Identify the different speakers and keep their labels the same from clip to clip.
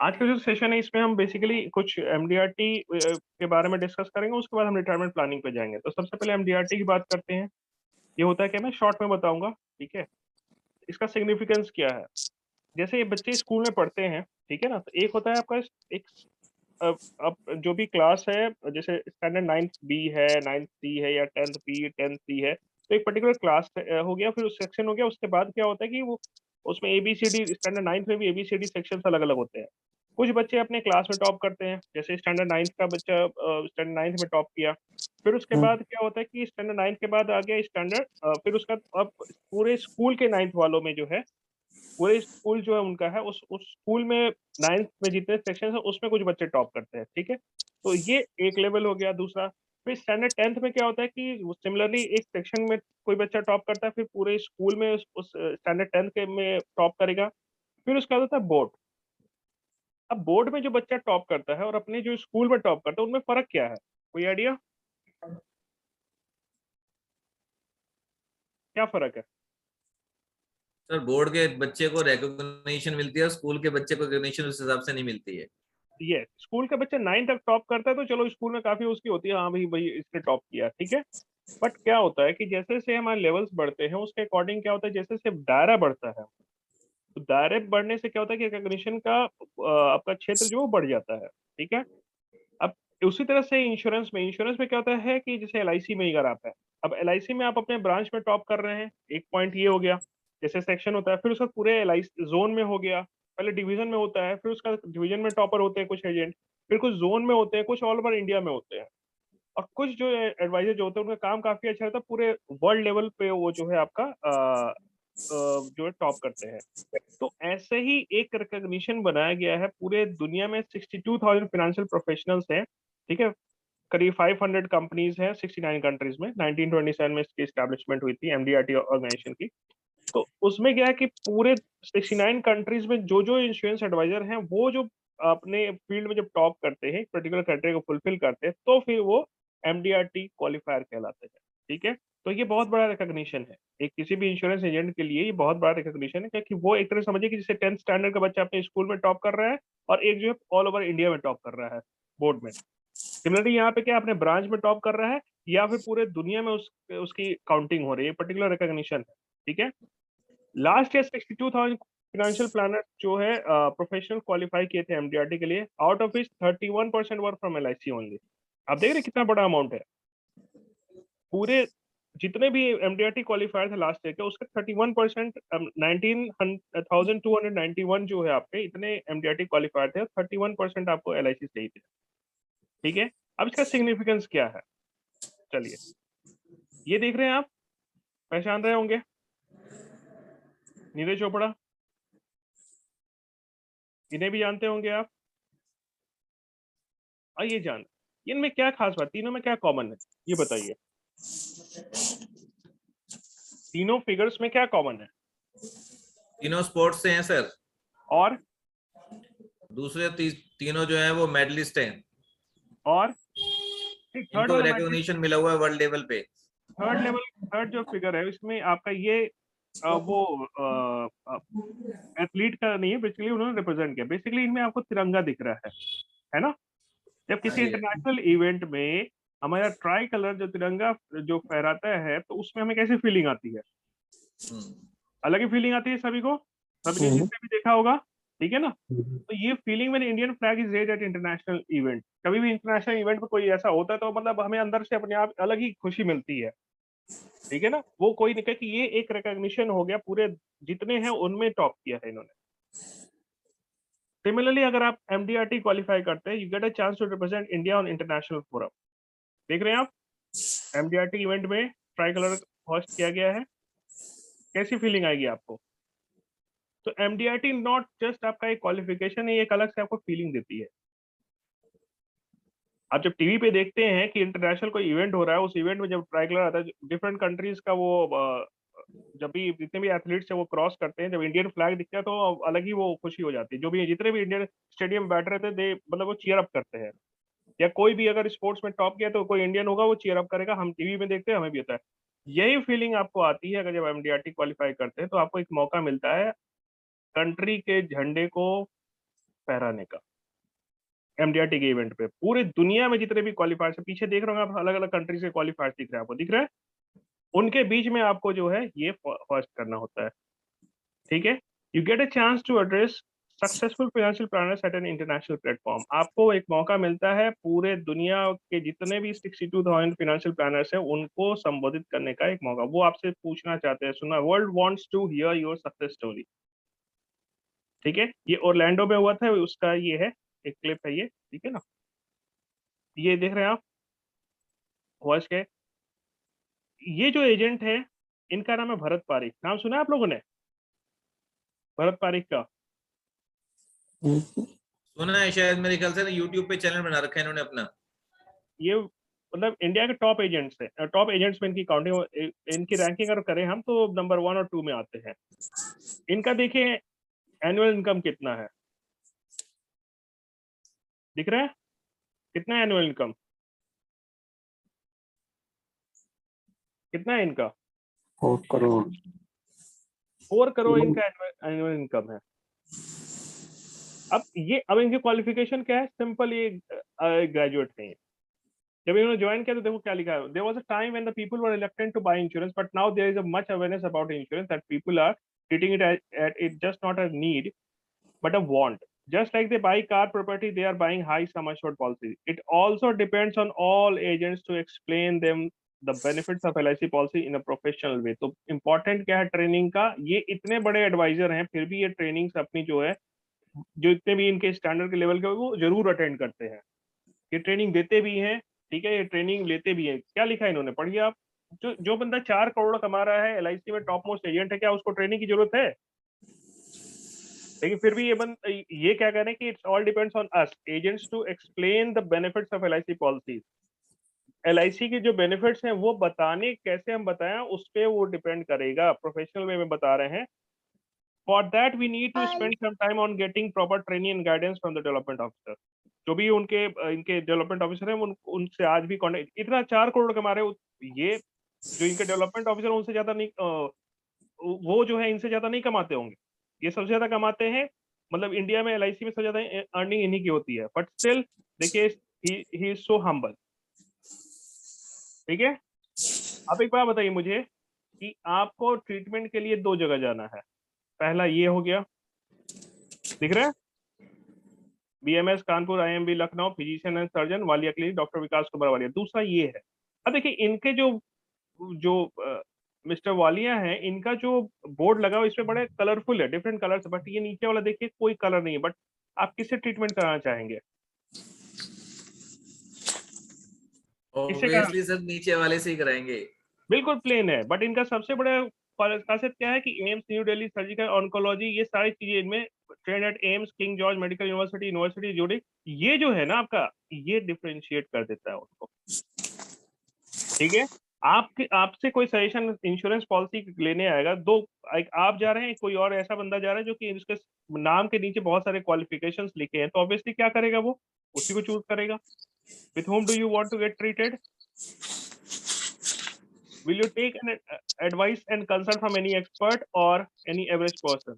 Speaker 1: आज का जो सेशन है इसमें हम बेसिकली कुछ एमडीआरटी के बारे में डिस्कस करेंगे, उसके बाद हम रिटायरमेंट प्लानिंग पे जाएंगे। तो सबसे पहले एमडीआरटी की बात करते हैं। ये होता है क्या, मैं शॉर्ट में बताऊंगा, ठीक है। इसका सिग्निफिकेंस क्या है। जैसे ये बच्चे स्कूल में पढ़ते हैं, ठीक है ना, तो एक होता है आपका एक अब जो भी क्लास है, जैसे स्टैंडर्ड 9th बी है, 9th सी है, या 10th बी 10th सी है, तो एक पर्टिकुलर क्लास हो गया, फिर उस सेक्शन हो गया। उसके बाद क्या होता है कि वो उसमें एबीसीडी, स्टैंडर्ड 9th में भी एबीसीडी सेक्शन अलग अलग होते हैं। कुछ बच्चे अपने क्लास में टॉप करते हैं, जैसे स्टैंडर्ड 9th का बच्चा स्टैंडर्ड 9th में टॉप किया। फिर उसके
Speaker 2: हम्म,
Speaker 1: बाद क्या होता है कि स्टैंडर्ड 9th के बाद आ गया स्टैंडर्ड, फिर उसका अब पूरे स्कूल के 9th वालों में जो है, पूरे स्कूल जो है उनका है, उस स्कूल में 9th में जितने सेक्शन है उसमें कुछ बच्चे टॉप करते हैं, ठीक है। तो ये एक लेवल हो गया। दूसरा, फिर स्टैंडर्ड 10th में क्या होता है कि सिमिलरली एक सेक्शन में कोई बच्चा टॉप करता है, फिर पूरे स्कूल में उस स्टैंडर्ड 10th के में टॉप करेगा। फिर उसका होता है बोर्ड। अब बोर्ड में जो बच्चा टॉप करता है और अपने जो स्कूल में टॉप करता है, उनमें फर्क क्या है, कोई आइडिया, क्या फर्क है।
Speaker 3: सर बोर्ड के बच्चे को रिकॉग्निशन मिलती है, स्कूल के बच्चे को रिकॉग्निशन उस हिसाब से नहीं मिलती है।
Speaker 1: ये स्कूल का बच्चा 9 तक टॉप करता है तो चलो स्कूल में काफी उसकी होती है, हाँ भाई भाई इसने टॉप किया, ठीक है। बट क्या होता है कि जैसे जैसे हमारे लेवल्स बढ़ते हैं, उसके अकॉर्डिंग क्या होता है, जैसे जैसे दायरा बढ़ता है, तो दायरे बढ़ने से क्या होता है कि रिकॉग्निशन का आपका क्षेत्र जो वो बढ़ जाता है, ठीक है। अब उसी तरह से इंश्योरेंस में क्या होता है कि जैसे एलआईसी में ही अगर आप है, अब एलआईसी में आप अपने ब्रांच में टॉप कर रहे हैं, एक पॉइंट ये हो गया। जैसे सेक्शन होता है, फिर उसका पूरे एलआईसी जोन में हो गया, पहले डिवीजन में होता है, फिर उसका डिवीजन में टॉपर होते हैं कुछ एजेंट, फिर कुछ जोन में होते हैं, कुछ ऑल ओवर इंडिया में होते हैं, और कुछ जो एडवाइजर जो होते हैं उनका काम काफी अच्छा रहता है, पूरे वर्ल्ड लेवल पे वो जो है आपका जो है टॉप करते हैं। तो ऐसे ही एक रिकॉग्निशन बनाया गया है, पूरे दुनिया में 62,000 फाइनेंशियल प्रोफेशनल्स हैं, ठीक है। करीब 500 कंपनीज हैं 69 कंट्रीज में। 1927 में इसकी एस्टैब्लिशमेंट हुई थी एमडीआरटी ऑर्गेनाइजेशन की। तो उसमें क्या है कि पूरे 69 कंट्रीज में जो जो इंश्योरेंस एडवाइजर हैं, वो जो अपने फील्ड में जब टॉप करते हैं, पर्टिकुलर क्राइटेरिया को फुलफिल करते हैं, तो फिर वो एमडीआरटी क्वालिफायर कहलाते हैं, ठीक है। तो ये बहुत बड़ा रिकॉग्निशन है एक किसी भी इंश्योरेंस एजेंट के लिए, ये बहुत बड़ा रिकॉग्निशन है, क्योंकि वो एक तरह से समझिए कि जैसे 10th स्टैंडर्ड का बच्चा अपने स्कूल में टॉप कर रहा है, और एक जो है ऑल ओवर इंडिया में टॉप कर रहा है बोर्ड में। सिमिलरली यहाँ पे क्या अपने ब्रांच में टॉप कर रहा है, या फिर पूरे दुनिया में उसकी काउंटिंग हो रही है, पर्टिकुलर रिकॉग्निशन है, ठीक है। लास्ट ईयर 62,000 फाइनेंशियल प्लानर जो है प्रोफेशनल क्वालिफाई किए थे एमडीआरटी के लिए, out of which 31% were from LIC only. आप देख रहे हैं कितना बड़ा अमाउंट है। पूरे जितने भी एमडीआरटी क्वालिफायर थे लास्ट ईयर के, उसके 31%, 19,291 जो है आपके इतने एमडीआरटी क्वालिफायर थे, 31% आपको एलआईसी से ही थे, ठीक है। अब इसका सिग्निफिकेंस क्या है, चलिए ये देख रहे हैं आप, पहचान रहे होंगे, नीरज चोपड़ा, इन्हें भी जानते होंगे आप। आइए जान, इनमें क्या खास बात, तीनों में क्या कॉमन है, ये बताइए। तीनों फिगर्स में क्या कॉमन है।
Speaker 3: तीनों स्पोर्ट्स से हैं सर।
Speaker 1: और
Speaker 3: दूसरे तीनों जो है वो मेडलिस्ट हैं।
Speaker 1: और ठीक, थर्ड
Speaker 3: इनको
Speaker 1: वाला मेडलिस्ट।
Speaker 3: रिकॉग्निशन मिला हुआ है वर्ल्ड लेवल पे।
Speaker 1: थर्ड लेवल, थर्ड जो फिगर है इसमें आपका ये वो एथलीट का नहीं है, बेसिकली उन्होंने रिप्रेजेंट किया, बेसिकली इनमें आपको तिरंगा दिख रहा है ना। जब
Speaker 3: हाँ
Speaker 1: किसी
Speaker 3: जी।
Speaker 1: इंटरनेशनल इवेंट में हमारा ट्राई कलर जो तिरंगा जो फहराता है, तो उसमें हमें कैसी फीलिंग आती है,
Speaker 3: हम्म।
Speaker 1: अलग ही फीलिंग आती है सभी को, सबने
Speaker 2: हम्म,
Speaker 1: जिसने भी देखा होगा, ठीक है ना।
Speaker 2: हम्म,
Speaker 1: तो ये फीलिंग मैंने Indian flag is raise at international event, कभी भी इंटरनेशनल इवेंट में कोई ऐसा होता है तो मतलब हमें अंदर से अपने आप अलग ही खुशी मिलती है, ठीक है ना। वो कोई नहीं कहे कि ये एक रिकॉग्निशन हो गया, पूरे जितने हैं उनमें टॉप किया है इन्होंने। सिमिलरली अगर आप एमडीआरटी क्वालिफाई करते हैं, you get a chance to represent India on international forum. देख रहे हैं आप, एमडीआरटी इवेंट में ट्राई कलर होस्ट किया गया है, कैसी फीलिंग आएगी आपको। तो एमडीआरटी नॉट जस्ट आपका एक क्वालिफिकेशन है, ये एक अलग से आपको फीलिंग देती है। आप जब टीवी पे देखते हैं कि इंटरनेशनल कोई इवेंट हो रहा है, उस इवेंट में जब ट्राई कलर आता है, डिफरेंट कंट्रीज का वो जब भी जितने भी एथलीट्स है वो क्रॉस करते हैं, जब इंडियन फ्लैग दिखता है तो अलग ही वो खुशी हो जाती है। जो भी जितने भी इंडियन स्टेडियम में बैठ रहे थे, दे मतलब वो चीयर अप करते हैं। या कोई भी अगर स्पोर्ट्स में टॉप किया तो कोई इंडियन होगा वो चीयर अप करेगा, हम टीवी में देखते हैं हमें भी होता है। यही फीलिंग आपको आती है अगर जब एमडीआरटी क्वालिफाई करते हैं, तो आपको एक मौका मिलता है कंट्री के झंडे को पहराने का एमडीआरटी के इवेंट पे। पूरे दुनिया में जितने भी क्वालिफायर्स है, पीछे देख रहे होंगे आप, अलग अलग कंट्री से क्वालिफायर्स दिख रहे हैं आपको, दिख रहा है, उनके बीच में आपको जो है ये फर्स्ट करना होता है, ठीक है। You get a chance to address successful financial planners at an international platform. आपको एक मौका मिलता है पूरे दुनिया के जितने भी 62,000 फाइनेंशियल प्लानर्स हैं उनको संबोधित करने का एक मौका। वो आपसे पूछना चाहते हैं, सुना, world wants to hear your success story, ठीक है। ये ओरलैंडो में हुआ था, उसका ये है, एक क्लिप है ये, ठीक है ना। ये देख रहे हैं आप वॉइस के, ये जो एजेंट है इनका नाम है भरत पारिक। नाम सुना है आप लोगों ने भरत पारिक का?
Speaker 3: सुना है शायद, मेरे ख्याल से यूट्यूब पे चैनल बना रखा है इन्होंने अपना।
Speaker 1: ये मतलब इंडिया के टॉप एजेंट्स हैं, टॉप एजेंट्स में इनकी काउंटिंग, इनकी रैंकिंग अगर करें हम तो नंबर 1 और 2 में आते हैं। इनका देखिए एनुअल इनकम कितना है, दिख रहा है कितना है एनुअल इनकम, कितना है इनका?
Speaker 2: 4 करोड़।
Speaker 1: 4 करोड़ इनका एनुअल इनकम है। अब इनकी क्वालिफिकेशन क्या है? सिंपल, ये ग्रेजुएट है। जब इन्होंने ज्वाइन किया तो देखो क्या लिखा है, there was a time when the people were reluctant to buy insurance but now there is a much awareness about insurance that people are treating it at it just not a need but a want. Just like they buy car property, they are buying high sum assured policies. It also depends on all agents to explain them the benefits of LIC policy in a professional way. तो important क्या है training का? ये इतने बड़े adviser हैं फिर भी ये ट्रेनिंग्स अपनी जो है, जो इतने भी इनके स्टैंडर्ड के लेवल के, वो जरूर अटेंड करते हैं। ये ट्रेनिंग देते भी हैं, ठीक है, ये ट्रेनिंग लेते भी हैं। क्या लिखा है इन्होंने, पढ़िए आप। जो बंदा 4 करोड़ कमा रहा है, LIC में टॉप मोस्ट एजेंट है, क्या उसको ट्रेनिंग की जरूरत है? लेकिन फिर भी ये क्या कह रहे हैं कि it's all depends on us agents to explain the benefits of LIC policies. LIC के जो बेनिफिट्स हैं वो बताने, कैसे हम बताएं उस पे वो डिपेंड करेगा, प्रोफेशनल वे में बता रहे हैं। For that we need to spend some time on getting proper training and guidance from the development officer. जो भी इनके डेवलपमेंट ऑफिसर हैं उनसे आज भी कॉन्टेक्ट, इतना 4 करोड़ कमा रहे हैं ये, जो इनके डेवलपमेंट ऑफिसर उनसे ज्यादा नहीं, वो जो है इनसे ज्यादा नहीं कमाते होंगे, ये सबसे ज्यादा कमाते हैं। मतलब इंडिया में LIC में सबसे ज्यादा अर्निंग इन्हीं की होती है, बट स्टिल देखिए ही इज सो हम्बल, ठीक है। अब एक बात बताइए मुझे कि आपको ट्रीटमेंट के लिए 2 जगह जाना है। पहला ये हो गया, दिख रहा है, BMS Kanpur, IMB Lucknow, physician and surgeon, Walia clinic, doctor Vikas Kumar Walia. दूसरा ये है, अब देखिए इनके जो जो मिस्टर वालिया है, इनका जो बोर्ड लगा हुआ इसमें बड़े कलरफुल है, डिफरेंट कलर्स, बट ये नीचे वाला देखिए कोई कलर नहीं है। बट आप किससे ट्रीटमेंट कराना चाहेंगे? किससे करा?
Speaker 3: ऑब्वियसली सब नीचे वाले से ही कराएंगे।
Speaker 1: बिल्कुल प्लेन है, बट इनका सबसे बड़ा खासियत क्या है कि AIIMS new Delhi surgical oncology, ये सारी चीजें इनमें train eight AIIMS, king George medical university, university जोड़ी, ये जो है ना आपका, ये डिफरेंशिएट कर देता है उनको, ठीक है। आपसे कोई सजेशन इंश्योरेंस पॉलिसी लेने आएगा, दो, एक आप जा रहे हैं, कोई और ऐसा बंदा जा रहा है जो कि उसके नाम के नीचे बहुत सारे क्वालिफिकेशंस लिखे हैं, तो ऑब्वियसली क्या करेगा, वो उसी को चूज करेगा। With home do you want to get treated? Will you take an advice and consult from any expert और एनी एवरेज पर्सन?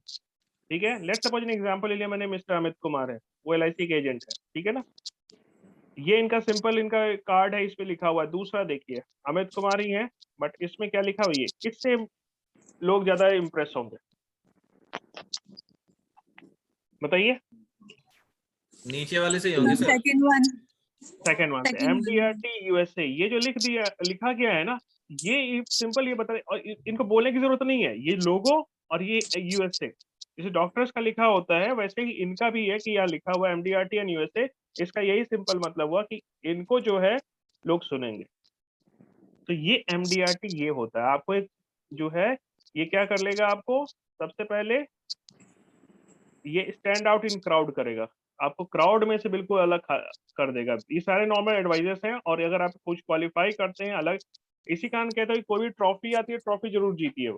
Speaker 1: ठीक है, लेट्स सपोज एन एग्जांपल ले लिया मैंने, मिस्टर अमित कुमार है, वो LIC के एजेंट है, ठीक है ना। ये इनका सिंपल इनका कार्ड है, इस पे लिखा हुआ है। दूसरा देखिए, अमित कुमार ही है, बट इसमें क्या लिखा हुआ है, किससे लोग ज्यादा इंप्रेस होंगे बताइए?
Speaker 3: नीचे वाले से ही होंगे sir.
Speaker 4: Second one.
Speaker 1: Second one से, MDRT USA। ये जो लिखा गया है ना, ये सिंपल ये बता रहे, और इनको बोलने की जरूरत नहीं है, ये लोगो और ये USA, जैसे डॉक्टर्स का लिखा होता है वैसे ही इनका भी है कि यहाँ लिखा हुआ MDRT एंड USA। इसका यही सिंपल मतलब हुआ कि इनको जो है लोग सुनेंगे। तो ये MDRT ये होता है, आपको एक जो है ये क्या कर लेगा, आपको सबसे पहले ये स्टैंड आउट इन क्राउड करेगा, आपको क्राउड में से बिल्कुल अलग कर देगा। ये सारे नॉर्मल एडवाइजर्स हैं, और अगर आप कुछ क्वालिफाई करते हैं अलग, इसी कारण कहता हूँ कोई भी ट्रॉफी आती है, ट्रॉफी जरूर जीतिए।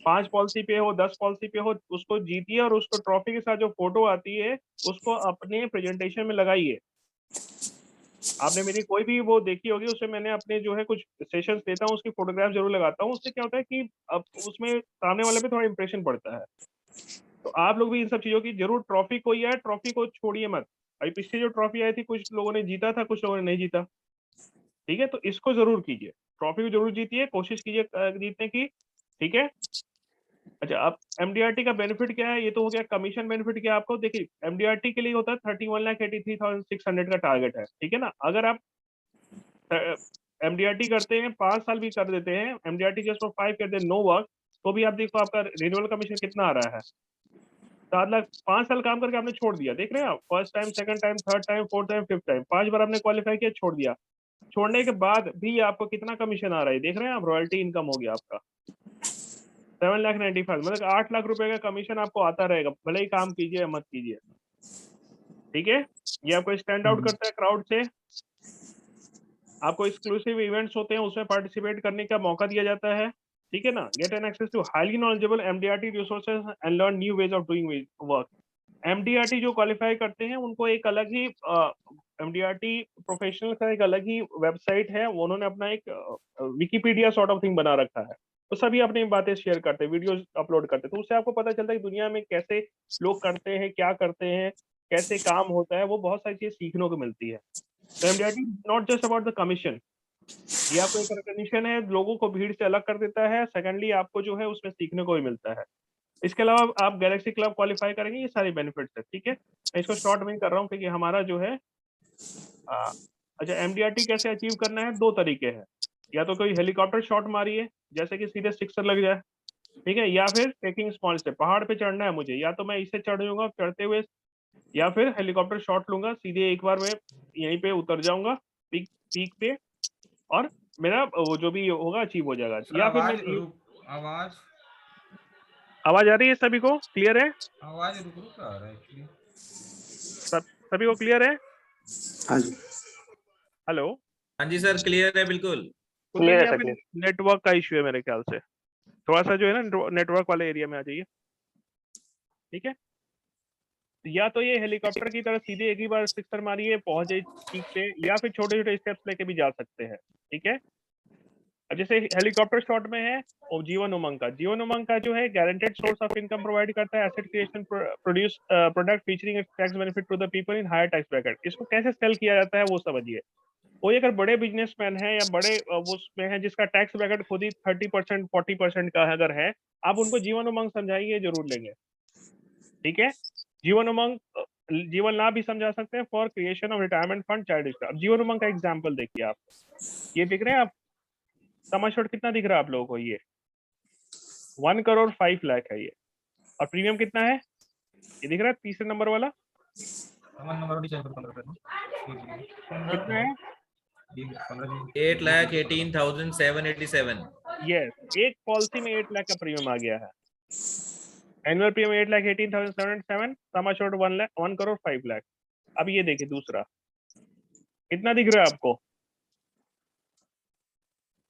Speaker 1: 5 पॉलिसी पे हो, 10 पॉलिसी पे हो, उसको जीतिए, और उसको ट्रॉफी के साथ जो फोटो आती है उसको अपने प्रेजेंटेशन में लगाइए। आपने मेरी कोई भी वो देखी होगी, उससे मैंने अपने जो है कुछ सेशंस देता हूँ, उसकी फोटोग्राफ जरूर लगाता हूँ। उससे क्या होता है कि अब उसमें सामने वाले पे थोड़ा इंप्रेशन पड़ता है। तो आप लोग भी इन सब चीजों की जरूर, ट्रॉफी कोई है, ट्रॉफी को छोड़िए मत। अभी पिछली जो ट्रॉफी आई थी कुछ लोगों ने जीता था, कुछ लोगों ने नहीं जीता, ठीक है, तो इसको जरूर कीजिए, ट्रॉफी को जरूर जीतिए, कोशिश कीजिए जीतने की, ठीक है। अच्छा, अब एमडीआरटी का बेनिफिट क्या है, ये तो हो गया कमीशन बेनिफिट। क्या आपको देखिए, एमडीआरटी के लिए होता है 31,83,600 का टारगेट है, ठीक है ना। अगर आप एमडीआरटी करते हैं, 5 साल भी कर देते हैं, एमडीआरटी जस्ट फॉर 5 करते हैं, नो वर्क, तो भी आप देखो आपका रिन्यूअल कमीशन कितना आ रहा है, 7 लाख। 5 साल काम करके आपने छोड़ दिया, देख रहे हैं आप, first time, second time, third time, fourth time, fifth time, 5 बार आपने क्वालिफाई किया, छोड़ दिया। छोड़ने के बाद भी आपको कितना कमीशन आ रहा है, देख रहे हैं आप, रॉयल्टी इनकम हो गया आपका 7,95,000, मतलब 8 लाख रुपए का कमीशन आपको आता रहेगा, भले ही काम कीजिए या मत कीजिए, ठीक है। ये आपको स्टैंड आउट करता है क्राउड से। आपको एक्सक्लूसिव इवेंट्स होते हैं, उसमें पार्टिसिपेट करने का मौका दिया जाता है, ठीक है ना। Get an access to highly knowledgeable MDRT resources and learn new ways of doing work. MDRT जो क्वालिफाई करते हैं उनको एक अलग ही एमडीआरटी प्रोफेशनल का एक अलग ही वेबसाइट है, उन्होंने अपना एक विकिपीडिया सॉर्ट ऑफ थिंग बना रखा है, तो सभी अपनी बातें शेयर करते हैं, वीडियोस अपलोड करते हैं, तो उससे आपको पता चलता है कि दुनिया में कैसे लोग करते हैं, क्या करते हैं, कैसे काम होता है, वो बहुत सारी चीज सीखने को मिलती है। तो MDRT not just about the commission, ये आपको एक रिकॉग्निशन है, लोगों को भीड़ से अलग कर देता है, सेकेंडली आपको जो है उसमें सीखने को भी मिलता है। इसके अलावा आप गैलेक्सी क्लब क्वालिफाई करेंगे, ये सारी बेनिफिट्स है, ठीक है। मैं इसको शॉर्ट में कर रहा हूँ क्योंकि हमारा जो है अच्छा, एमडीआरटी कैसे अचीव करना है, 2 तरीके हैं, या तो कोई हेलीकॉप्टर शॉट मारिए जैसे कि सीधे सिक्सर लग जाए, ठीक है, या फिर टेकिंग स्मॉल स्टेप, पहाड़ पे चढ़ना है मुझे, या तो मैं इससे चढ़ जाऊंगा चढ़ते हुए, या फिर हेलीकॉप्टर शॉट लूंगा, सीधे एक बार में यहीं पे उतर जाऊंगा पीक पीक पे, और मेरा वो जो भी होगा अचीव हो जाएगा।
Speaker 2: सर
Speaker 1: या फिर मैं
Speaker 2: आवाज
Speaker 1: आवाज आ रही है सभी को, क्लियर है?
Speaker 2: आवाज रुक रुक आ रहा है एक्चुअली।
Speaker 1: सभी को क्लियर है?
Speaker 4: हाँ जी,
Speaker 1: हेलो,
Speaker 3: हाँ जी सर, क्लियर है बिल्कुल।
Speaker 1: कुछ
Speaker 4: क्लियर है
Speaker 1: यहाँ
Speaker 4: सर,
Speaker 1: पे
Speaker 4: क्लियर।
Speaker 1: नेटवर्क का इश्यू है मेरे ख्याल से, थोड़ा सा जो है ना नेटवर्क वाले एरिया में आ जाइए, ठीक है। या तो ये हेलीकॉप्टर की तरह सीधे एक ही बार सिक्सर मारिए, पहुंच जाइए पीक पे, या फिर छोटे छोटे स्टेप्स लेके भी जा सकते हैं, ठीक है। अब जैसे हेलीकॉप्टर शॉट में है, और जीवन उमंग का, जीवन उमंग का जो है guaranteed source of income provide करता है, asset creation, produce product featuring tax benefit to the people in higher tax bracket. इसको कैसे सेल किया जाता है वो समझिए। कोई अगर बड़े बिजनेसमैन है या बड़े वो उसमें है जिसका टैक्स ब्रैकेट खुद ही 30% 40% का अगर है, आप उनको जीवन उमंग समझाइए, जरूर लेंगे, ठीक है। जीवन उमंग जीवन लाभ भी समझा सकते हैं, for creation of retirement fund child. अब जीवन उमंग का एग्जाम्पल देखिए आप, ये दिख रहे हैं आप, सम एश्योर्ड कितना दिख रहा है आप लोगों को, ये 1,05,00,000 है ये, और प्रीमियम कितना है ये दिख रहा है, तीसरे नंबर वाला कितना है,
Speaker 3: 8,18,787।
Speaker 1: यस, एक पॉलिसी में 8 लाख का प्रीमियम आ गया है, एनुअल प्रीमियम 8,18,707, सम एश्योर्ड 1,05,00,000। अब ये देखिए दूसरा कितना दिख रहा है आपको,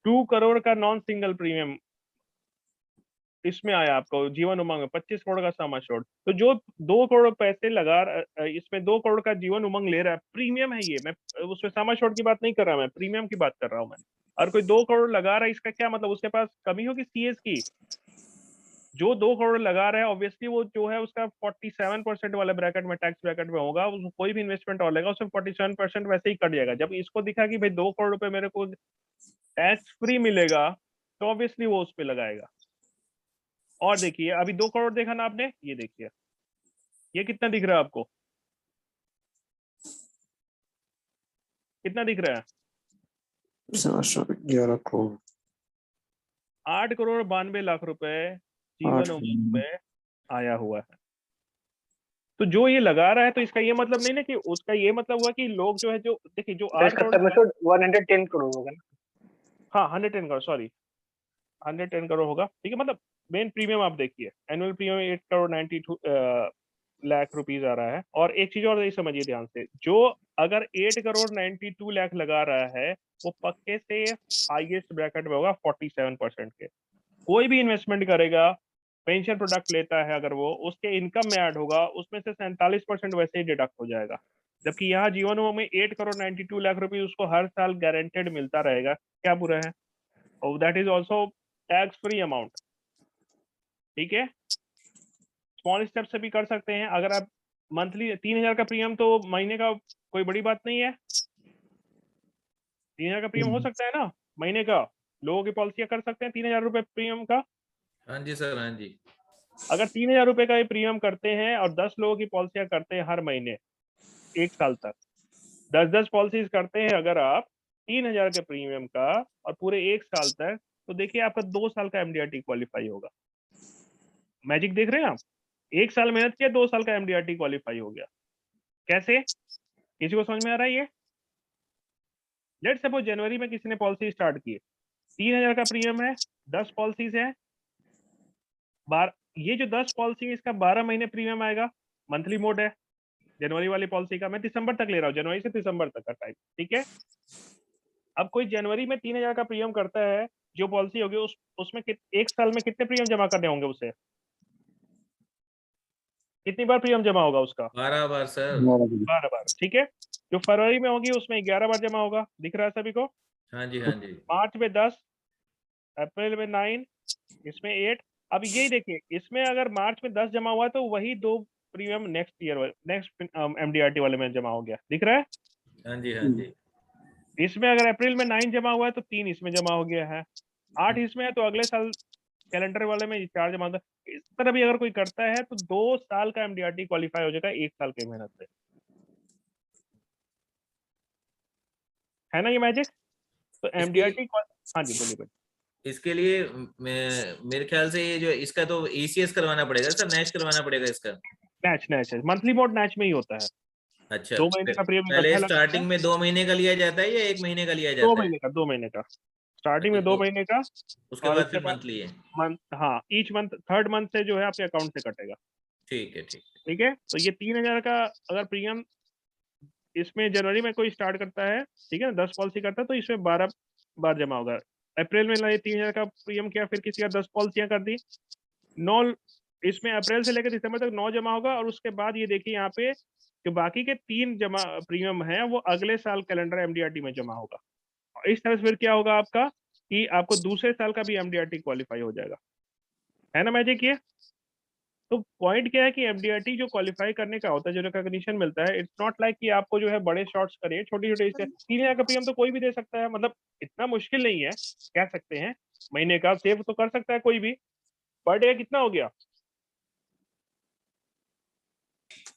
Speaker 1: 2 करोड़ का नॉन सिंगल प्रीमियम इसमें आया आपको जीवन उमंग में, 25 करोड़ का सम एश्योर्ड। तो जो 2 करोड़ पैसे लगा इसमें 2 करोड़ का जीवन उमंग ले रहा है, प्रीमियम है ये, मैं उसमें सम एश्योर्ड की बात नहीं कर रहा, मैं प्रीमियम की बात कर रहा हूँ मैं। और कोई 2 करोड़ लगा रहा है, इसका क्या मतलब, उसके पास कमी होगी सीएस की। जो 2 करोड़ लगा रहा है ऑब्वियसली वो जो है उसका 47% वाले ब्रैकेट में, टैक्स ब्रैकेट में होगा, उसको कोई भी इन्वेस्टमेंट और लेगा उसमें 47% वैसे ही कट जाएगा। जब इसको दिखा कि भाई 2 करोड़ रुपए मेरे को टैक्स फ्री मिलेगा, तो ऑब्वियसली वो उस पर लगाएगा। और देखिए अभी 2 करोड़ देखा ना आपने, ये देखिए ये कितना दिख रहा है आपको, कितना दिख रहा है,
Speaker 4: 11 करोड़
Speaker 1: 8,92,00,000 रुपए
Speaker 4: 8
Speaker 1: जीवन उमंग में आया हुआ है। तो जो ये लगा रहा है, तो इसका ये मतलब नहीं ना कि उसका ये मतलब हुआ कि लोग जो है, जो देखिए जो 8 करोड़
Speaker 4: 110 करोड़ होगा ना।
Speaker 1: हाँ 110 करोड़, सॉरी 110 करोड़ होगा, ठीक है। मतलब मेन प्रीमियम आप देखिए, एनुअल प्रीमियम 8,92,00,000 रुपीज आ रहा है। और एक चीज और समझिए ध्यान से, जो अगर 8,92,00,000 लगा रहा है, वो पक्के से हाईएस्ट ब्रैकेट में होगा 47% के। कोई भी इन्वेस्टमेंट करेगा, पेंशन प्रोडक्ट लेता है, अगर वो उसके इनकम में ऐड होगा, उसमें से 47% वैसे ही डिडक्ट हो जाएगा। जबकि यहाँ जीवन में 8,92,00,000 रुपीज उसको हर साल गारंटेड मिलता रहेगा, क्या बुरा है, और that is also tax free amount, ठीक है। स्मॉल स्टेप से भी कर सकते हैं। अगर आप मंथली 3000 का प्रीमियम, तो महीने का कोई बड़ी बात नहीं है। 3000 का प्रीमियम हो सकता है ना महीने का, लोगों की पॉलिसियां कर सकते हैं 3000 रुपए प्रीमियम का।
Speaker 3: हाँ जी सर, हाँ जी।
Speaker 1: अगर 3000 रुपए का ये प्रीमियम करते हैं और 10 लोगों की पॉलिसियां करते हैं हर महीने 1 साल तक, 10-10 पॉलिसीज करते हैं अगर आप 3000 के प्रीमियम का और पूरे 1 साल तक, तो देखिए आपका 2 साल का एमडीआरटी क्वालिफाई होगा। मैजिक देख रहे हैं आप? 1 साल मेहनत किया, 2 साल का एमडीआरटी क्वालिफाई हो गया। कैसे? किसी को समझ में आ रहा है ये? लेट्स सपोज जनवरी में किसी ने पॉलिसी स्टार्ट की, 3000 का प्रीमियम है, 10 पॉलिसीज है, ये जो 10 पॉलिसी है इसका 12 महीने प्रीमियम आएगा। मंथली मोड है जनवरी वाली पॉलिसी का, मैं दिसंबर तक ले रहा हूँ, जनवरी से दिसंबर तक का टाइम, ठीक है। अब कोई जनवरी में 3000 का प्रीमियम करता है, जो पॉलिसी होगी उसमें 1 साल में कितने प्रीमियम जमा करने होंगे उसे? कितनी बार प्रीमियम जमा होगा उसका?
Speaker 3: 12 बार सर।
Speaker 1: 12 बार, ठीक है। जो फरवरी में होगी उसमें 11 बार जमा होगा, दिख रहा है सभी को?
Speaker 3: हाँ जी, हाँ जी।
Speaker 1: मार्च में 10, अप्रैल में 9, इसमें 8। अब यही देखिए, इसमें अगर मार्च में 10 जमा हुआ तो वही 2 प्रीमियम नेक्स्ट एमडीआरटी वाले में जमा हो गया, दिख रहा है?
Speaker 3: हाँ जी, हाँ जी।
Speaker 1: इसमें अगर अप्रैल में 9 जमा हुआ है तो 3 इसमें जमा हो गया है, 8 इसमें है तो अगले साल कैलेंडर वाले में 4 जमा होता है। इस तरह भी अगर कोई करता है तो 2 साल का एमडीआरटी क्वालिफाई हो जाएगा 1 साल की मेहनत से, है ना ये मैजिक? तो एमडीआरटी, हाँ जी बोलिए बोलिए।
Speaker 3: इसके लिए मेरे ख्याल से ये जो इसका तो ईसीएस करवाना पड़ेगा सर, नैच करवाना पड़ेगा इसका।
Speaker 1: नैच है, मंथली मोड नैच में ही होता है।
Speaker 3: अच्छा,
Speaker 1: 2 महीने का प्रीमियम
Speaker 3: पहले
Speaker 1: इकट्ठा लगता है।
Speaker 3: स्टार्टिंग में 2 महीने का लिया जाता है या 1 महीने का लिया
Speaker 1: 2
Speaker 3: जाता है?
Speaker 1: महीने का, 2 महीने का, स्टार्टिंग
Speaker 3: अच्छा,
Speaker 1: में 2
Speaker 3: तो
Speaker 1: महीने का,
Speaker 3: उसके
Speaker 1: और
Speaker 3: बाद
Speaker 1: उसके
Speaker 3: फिर
Speaker 1: बाद
Speaker 3: मंथली है।
Speaker 1: मंथ, हाँ ईच मंथ, थर्ड मंथ से जो है आपके अकाउंट से कटेगा,
Speaker 3: ठीक है, ठीक।
Speaker 1: ठीक है। तो ये 3000 का अगर प्रीमियम इसमें जनवरी में कोई स्टार्ट करता है, ठीक है ना, 10 पॉलिसी करता है तो इसमें 12 बार जमा होगा। अप्रैल में 3000 का प्रीमियम किया, फिर किसी का 10 पॉलिसियां कर दी, 9, इसमें अप्रैल से लेकर दिसंबर तक 9 जमा होगा, और उसके बाद ये देखिए यहाँ पे जो बाकी के 3 जमा प्रीमियम है वो अगले साल कैलेंडर एमडीआरटी में जमा होगा। और इस तरह से फिर क्या होगा आपका कि आपको दूसरे साल का भी एमडीआरटी क्वालिफाई हो जाएगा, है ना मैजिक ये? तो पॉइंट क्या है कि एमडीआरटी जो क्वालिफाई करने का होता है, जो रिकॉग्निशन मिलता है, इट्स नॉट लाइक कि आपको जो है बड़े शॉट्स करिए, छोटी छोटी से 3000 का प्रीमियम तो कोई भी दे सकता है, मतलब इतना मुश्किल नहीं है, कह सकते हैं महीने का सेव तो कर सकता है कोई भी। पर डे कितना हो गया?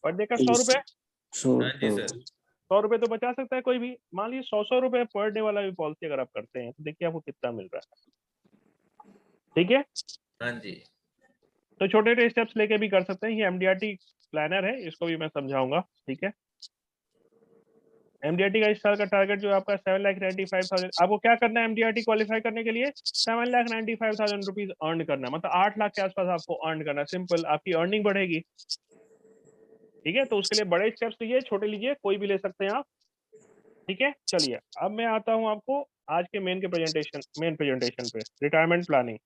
Speaker 1: पर डे का 100 रुपए,
Speaker 3: हाँ जी सर।
Speaker 1: 100 रुपए तो बचा सकता है कोई भी। मान लीजिए 100 रुपए पर डे वाला भी पॉलिसी अगर आप करते हैं तो देखिए आपको कितना मिल रहा है, ठीक है।
Speaker 3: हाँ जी।
Speaker 1: तो छोटे छोटे स्टेप्स लेके भी कर सकते हैं, ये एमडीआरटी प्लानर है, इसको भी मैं समझाऊंगा, ठीक है। एमडीआरटी का इस साल का टारगेट जो आपका 7,95,000, आपको क्या करना है एमडीआरटी क्वालिफाई करने के लिए? 7,95,000 रुपीज अर्न करना, मतलब 8 लाख के आसपास आपको अर्न करना, सिंपल, आपकी अर्निंग बढ़ेगी, ठीक है। तो उसके लिए बड़े स्टेप्स लीजिए, छोटे लीजिए, कोई भी ले सकते हैं आप, ठीक है। चलिए अब मैं आता हूं आपको आज के मेन प्रेजेंटेशन पे, रिटायरमेंट प्लानिंग।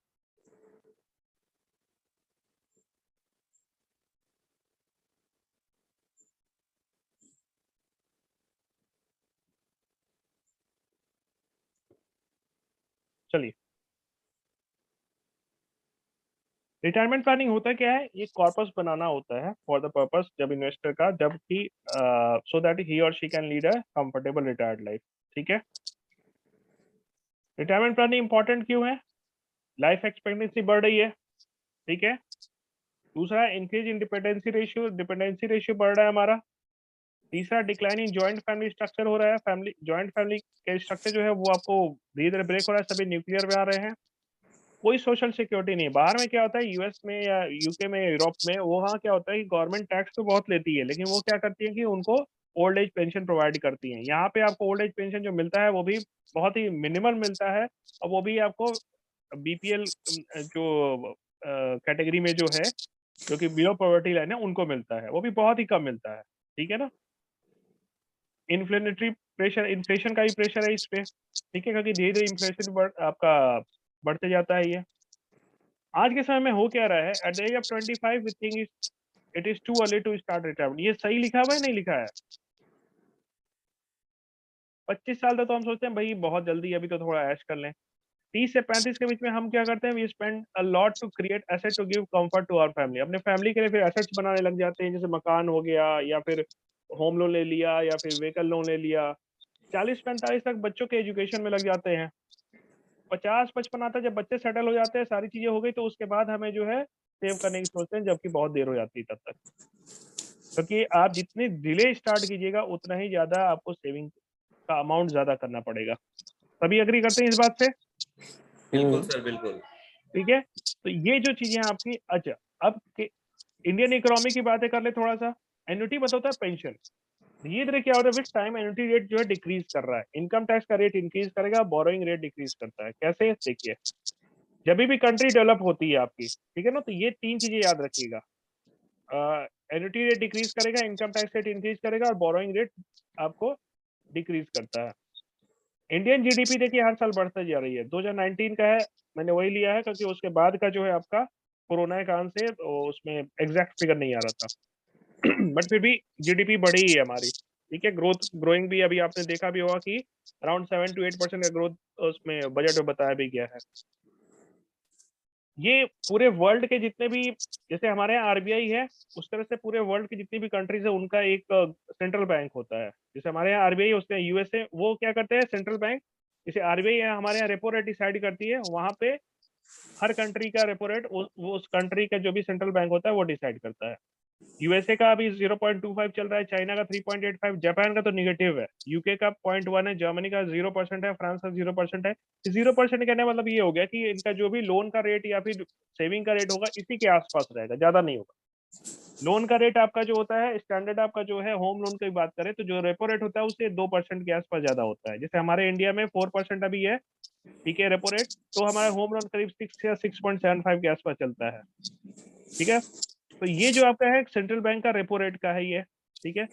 Speaker 1: चलिए, रिटायरमेंट प्लानिंग होता क्या है? ये कॉर्पस बनाना होता है फॉर द पर्पस, जब इन्वेस्टर का, जब कि सो दैट ही और she can lead a comfortable retired life, ठीक है। रिटायरमेंट प्लानिंग इंपॉर्टेंट क्यों है? लाइफ एक्सपेक्टेंसी बढ़ रही है, ठीक है। दूसरा, इंक्रीज इन डिपेंडेंसी रेशियो बढ़ रहा है हमारा। तीसरा, डिक्लाइनिंग जॉइंट फैमिली स्ट्रक्चर हो रहा है, जॉइंट फैमिली के स्ट्रक्चर जो है वो आपको धीरे धीरे ब्रेक हो रहा है, सभी न्यूक्लियर में आ रहे हैं, कोई सोशल सिक्योरिटी नहीं। बाहर में क्या होता है, यूएस में या यूके में, यूरोप में, वहाँ क्या होता है कि गवर्नमेंट टैक्स तो बहुत लेती है, लेकिन वो क्या करती है कि उनको ओल्ड एज पेंशन प्रोवाइड करती है। यहाँ पे आपको ओल्ड एज पेंशन जो मिलता है वो भी बहुत ही मिनिमल मिलता है, और वो भी आपको बीपीएल जो कैटेगरी में जो है, जो कि बिलो पॉवर्टी लाइन है, उनको मिलता है, वो भी बहुत ही कम मिलता है, ठीक है ना। इन्फ्लेमेटरी प्रेशर, इन्फ्लेशन का भी प्रेशर है इस पे, ठीक है, क्योंकि धीरे धीरे इन्फ्लेशन आपका बढ़ते जाता है। ये आज के समय में हो क्या रहा है, at the age of 25 we think it is too early to start retirement. ये सही लिखा हुआ है नहीं लिखा है? 25 साल तक तो हम सोचते हैं भाई बहुत जल्दी, अभी तो थोड़ा ऐश कर लें, 30 से 35 के बीच में हम क्या करते हैं, we spend a lot to create asset to give comfort to our family. अपने फैमिली के लिए फिर एसेट्स बनाने लग जाते हैं, जैसे मकान हो गया, या फिर होम लोन ले लिया, या फिर व्हीकल लोन ले लिया। 40-45 तक बच्चों के एजुकेशन में लग जाते हैं। 50-55 आता है, जब बच्चे सेटल हो जाते हैं, सारी चीजें हो गई, तो उसके बाद हमें जो है सेव करने की सोचते हैं, जबकि बहुत देर हो जाती है तब तक। क्योंकि आप जितनी डिले स्टार्ट कीजिएगा उतना ही ज्यादा आपको सेविंग का अमाउंट ज्यादा करना पड़ेगा। सभी एग्री करते हैं इस बात से?
Speaker 3: बिल्कुल सर, बिल्कुल।
Speaker 1: ठीक है, तो ये जो चीजें आपकी। अच्छा, अब इंडियन इकोनॉमी की बातें कर ले थोड़ा सा। एन्युटी बताता है पेंशन। धीरे धीरे क्या होता है, विथ टाइम एन्युटी रेट जो है डिक्रीज कर रहा है, इनकम टैक्स का रेट इंक्रीज करेगा, बोरोइंग रेट डिक्रीज करता है। कैसे? देखिए, जब भी कंट्री डेवलप होती है आपकी, ठीक है ना, तो ये 3 चीजें याद रखिएगा। एन्युटी रेट डिक्रीज करेगा, इनकम टैक्स रेट इंक्रीज करेगा, और बोरोइंग रेट आपको डिक्रीज करता है। इंडियन जीडीपी देखिए हर साल बढ़ते जा रही है। 2019 का है, मैंने वही लिया है, क्योंकि उसके बाद का जो है आपका कोरोना के कारण से उसमें एग्जैक्ट फिगर नहीं आ रहा था। बट फिर भी जीडीपी बढ़ी ही है हमारी। ठीक है, ग्रोइंग भी अभी आपने देखा भी होगा कि अराउंड 7 to 8% का ग्रोथ उसमें बजट में बताया भी गया है। ये पूरे वर्ल्ड के जितने भी, जैसे हमारे यहाँ आरबीआई है, उस तरह से पूरे वर्ल्ड की जितनी भी कंट्रीज है उनका एक सेंट्रल बैंक होता है। जैसे हमारे यहाँ आरबीआई, उसके यूएसए वो क्या करते हैं, सेंट्रल बैंक। जैसे आरबीआई है हमारे यहाँ रेपो रेट डिसाइड करती है, वहां पे हर कंट्री का रेपो रेट उस कंट्री का जो भी सेंट्रल बैंक होता है वो डिसाइड करता है। यूएसए का अभी 0.25 चल रहा है, चाइना का 3.85, जापान का तो निगेटिव है, यूके का 0.1 है, जर्मनी का 0% है, फ्रांस का 0% है। 0% कहने का मतलब ये हो गया कि इनका जो भी लोन का रेट या फिर सेविंग का रेट होगा इसी के आसपास रहेगा, ज्यादा नहीं होगा। लोन का रेट आपका जो होता है स्टैंडर्ड, आपका जो है होम लोन की बात करें तो जो रेपो रेट होता है उससे 2% के आसपास ज्यादा होता है। जैसे हमारे इंडिया में 4% अभी है, ठीक है, रेपो रेट, तो हमारा होम लोन करीब 6 या 6.75 के आसपास चलता है। ठीक है, तो ये जो आपका है सेंट्रल बैंक का रेपो रेट का है ये। ठीक है,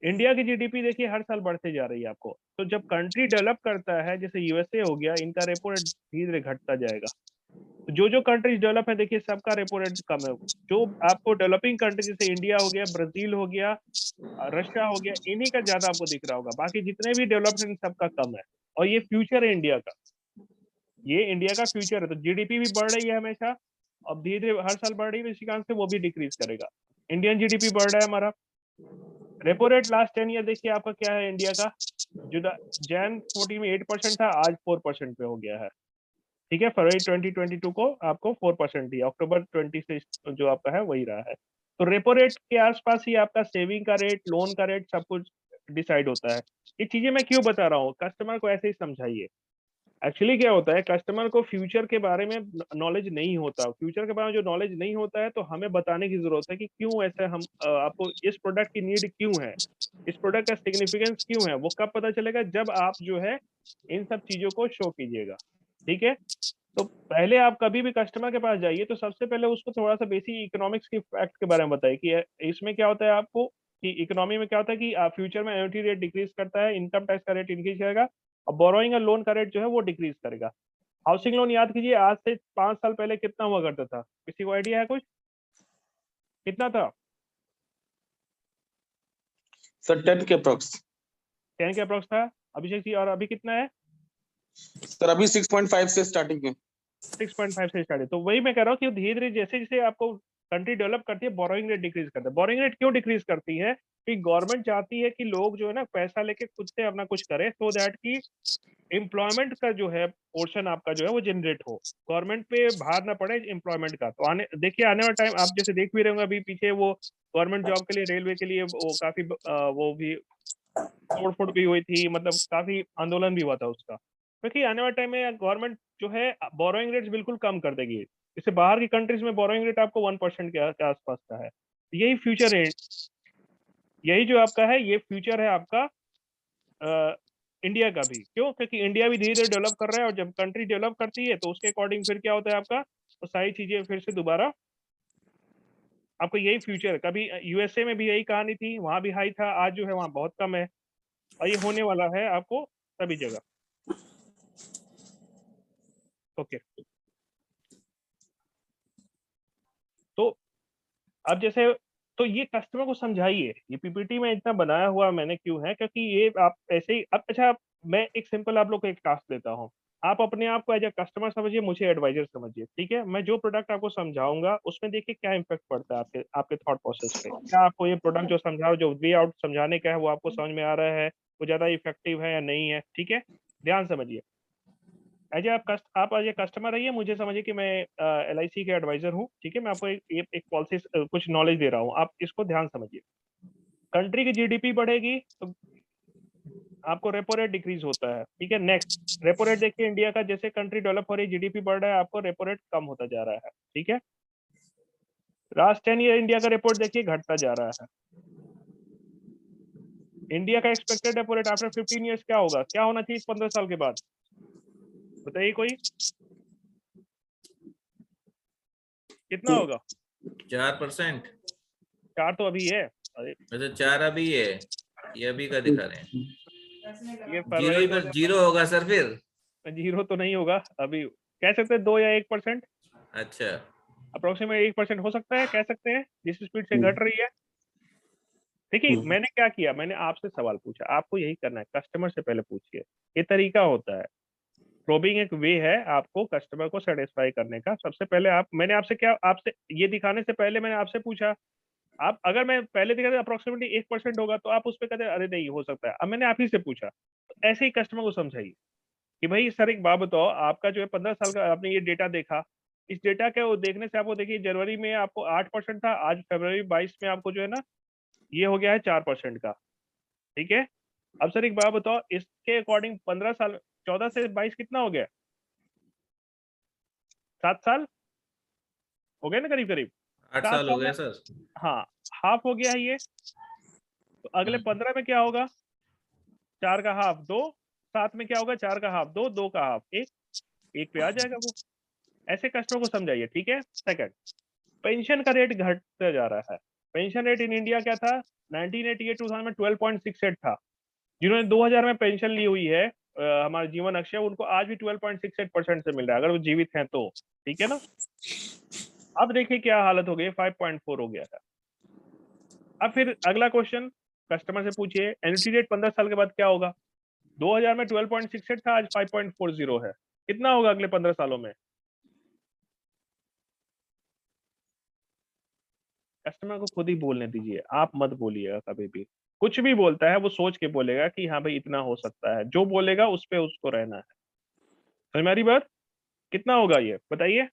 Speaker 1: इंडिया की जीडीपी देखिए हर साल बढ़ते जा रही है आपको। तो जब कंट्री डेवलप करता है, जैसे यूएसए हो गया, इनका रेपो रेट धीरे धीरे घटता जाएगा। तो जो कंट्रीज डेवलप है देखिए सबका रेपो रेट कम है। जो आपको डेवलपिंग कंट्री जैसे इंडिया हो गया, ब्राजील हो गया, रशिया हो गया, इन्हीं का ज्यादा आपको दिख रहा होगा। बाकी जितने भी डेवलप्ड हैं सबका कम है। और ये फ्यूचर है इंडिया का, ये इंडिया का फ्यूचर है। तो जीडीपी भी बढ़ रही है हमेशा, अब धीरे धीरे हर साल बढ़ रही है, इसी कारण से वो भी डिक्रीज करेगा। इंडियन जीडीपी बढ़ रहा है हमारा। रेपो रेट लास्ट 10 ईयर देखिए आपका क्या है इंडिया का, जो जैन 14 में 8% था, आज 4% पे हो गया है। ठीक है, फरवरी 2022 को आपको 4% दिया, अक्टूबर 20 से जो आपका है वही रहा है। तो रेपो रेट के आसपास ही आपका सेविंग का रेट, लोन का रेट, सब कुछ डिसाइड होता है। ये चीजें मैं क्यों बता रहा हूँ, कस्टमर को ऐसे ही समझाइए। एक्चुअली क्या होता है, कस्टमर को फ्यूचर के बारे में नॉलेज नहीं होता। फ्यूचर के बारे में जो नॉलेज नहीं होता है तो हमें बताने की जरूरत है कि क्यों ऐसे हम आपको इस प्रोडक्ट की नीड क्यों है, इस प्रोडक्ट का सिग्निफिकेंस क्यों है। वो कब पता चलेगा, जब आप जो है इन सब चीजों को शो कीजिएगा। ठीक है, तो पहले आप कभी भी कस्टमर के पास जाइए तो सबसे पहले उसको थोड़ा सा बेसिक इकोनॉमिक्स के फैक्ट के बारे में बताइए कि इसमें क्या होता है आपको, कि इकोनॉमी में क्या होता है कि फ्यूचर में एन्युटी रेट डिक्रीज करता है, इनकम टैक्स का रेट इंक्रीज करेगा, और बोरोइंग और लोन का रेट जो है वो डिक्रीज करेगा। हाउसिंग लोन याद कीजिए, आज से 5 साल पहले कितना हुआ करता था, किसी को आइडिया है कुछ, कितना था?
Speaker 5: सर 10 के अप्रोक्स।
Speaker 1: 10 के अप्रोक्स था अभिषेक जी, और अभी कितना है?
Speaker 5: सर अभी 6.5 से स्टार्टिंग है।
Speaker 1: 6.5 से स्टार्ट है। तो वही मैं कह रहा हूँ कि धीरे धीरे जैसे जैसे आपको कंट्री डेवलप करती है, बोरोइंग रेट डिक्रीज करता है। बोरोइंग रेट क्यों डिक्रीज करती है? कि गवर्नमेंट चाहती है कि लोग जो है ना पैसा लेके खुद से अपना कुछ करे, सो दैट की एम्प्लॉयमेंट का जो है पोर्शन आपका जो है वो जनरेट हो, गवर्नमेंट पे भार ना पड़े एम्प्लॉयमेंट का। तो आने वाला टाइम आप जैसे देख भी रहे होंगे, अभी पीछे वो गवर्नमेंट जॉब के लिए, रेलवे के लिए वो काफी वो भी तोड़ फोड़ भी हुई थी, मतलब काफी आंदोलन भी हुआ था उसका। क्योंकि आने वाले टाइम में गवर्नमेंट जो है बोरोइंग रेट्स बिल्कुल कम कर देगी। जैसे बाहर की कंट्रीज में बोरोइंग रेट आपको 1% के आसपास का है। यही फ्यूचर है, यही जो आपका है ये फ्यूचर है आपका इंडिया का भी। क्यों? क्योंकि इंडिया भी धीरे धीरे डेवलप कर रहा है, और जब कंट्री डेवलप करती है तो उसके अकॉर्डिंग फिर क्या होता है आपका, तो सारी चीजें फिर से दोबारा आपको यही फ्यूचर। कभी यूएसए में भी यही कहानी थी, वहां भी हाई था, आज जो है वहां बहुत कम है, और ये होने वाला है आपको सभी जगह। ओके, तो अब जैसे, तो ये कस्टमर को समझाइए। ये पीपीटी में इतना बनाया हुआ मैंने क्यों है, क्योंकि ये आप ऐसे ही अब, अच्छा मैं एक सिंपल आप लोग को एक टास्क देता हूँ। आप अपने आप को एज ए कस्टमर समझिए, मुझे एडवाइजर समझिए, ठीक है। मैं जो प्रोडक्ट आपको समझाऊंगा उसमें देखिए क्या इम्पैक्ट पड़ता है आपके आपके थॉट प्रोसेस पे। क्या आपको ये प्रोडक्ट जो समझा, जो वे आउट समझाने का है, वो आपको समझ में आ रहा है, वो ज्यादा इफेक्टिव है या नहीं है, ठीक है। ध्यान समझिए, एज ए आप एज ए कस्टमर रहिए, मुझे समझिए कि मैं LIC के एडवाइजर हूँ, ठीक है। मैं आपको एक पॉलिसी कुछ नॉलेज दे रहा हूँ, आप इसको ध्यान समझिए। कंट्री की GDP बढ़ेगी तो आपको रेपो रेट डिक्रीज होता है, ठीक है। नेक्स्ट, रेपो रेट देखिए इंडिया का, जैसे कंट्री डेवलप हो रही है, GDP बढ़ रहा है, आपको रेपो रेट कम होता जा रहा है, ठीक है। लास्ट 10 ईयर इंडिया का रिपोर्ट देखिए घटता जा रहा है। इंडिया का expected repo rate after 15 years क्या होगा, क्या होना चाहिए 15 साल के बाद, बताइए कोई, कितना होगा?
Speaker 3: 4%।
Speaker 1: 4 तो अभी है। अरे
Speaker 3: वैसे 4 अभी है, ये अभी का दिखा रहे हैं।
Speaker 1: ये
Speaker 3: जीरो ही पर जीरो होगा सर फिर।
Speaker 1: जीरो तो नहीं होगा अभी, कह सकते हैं 2 या 1%,
Speaker 3: अच्छा।
Speaker 1: अप्रोक्सीमेट 1% हो सकता है, कह सकते हैं, जिस स्पीड से घट रही है। देखिए मैंने क्या किया, मैंने आपसे सवाल पूछा, आपको यही करना है, कस्टमर से पहले पूछिए, ये तरीका होता है। प्रोबिंग एक वे है आपको कस्टमर को सेटिस्फाई करने का। सबसे पहले मैंने आपसे क्या, आपसे ये दिखाने से पहले मैंने आपसे पूछा, आप अगर मैं पहले दिखा अप्रोक्सीमेटली 1% होगा तो आप उस पर कहते अरे नहीं हो सकता है। अब मैंने आप ही से पूछा, तो ऐसे ही कस्टमर को समझाइए कि भाई सर एक बात बताओ, आपका जो है 15 साल का आपने ये डेटा देखा, इस डेटा के वो देखने से आपको देखिए जनवरी में आपको 8% था, आज फरवरी 22 में आपको जो है ना ये हो गया है 4% का, ठीक है। अब सर एक बात बताओ, इसके अकॉर्डिंग 15 साल, 14 से 22 कितना हो गया, 7 साल हो गए ना करीब करीब,
Speaker 3: 8
Speaker 1: 7
Speaker 3: साल हो
Speaker 1: साल में,
Speaker 3: गए सर।
Speaker 1: हाँ हाफ हो गया है ये। तो अगले 15 में क्या होगा, 4 का हाफ 2, 7 में क्या होगा, 4 का हाफ 2, 2 का हाफ 1, 1 पे आ जाएगा वो। ऐसे कस्टमर को समझाइए, ठीक है। सेकंड, पेंशन का रेट घटता जा रहा है। पेंशन रेट इन इंडिया क्या था, 1988 2000 में 12.68 था। जिन्होंने 2000 में पेंशन ली हुई है हमारे जीवन अक्षय, उनको आज भी 12.68% से मिल रहा है अगर वो जीवित हैं तो, ठीक है ना। अब देखिए क्या हालत हो गई, 5.4 हो गया है। अब फिर अगला क्वेश्चन कस्टमर से पूछिए, एन्युटी रेट 15 साल के बाद क्या होगा। 2000 में 12.68 था, आज 5.40 है, कितना होगा अगले 15 सालों में। कस्टमर को खुद ही बोलने दीजिए, आप मत बोलिएगा कभी भी। कुछ भी बोलता है वो सोच के बोलेगा कि हाँ भाई इतना हो सकता है, जो बोलेगा उस पे उसको रहना है। समझ में आ रही बात, कितना होगा ये बताइए।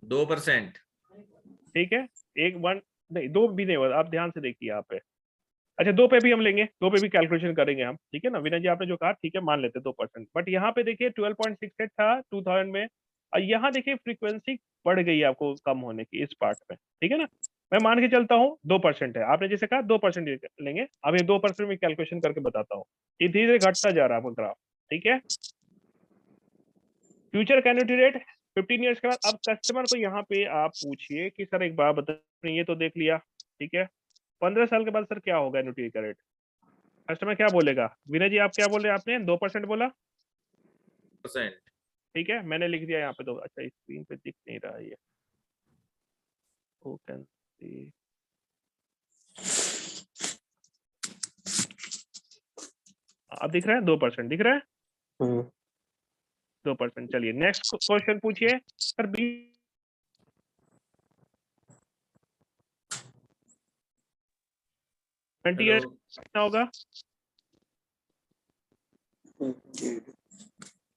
Speaker 3: 2%।
Speaker 1: ठीक है, एक वन नहीं, 2 भी नहीं होगा, आप ध्यान से देखिए यहाँ पे। अच्छा 2 पे भी हम लेंगे, 2 पे भी कैलकुलेशन करेंगे हम, ठीक है ना। विनय जी आपने जो कहा ठीक है, मान लेते 2%, बट यहाँ पे देखिए 12.68 था 2000 में, और यहाँ देखिए फ्रीक्वेंसी बढ़ गई है आपको कम होने की इस पार्ट में, ठीक है ना। मैं मान के चलता हूँ 2% है, आपने जैसे कहा 2% लेंगे, अब ये 2% में कैलकुलेशन करके बताता हूँ। ये धीरे धीरे घटता जा रहा है आपका ग्राफ, ठीक है। फ्यूचर कैन्युटी रेट 15 ईयर्स के बाद। अब कस्टमर को यहाँ पे आप पूछिए कि सर एक बात बताइए, ये तो देख लिया, ठीक है, 15 साल के बाद सर क्या होगा एन्युटी का रेट, कस्टमर क्या बोलेगा। विनय जी आप क्या बोल रहे हैं, आपने 2% बोला,
Speaker 3: %
Speaker 1: ठीक है, मैंने लिख दिया यहाँ पे। तो अच्छा स्क्रीन पे दिख नहीं रहा है ये, ओ कैन सी, अब दिख रहा है 2% दिख रहा है, 2%। चलिए नेक्स्ट क्वेश्चन पूछिए सर। 20 ईयर्स कितना होगा,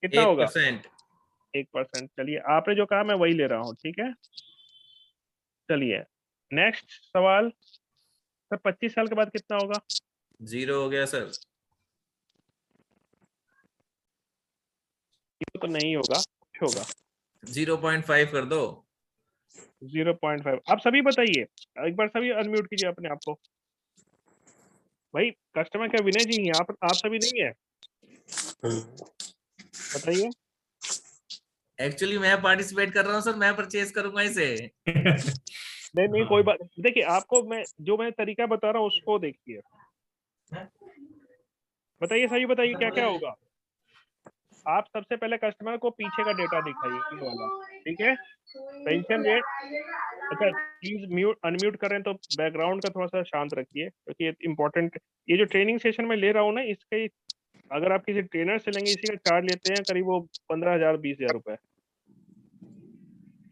Speaker 1: कितना होगा,
Speaker 3: 1%।
Speaker 1: 1%। चलिए आपने जो कहा मैं वही ले रहा हूँ, ठीक है। चलिए नेक्स्ट सवाल सर, 25 साल के बाद कितना होगा।
Speaker 3: 0 हो गया सर।
Speaker 1: ये तो नहीं होगा, कुछ होगा।
Speaker 3: 0.5 कर दो।
Speaker 1: 0.5। आप सभी बताइए, एक बार सभी अनम्यूट कीजिए अपने आप को। भाई कस्टमर क्या विनय जी हैं, आप सभी नहीं है, बताइए।
Speaker 3: एक्चुअली मैं पार्टिसिपेट कर रहा हूँ सर, मैं परचेज करूंगा इसे।
Speaker 1: नहीं नहीं कोई बात, देखिए आपको मैं जो मैं तरीका बता रहा हूँ उसको देखिए, बताइए सही बताइए क्या क्या होगा। आप सबसे पहले कस्टमर को पीछे का डेटा दिखाइए, ये वाला, ठीक है। पेंशन रेट, अच्छा प्लीज म्यूट अनम्यूट कर रहे हैं तो बैकग्राउंड का थोड़ा सा शांत रखिए, क्योंकि ये इम्पोर्टेंट, ये जो ट्रेनिंग सेशन में ले रहा हूँ ना, इसके अगर आप किसी ट्रेनर से लेंगे, इसी का चार्ज लेते हैं करीब वो 15,000 20,000 रुपए।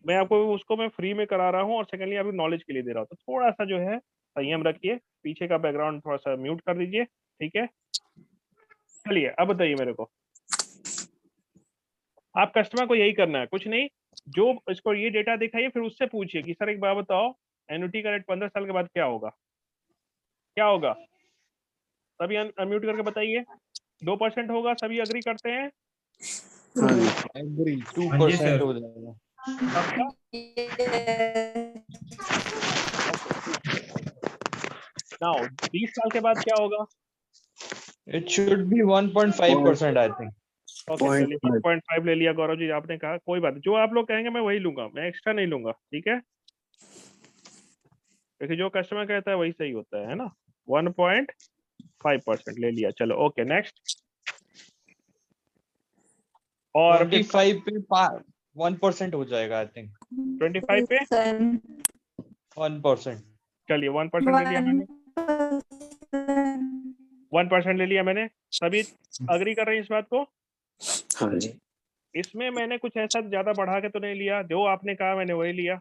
Speaker 1: मैं आपको उसको मैं फ्री में करा रहा हूँ और सेकेंडली अभी नॉलेज के लिए दे रहा हूँ, तो थोड़ा सा जो है संयम रखिए, पीछे का बैकग्राउंड थोड़ा सा म्यूट कर दीजिए, ठीक है। चलिए अब बताइए मेरे को, आप कस्टमर को यही करना है, कुछ नहीं, जो इसको ये डेटा दिखाइए, फिर उससे पूछिए कि सर एक बात बताओ, एन्युटी का रेट 15 साल के बाद क्या होगा, क्या होगा, सभी अनम्यूट करके बताइए। 2% होगा, सभी अग्री करते हैं।
Speaker 4: हाँ जी।
Speaker 6: एग्री
Speaker 2: हाँ जी
Speaker 6: 2%
Speaker 2: सर।
Speaker 6: हो जाएगा।
Speaker 1: पक्का? नाउ 20 साल के बाद क्या होगा?
Speaker 6: It should be 1.5% I think.
Speaker 1: Okay चलिए 1.5 ले लिया गौरव जी, आपने कहा कोई बात नहीं, जो आप लोग कहेंगे मैं वही लूंगा, मैं एक्स्ट्रा नहीं लूंगा, ठीक है, क्योंकि जो कस्टमर कहता है वही सही होता है ना। 1.5% ले लिया, चलो ओके नेक्स्ट। और
Speaker 6: 25 पे 1% हो जाएगा आई थिंक।
Speaker 1: 25 पे
Speaker 6: 1%।
Speaker 1: चलिए 1% ले लिया मैंने, 1% ले लिया मैंने, सभी अग्री कर रहे हैं इस बात को।
Speaker 4: हाँ जी।
Speaker 1: इसमें मैंने कुछ ऐसा ज्यादा बढ़ा के तो नहीं लिया, जो आपने कहा मैंने वही लिया।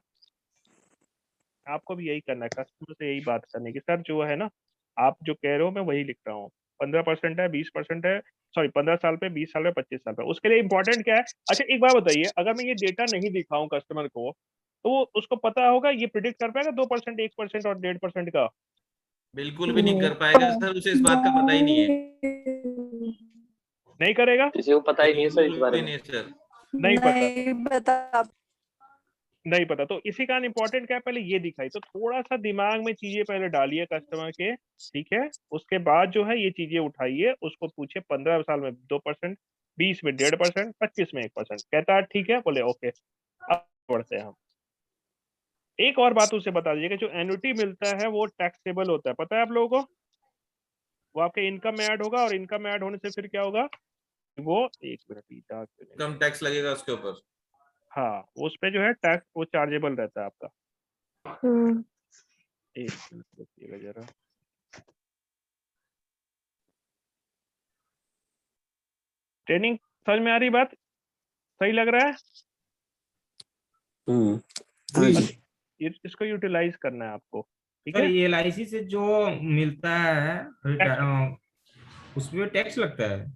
Speaker 1: आपको भी यही करना है, कस्टमर से यही बात करनी कि सर जो है ना, आप जो कह रहे हो मैं वही लिख रहा हूँ, 15% है, 20% है, सॉरी 15 साल पे, 20 साल पे, 25 साल पे, उसके लिए इंपॉर्टेंट क्या है। अच्छा एक बात बताइए, अगर मैं ये डेटा नहीं दिखाऊं कस्टमर को, तो वो उसको पता होगा, ये प्रिडिक्ट कर पाएगा 2%, 1% और 1.5% का?
Speaker 3: बिल्कुल भी नहीं कर पाएगा सर, उसे इस बात का पता ही नहीं है।
Speaker 1: नहीं करेगा,
Speaker 4: किसी को पता ही नहीं है सर इस
Speaker 3: बिल्कुल
Speaker 4: बारे
Speaker 3: भी
Speaker 4: में।
Speaker 3: नहीं सर।
Speaker 1: नहीं पता,
Speaker 7: नहीं बता।
Speaker 1: नहीं पता, तो इसी का इंपॉर्टेंट क्या है, पहले ये दिखाई, तो थोड़ा सा दिमाग में चीजें पहले डालिए कस्टमर के, ठीक है, उसके बाद जो है ये चीजें उठाइए, उसको पूछिए 15 साल में 2%, 20 में 1.5%, 25 में 1%, कहता है ठीक है, बोले ओके। अब बढ़ते हैं हम, एक और बात उसे बता दीजिए कि जो एन्युटी मिलता है वो टैक्सेबल होता है, पता है आप लोगों को, वो आपके इनकम में ऐड होगा, और इनकम में ऐड होने से फिर क्या होगा, वो एक मिनट,
Speaker 3: कम टैक्स लगेगा उसके ऊपर।
Speaker 1: हाँ उस पे जो है टैक्स वो चार्जेबल रहता है आपका। एक मिनट रुकिएगा जरा, ट्रेनिंग समझ में आ रही बात, सही लग रहा है?
Speaker 4: हाँ जी।
Speaker 1: इसको यूटिलाइज करना है आपको, ठीक
Speaker 2: सर
Speaker 1: है।
Speaker 2: LIC से जो मिलता है उसमें टैक्स लगता है?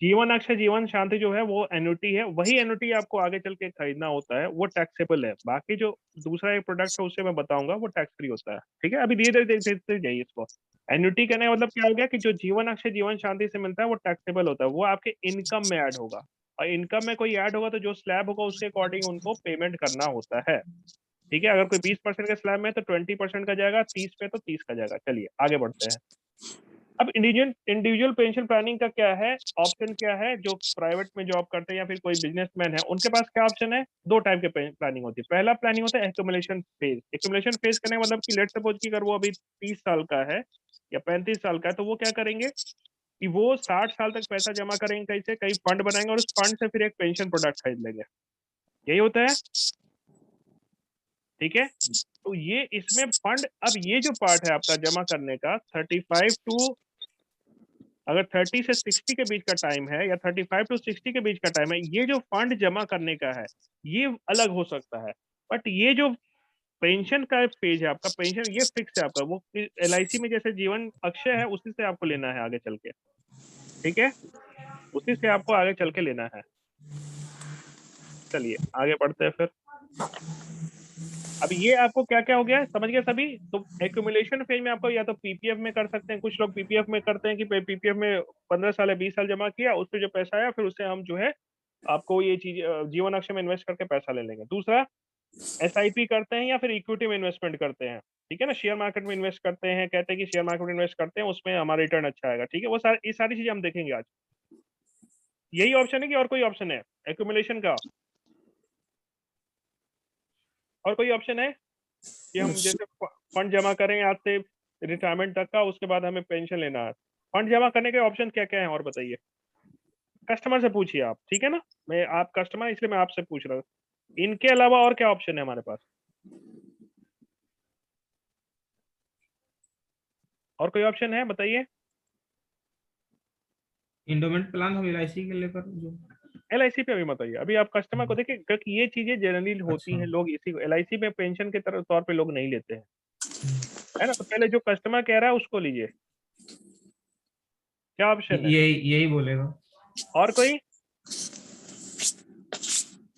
Speaker 1: जीवन अक्षय जीवन शांति जो है वो एन्युटी है, वही एन्युटी आपको आगे चल के खरीदना होता है, वो टैक्सेबल है। बाकी जो दूसरा एक प्रोडक्ट है उससे मैं बताऊंगा, वो टैक्स फ्री होता है, ठीक है। अभी धीरे धीरे देखते जाइए इसको। एन्युटी कहने का मतलब क्या हो गया कि जो जीवन अक्षय जीवन शांति से मिलता है वो टैक्सेबल होता है, वो आपके इनकम में ऐड होगा, और इनकम में कोई ऐड होगा तो जो स्लैब होगा उसके अकॉर्डिंग उनको पेमेंट करना होता है, ठीक है। अगर कोई 20% का स्लैब में तो 20% का जाएगा, 30 पे तो 30 का जाएगा। चलिए आगे बढ़ते हैं। अब इंडिविजुअल पेंशन प्लानिंग का क्या है, ऑप्शन क्या है, जो प्राइवेट में जॉब करते हैं या फिर कोई बिजनेसमैन है उनके पास क्या ऑप्शन है, दो टाइप के प्लानिंग होती है। पहला प्लानिंग होता है एक्यूमुलेशन फेज। एक्यूमुलेशन फेज करने का मतलब कि लेट सपोज कि अगर वो अभी 30 साल का है या 35 साल का है, तो वो क्या करेंगे कि वो 60 साल तक पैसा जमा करेंगे, कैसे, कई फंड बनाएंगे और उस फंड से फिर एक पेंशन प्रोडक्ट खरीद लेंगे, यही होता है, ठीक है। तो ये इसमें फंड, अब ये जो पार्ट है आपका जमा करने का 35 टू, अगर 30 से 60 के बीच का टाइम है या 35 टू 60 के बीच का टाइम है, ये जो फंड जमा करने का है ये अलग हो सकता है। बट ये जो पेंशन का पेज है आपका, पेंशन ये फिक्स है आपका, वो LIC में जैसे जीवन अक्षय है उसी से आपको लेना है आगे चल के, ठीक है, उसी से आपको आगे चल के लेना है। चलिए आगे बढ़ते हैं फिर। अब ये आपको क्या क्या हो गया है समझ गए सभी। तो एक्यूमुलेशन फेज में आपको या तो PPF में कर सकते हैं, कुछ लोग PPF में करते हैं कि PPF में 15 साल या 20 साल जमा किया, उस पर जो पैसा आया फिर उससे हम जो है आपको ये चीज जीवन अक्षय में इन्वेस्ट करके पैसा ले लेंगे। दूसरा SIP करते हैं या फिर इक्विटी में इन्वेस्टमेंट करते हैं, ठीक है ना, शेयर मार्केट में इन्वेस्ट करते हैं, कहते हैं कि शेयर मार्केट में इन्वेस्ट करते हैं उसमें हमारा रिटर्न अच्छा आएगा, ठीक है। वो ये सारी चीजें हम देखेंगे आज। यही ऑप्शन है कि और कोई ऑप्शन है एक्यूमुलेशन का, और कोई ऑप्शन है कि हम जैसे फंड जमा करें आज से रिटायरमेंट तक का, उसके बाद हमें पेंशन लेना है, फंड जमा करने के ऑप्शन क्या क्या है और बताइए, कस्टमर से पूछिए आप, ठीक है ना, मैं आप कस्टमर इसलिए मैं आपसे पूछ रहा हूँ। इनके अलावा और क्या ऑप्शन है हमारे पास, और कोई ऑप्शन है बताइए।
Speaker 2: इंडोमेंट प्लान हो LIC के लेकर जो
Speaker 1: LIC पे अभी मत आइए, अभी आप कस्टमर को देखिए, क्योंकि ये चीजें जनरली होती
Speaker 2: अच्छा।
Speaker 1: हैं, लोग इसी को LIC में पेंशन के तौर पे लोग नहीं लेते हैं, है ना। तो पहले जो कस्टमर कह रहा है उसको लीजिए, क्या ऑप्शन है?
Speaker 2: यही बोलेगा।
Speaker 1: और कोई?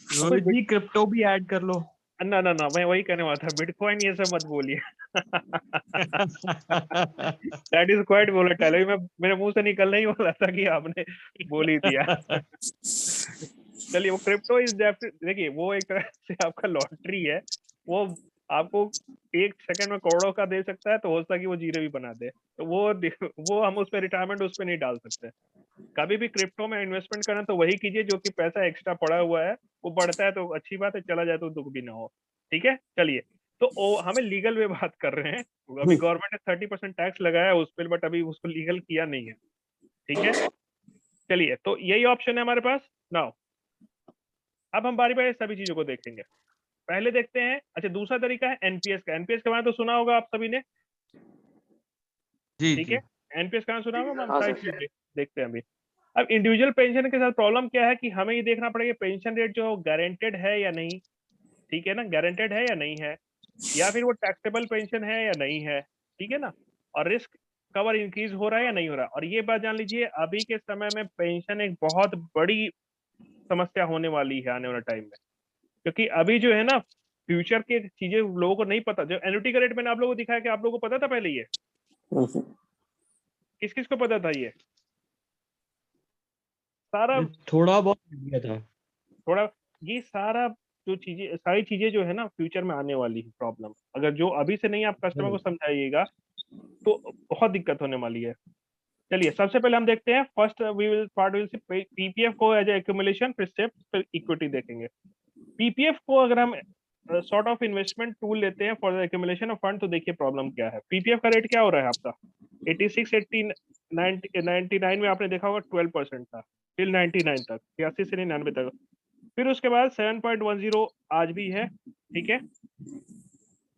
Speaker 6: रोहित जी क्रिप्टो भी ऐड कर लो।
Speaker 1: ना ना ना, मैं वही कहने वाला था, बिटकॉइन ये सब मत बोलिए। That is quite volatile. अभी मैं मेरे मुंह से निकलना ही वाला था कि आपने बोल ही दिया। चलिए, वो क्रिप्टो इज देखिए, वो एक तरह से आपका लॉटरी है। वो आपको 1 सेकंड में करोड़ों का दे सकता है, तो हो सकता है कि वो जीरो भी बना दे। तो वो हम उस पर रिटायरमेंट उस पर नहीं डाल सकते। कभी भी क्रिप्टो में इन्वेस्टमेंट करना तो वही कीजिए जो कि पैसा एक्स्ट्रा पड़ा हुआ है, वो बढ़ता है तो अच्छी बात है, चला जाए तो दुख भी ना हो। ठीक है, चलिए। तो हमें लीगल वे बात कर रहे हैं। अभी गवर्नमेंट ने 30% टैक्स लगाया है उस पर, बट अभी उसको लीगल किया नहीं है। ठीक है, चलिए, तो यही ऑप्शन है हमारे पास नाउ। अब हम बारी बारी सभी चीजों को देखेंगे। पहले देखते हैं, अच्छा, दूसरा तरीका है एनपीएस का। एनपीएस के बारे में तो सुना होगा आप सभी ने,
Speaker 6: जी
Speaker 1: ठीक
Speaker 6: जी।
Speaker 1: है। एनपीएस का नाम सुना होगा, हम
Speaker 4: हाँ
Speaker 1: सारी
Speaker 4: सर।
Speaker 1: चीज देखते हैं अभी। अब इंडिविजुअल पेंशन के साथ प्रॉब्लम क्या है कि हमें ये देखना पड़ेगा पेंशन रेट जो गारंटेड है या नहीं, ठीक है ना, गारंटेड है या नहीं है, या फिर वो टैक्सेबल पेंशन है या नहीं है, ठीक है ना, और रिस्क कवर इंक्रीज हो रहा है या नहीं हो रहा है। और ये बात जान लीजिए, अभी के समय में पेंशन एक बहुत बड़ी समस्या होने वाली है आने वाले टाइम में, क्योंकि अभी जो है ना, फ्यूचर के चीजें लोगों को नहीं पता। जो एन्युटी का रेट मैंने आप लोगों को दिखाया, कि आप लोगों को पता था पहले ये? किस किस को पता था ये सारा?
Speaker 6: थोड़ा बहुत आइडिया था।
Speaker 1: थोड़ा, ये सारा जो चीजें, सारी चीजें जो है ना, फ्यूचर में आने वाली है प्रॉब्लम। अगर जो अभी से नहीं आप कस्टमर को समझाइएगा तो बहुत दिक्कत होने वाली है। चलिए, सबसे पहले हम देखते हैं, first we will part will से पीपीएफ को एज एक्यूमुलेशन, फिर इक्विटी देखेंगे। पीपीएफ को अगर हम सॉर्ट ऑफ इन्वेस्टमेंट टूल लेते हैं for the accumulation of fund, तो देखिए प्रॉब्लम क्या है। पीपीएफ का रेट क्या हो रहा है आपका? 86, 80, 99 में आपने देखा होगा 12% था, टिल 99 तक, 86 से 99 तक। फिर उसके बाद 7.10 आज भी है, ठीक है।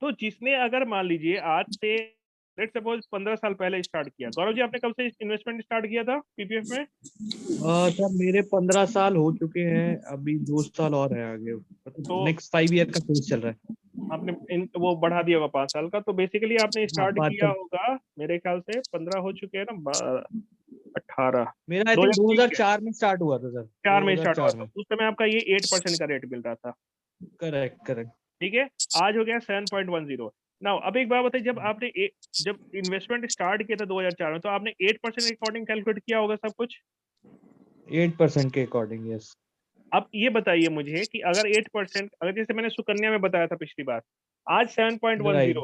Speaker 1: तो जिसने अगर मान लीजिए आज से लेट सपोज 15 साल पहले स्टार्ट किया, गौरव जी आपने कब से इन्वेस्टमेंट स्टार्ट किया था पीपीएफ में?
Speaker 6: सर मेरे 15 साल हो चुके हैं, अभी 2 साल और है आगे,
Speaker 1: तो
Speaker 6: नेक्स्ट 5 ईयर का कोर्स चल रहा है।
Speaker 1: आपने वो बढ़ा दिया होगा 5 साल का, तो बेसिकली आपने
Speaker 6: हाँ,
Speaker 1: स्टार्ट
Speaker 6: 5
Speaker 1: किया
Speaker 6: साल।
Speaker 1: होगा मेरे ख्याल से 15 हो चुके हैं ना, 18,
Speaker 6: मेरा आई थिंक 2004 में स्टार्ट हुआ था सर।
Speaker 1: 4 में स्टार्ट हुआ
Speaker 6: 2004
Speaker 1: था।
Speaker 6: में।
Speaker 1: उस समय आपका ये 8% का रेट मिल रहा था,
Speaker 6: करेक्ट करेक्ट।
Speaker 1: ठीक है। आज हो गया 7.10। नाउ अब एक बात बताइए, जब इन्वेस्टमेंट स्टार्ट किया था 2004 में, तो आपने 8% के अकॉर्डिंग कैलकुलेट किया होगा सब कुछ?
Speaker 6: 8% के अकॉर्डिंग, यस।
Speaker 1: अब ये बताइए मुझे कि अगर 8%, अगर जैसे मैंने सुकन्या में बताया था पिछली बार, आज 7.10,
Speaker 6: राइट।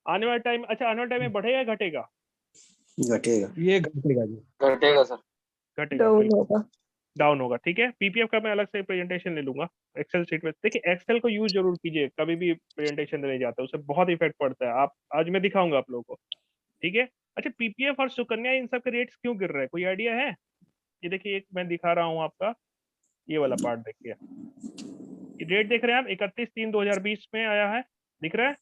Speaker 1: आने वाले टाइम, अच्छा आने वाले टाइम में बढ़ेगा घटेगा?
Speaker 4: घटेगा।
Speaker 6: ये घटेगा जी।
Speaker 4: घटेगा सर।
Speaker 1: घटेगा,
Speaker 7: डाउन होगा।
Speaker 1: डाउन होगा, ठीक है। पीपीएफ का मैं अलग से प्रेजेंटेशन ले लूंगा एक्सेल शीट में। देखिए, एक्सेल को यूज जरूर कीजिए कभी भी प्रेजेंटेशन देने जाता है, उससे बहुत इफेक्ट पड़ता है। आप आज मैं दिखाऊंगा आप लोगों को, ठीक है। अच्छा, पीपीएफ और सुकन्या इन सब के रेट्स क्यों गिर रहे हैं, कोई आइडिया है? ये देखिए, एक मैं दिखा रहा हूँ आपका, ये वाला पार्ट देखिए, रेट देख रहे हैं आप, 31/3/2020 में आया है, दिख रहा है?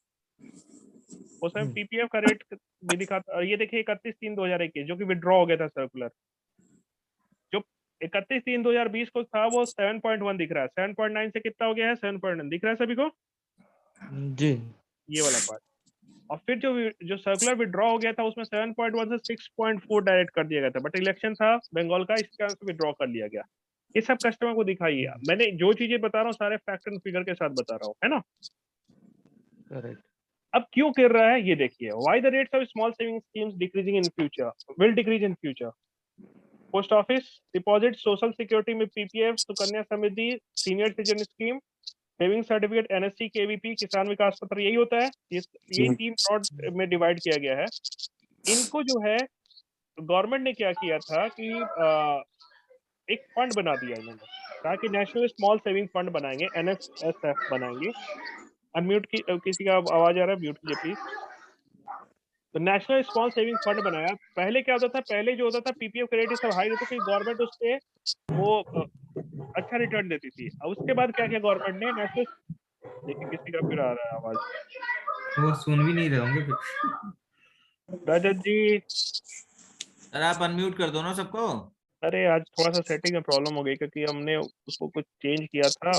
Speaker 1: उस समय पीपीएफ का रेट भी दिखाता, ये देखिए 31/3/2021 जो कि विड्रॉ हो गया था सर्कुलर, जो 31/3/2020 को था वो 7.1 दिख रहा है, 7.9 से कितना हो गया है, 7.9 दिख रहा है सभी को,
Speaker 6: जी।
Speaker 1: ये वाला पार्ट। और फिर जो सर्कुलर विड्रॉ हो गया था उसमें 7.1 से 6.4 डायरेक्ट कर दिया गया था, बट इलेक्शन था बंगाल का, इसके कारण से विड्रॉ कर लिया गया। ये सब कस्टमर को दिखाइए, मैंने जो चीजें बता रहा हूँ सारे फैक्ट एंड फिगर के साथ बता रहा हूँ, है ना।
Speaker 6: करेक्ट।
Speaker 1: अब क्यों गिर रहा है ये देखिए, why the rates of small saving schemes decreasing in future, will decrease in future. Post office deposit, social security में PPF, Sukanya Samriddhi, senior citizen scheme, saving certificate, NSC, KVP, Kisan Vikas पत्र, यही होता है। यही 3 ब्रॉड में डिवाइड किया गया है। इनको जो है गवर्नमेंट ने क्या किया था कि एक फंड बना दिया इन्होंने, कहा कि नेशनल स्मॉल सेविंग फंड बनाएंगे, एनएसएसएफ बनाएंगे। अनम्यूट की किसी का आवाज आ रहा है, म्यूट कीजिए प्लीज। तो नेशनल स्मॉल सेविंग फंड बनाया। पहले क्या होता था, पहले जो होता था पीपीएफ का रेट सब हाई रहता था, गवर्नमेंट उस पे वो अच्छा रिटर्न देती थी। अब उसके बाद क्या किया गवर्नमेंट ने, नेशनल, देखिए किसी का फिर आ रहा है आवाज,
Speaker 2: वो सुन भी नहीं रहे होंगे फिर।
Speaker 1: रजत जी,
Speaker 3: सर आप अनम्यूट कर दो ना सबको।
Speaker 1: अरे आज थोड़ा सा सेटिंग में प्रॉब्लम हो गई क्योंकि हमने उसको कुछ चेंज किया था,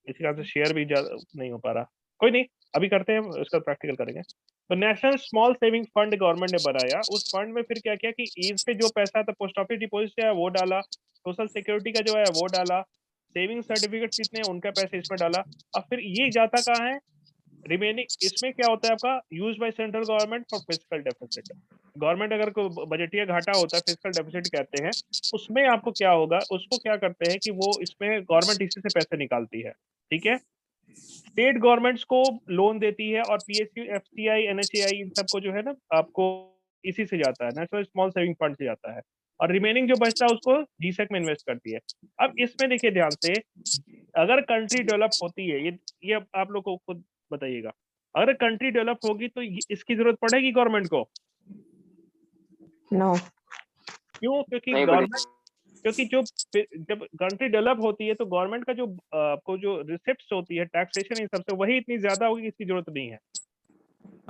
Speaker 1: इसी कारण से शेयर भी ज्यादा नहीं हो पा रहा। कोई नहीं, अभी करते हैं, इसका प्रैक्टिकल करेंगे। तो national small saving fund government ने बनाया, उस फंड में फिर क्या किया कि ईज पे जो पैसा था पोस्ट ऑफिस डिपॉजिट से है वो डाला, सोशल सिक्योरिटी का जो है वो डाला, सेविंग सर्टिफिकेट जितने हैं उनका पैसा इसमें डाला, और फिर ये जाता कहाँ है, रिमेनिंग। इसमें क्या होता है आपका, use by central government for physical deficit. Government अगर कोई बजटीय घाटा होता है, फिजिकल डेफिसिट कहते हैं, उसमें आपको क्या होगा, उसको क्या करते हैं कि वो इसमें गवर्नमेंट इसी से पैसे निकालती है, ठीक है। स्टेट गवर्नमेंट्स को लोन देती है, और पीएसयू, एफसीआई, एनएचएआई, इन सबको जो है ना आपको इसी से जाता है, नेशनल स्मॉल सेविंग फंड से जाता है, और रिमेनिंग जो बचता है उसको जीसेक में इन्वेस्ट करती है। अब इसमें देखिए ध्यान से, अगर कंट्री डेवलप होती है, ये आप लोग को खुद बताइएगा, अगर कंट्री डेवलप होगी तो इसकी जरूरत पड़ेगी गवर्नमेंट को?
Speaker 7: नो,
Speaker 1: क्यों? क्योंकि
Speaker 4: नहीं
Speaker 1: गवर्नमेंट, क्योंकि जो जब कंट्री डेवलप होती है तो गवर्नमेंट का जो आपको जो रिसिप्ट्स होती है, टैक्सेशन, इन सबसे वही इतनी ज्यादा होगी, इसकी जरूरत नहीं है।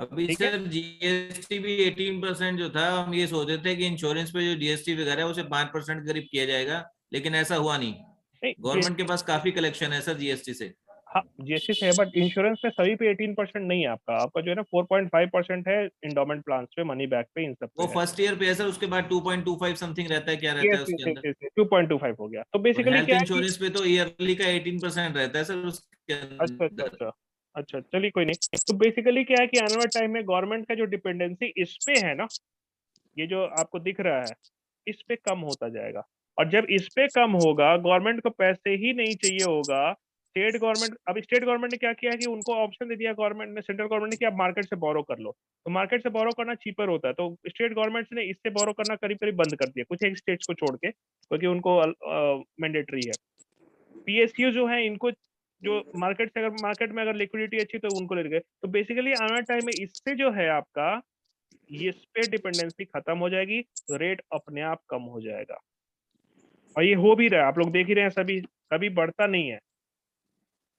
Speaker 3: अभी
Speaker 1: ठीक है,
Speaker 3: सर जीएसटी भी 18% जो था, हम ये सोच रहे थे कि इंश्योरेंस पे जो जीएसटी वगैरह है उसे 5% करीब किया जाएगा, लेकिन ऐसा हुआ नहीं।
Speaker 1: नहीं
Speaker 3: गवर्नमेंट के पास काफी कलेक्शन है सर जीएसटी से।
Speaker 1: हाँ जीएसटी से है, बट इंश्योरेंस में सभी पे 18% नहीं है आपका, आपका जो है ना 4.5% है इंडोमेंट प्लान पे, मनी बैक पे, इन सब पे
Speaker 3: वो
Speaker 1: है।
Speaker 3: फर्स्ट ईयर पे है सर, उसके बाद 2.25 समथिंग रहता है, क्या रहता है उसके अंदर?
Speaker 1: 2.25 हो गया, तो
Speaker 3: और
Speaker 1: बेसिकली
Speaker 3: हेल्थ
Speaker 1: क्या है कि,
Speaker 3: इंश्योरेंस पे तो ईयरली का 18% रहता है सर उसके
Speaker 1: अच्छा अच्छा
Speaker 3: अंदर।
Speaker 1: अच्छा अच्छा, चलिए कोई नहीं। तो बेसिकली क्या है कि आने वाले टाइम में गवर्नमेंट का जो डिपेंडेंसी इस पे है ना, ये जो आपको दिख रहा है, इस पे कम होता जाएगा, और जब इस पे कम होगा, गवर्नमेंट को पैसे ही नहीं चाहिए होगा, स्टेट गवर्नमेंट, अब स्टेट गवर्नमेंट ने क्या किया है कि उनको ऑप्शन दे दिया गवर्नमेंट ने, सेंट्रल गवर्नमेंट ने, कि आप मार्केट से बोरो कर लो, तो मार्केट से बोरो करना चीपर होता है, तो स्टेट गवर्नमेंट ने इससे बोरो करना करीब करीब बंद कर दिया, कुछ एक स्टेट्स को छोड़ के, क्योंकि उनको मैंडेटरी है। पीएसयू जो है, इनको जो मार्केट से, अगर मार्केट में अगर लिक्विडिटी अच्छी तो उनको ले गए, तो बेसिकली आने वाले टाइम में इससे जो है आपका, ये इस पे डिपेंडेंसी खत्म हो जाएगी, तो रेट अपने आप कम हो जाएगा, और ये हो भी रहा है, आप लोग देख ही रहे हैं, सभी कभी बढ़ता नहीं है।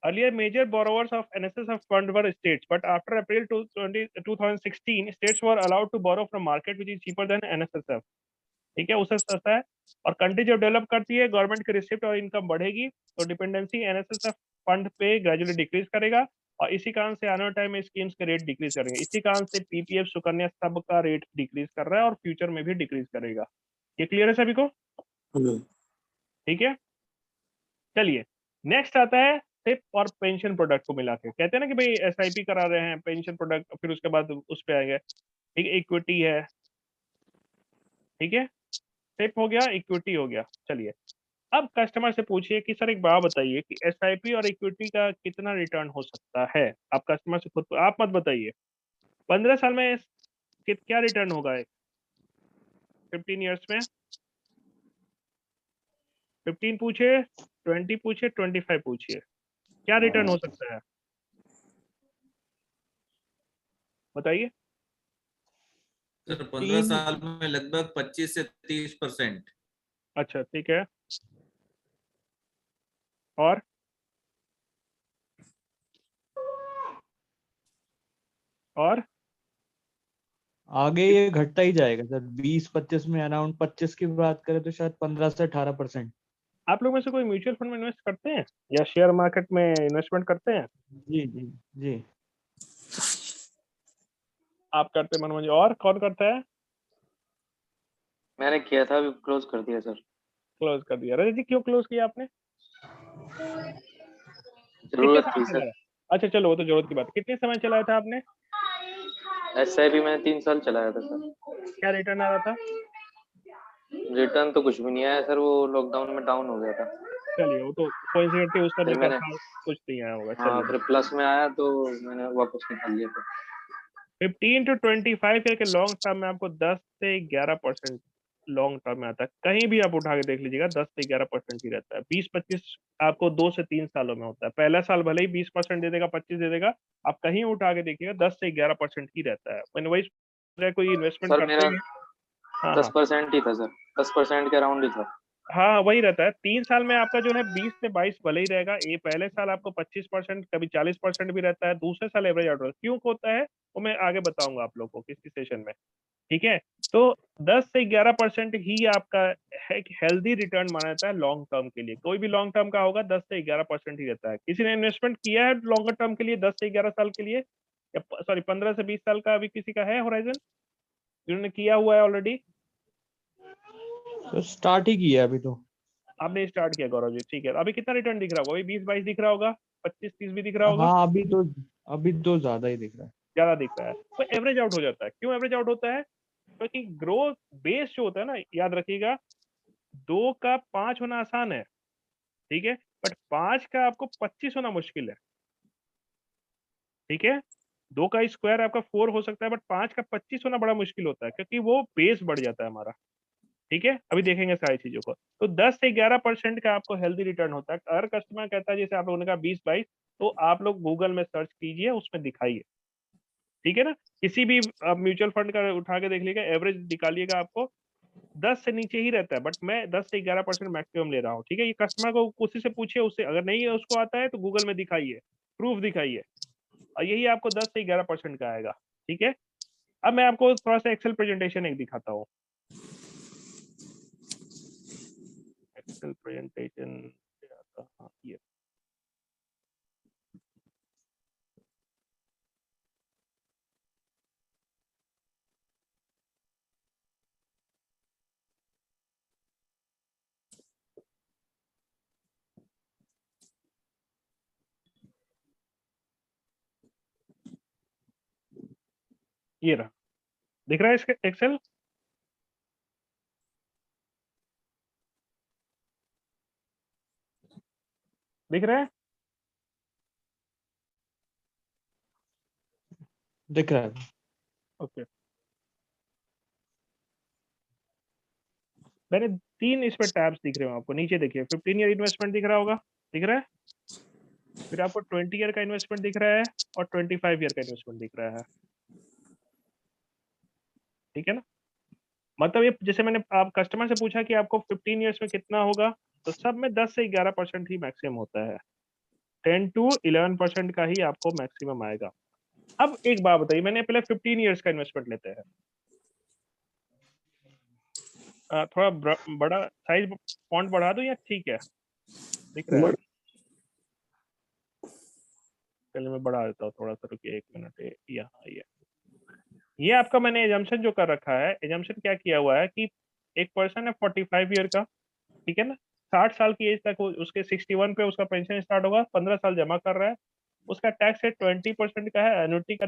Speaker 1: Earlier, major borrowers of NSSF fund were states, but after April 2016, states were allowed to borrow from market, which is cheaper than NSSF. ठीक है, उससे सस्ता है, और कंट्री जब डेवलप करती है, गवर्नमेंट की रिसिप्ट और इनकम बढ़ेगी, तो डिपेंडेंसी एनएसएसएफ फंड पे ग्रेजुअली डिक्रीज करेगा, और इसी कारण से आने वाले टाइम में स्कीम्स के रेट डिक्रीज करेंगे, इसी कारण से पीपीएफ, सुकन्या, सब का रेट डिक्रीज कर रहा है, और फ्यूचर में भी डिक्रीज करेगा। ये क्लियर है सभी को? ठीक है, चलिए नेक्स्ट आता है सिप और पेंशन प्रोडक्ट को मिला के, कहते हैं ना कि भाई एसआईपी करा रहे हैं, पेंशन प्रोडक्ट, फिर उसके बाद उस पे आएंगे, ठीक है, इक्विटी है, ठीक है, सिप हो गया, इक्विटी हो गया। चलिए, अब कस्टमर से पूछिए कि सर एक बात बताइए कि एसआईपी और इक्विटी का कितना रिटर्न हो सकता है, आप कस्टमर से खुद, आप मत बताइए, 15 साल में क्या रिटर्न होगा, 15 ईयर्स में, 15 पूछे, 20 पूछे, 25 पूछिए, क्या रिटर्न हो सकता है, बताइए।
Speaker 3: सर 15 साल में लगभग 25 से 30%।
Speaker 1: अच्छा ठीक है, और
Speaker 6: आगे ये घटता ही जाएगा सर, 20-25 में अराउंड 25 की बात करें तो शायद 15 से 18%।
Speaker 1: आप लोग में से कोई म्यूचुअल फंड में इन्वेस्ट करते हैं या शेयर मार्केट में इन्वेस्टमेंट करते हैं?
Speaker 6: जी जी जी।
Speaker 1: आप करते हैं मनोज, और कौन करता है?
Speaker 4: मैंने किया था, अभी क्लोज कर दिया सर।
Speaker 1: क्लोज कर दिया। रजत जी क्यों क्लोज किया आपने? कितने
Speaker 4: जरूरत
Speaker 1: समय
Speaker 4: थी
Speaker 1: चलाया?
Speaker 4: सर।
Speaker 1: अच्छा चलो, वो तो जरूरत की बात, कितने समय चलाया था आपने?
Speaker 4: एसआईपी मैंने 3 साल चलाया था सर।
Speaker 1: क्या रिटर्न आ रहा था?
Speaker 4: रिटर्न तो कुछ भी नहीं आया सर, वो लॉकडाउन में डाउन हो गया था।
Speaker 1: चलिए, वो तो कोइंसिडेंटली उस समय
Speaker 4: फिर
Speaker 1: क्या
Speaker 4: मैंने,
Speaker 1: था, कुछ नहीं आया होगा।
Speaker 4: हाँ,
Speaker 1: चलिए,
Speaker 4: फिर प्लस में आया तो मैंने वापस निकाल लिया था।
Speaker 1: 15 to 25 करके लॉन्ग टर्म में आपको 10 से 11% लॉन्ग टर्म में आता है, कहीं भी आप उठा के देख लीजिएगा 10 से 11% ही रहता है। 20-25 आपको 2 से 3 सालों में होता है, पहला साल भले ही 20% दे देगा, 25 दे देगा, आप कहीं उठा के देखिएगा 10 से 11% ही रहता है। मैंने वही, कोई इन्वेस्टमेंट
Speaker 4: सर
Speaker 1: करते
Speaker 4: मेरा
Speaker 1: हैं? हाँ हाँ
Speaker 4: 10% ही था सर, 10% के अराउंड ही था।
Speaker 1: हाँ, वही रहता है। 3 साल में आपका जो है 20 से 22 भले ही रहेगा, ये पहले साल आपको 25%, कभी 40% भी रहता है, दूसरे साल एवरेज आउट, क्यों होता है वो मैं आगे बताऊंगा आप लोगों को किसी सेशन में। ठीक है। तो 10 से 11% ही आपका एक हेल्दी रिटर्न माना जाता है लॉन्ग टर्म के लिए। कोई भी लॉन्ग टर्म का होगा 10 से 11% ही रहता है। किसी ने इन्वेस्टमेंट किया है लॉन्गर टर्म के लिए 10 से 11 साल के लिए, या सॉरी 15 से 20 साल का अभी किसी का है होराइजन जिन्होंने किया हुआ है ऑलरेडी?
Speaker 6: तो स्टार्ट ही किया है अभी तो।
Speaker 1: आपने स्टार्ट किया गौरव जी, ठीक है। अभी कितना रिटर्न दिख रहा होगा? अभी 20-22 दिख रहा होगा, 25-30 भी दिख रहा होगा?
Speaker 6: हाँ अभी तो ज्यादा ही दिख रहा है।
Speaker 1: ज्यादा दिख रहा है तो एवरेज आउट हो जाता है। क्यों एवरेज आउट होता है? क्योंकि ग्रोथ बेस जो होता है ना, याद रखिएगा, 2 का 5 होना आसान है, ठीक है, बट 5 का आपको 25 होना मुश्किल है। ठीक है, 2 का स्क्वायर आपका 4 हो सकता है, बट 5 का 25 होना बड़ा मुश्किल होता है, क्योंकि वो बेस बढ़ जाता है हमारा। ठीक है, अभी देखेंगे सारी चीजों को। तो 10 से 11% का आपको हेल्दी रिटर्न होता है। अगर कस्टमर कहता है जैसे आप लोगों ने कहा 20-22, तो आप लोग गूगल में सर्च कीजिए, उसमें दिखाइए। ठीक है ना, किसी भी म्यूचुअल फंड का उठा के देख लीजिएगा, एवरेज निकालिएगा, आपको 10 से नीचे ही रहता है, बट मैं 10 से 11% मैक्सिमम ले रहा हूँ। ठीक है, ये कस्टमर को उसी से पूछिए, उससे अगर नहीं है उसको आता है तो गूगल में दिखाइए, प्रूफ दिखाइए, और यही आपको 10 से 11% का आएगा। ठीक है, अब मैं आपको थोड़ा सा एक्सेल प्रेजेंटेशन एक दिखाता हूँ। एक्सेल प्रेजेंटेशन, हाँ ये रहा, दिख रहा है इसके एक्सेल? दिख रहा है?
Speaker 6: दिख रहा है।
Speaker 1: ओके, मैंने 3 इस पे टैब्स दिख रहे हो आपको, नीचे देखिए 15 ईयर इन्वेस्टमेंट दिख रहा होगा, दिख रहा है? फिर आपको 20 ईयर का इन्वेस्टमेंट दिख रहा है, और 25 ईयर का इन्वेस्टमेंट दिख रहा है। ठीक है ना, मतलब ये जैसे मैंने आप कस्टमर से पूछा कि आपको 15 ईयर्स में कितना होगा, तो सब में 10 से 11% ही मैक्सिमम होता है। 10 to 11% का ही आपको मैक्सिमम आएगा। अब एक बात बताइए, मैंने पहले 15 ईयर्स का इन्वेस्टमेंट लेते हैं, थोड़ा बड़ा साइज फॉन्ट बढ़ा दूं या ठीक है, दिख रहा है? चलिए मैं बढ़ा देता हूँ थोड़ा सा, रुकिए 1 मिनट। यहाँ ये आपका मैंने एजम्पशन जो कर रखा है, एजम्पशन क्या किया हुआ है कि एक पर्सन है 45 ईयर का, ठीक है ना, 60 साल की एज तक उसके 61 पे उसका पेंशन स्टार्ट होगा, 15 साल जमा कर रहा है, उसका टैक्स रेट 20% का है, एन्युटी का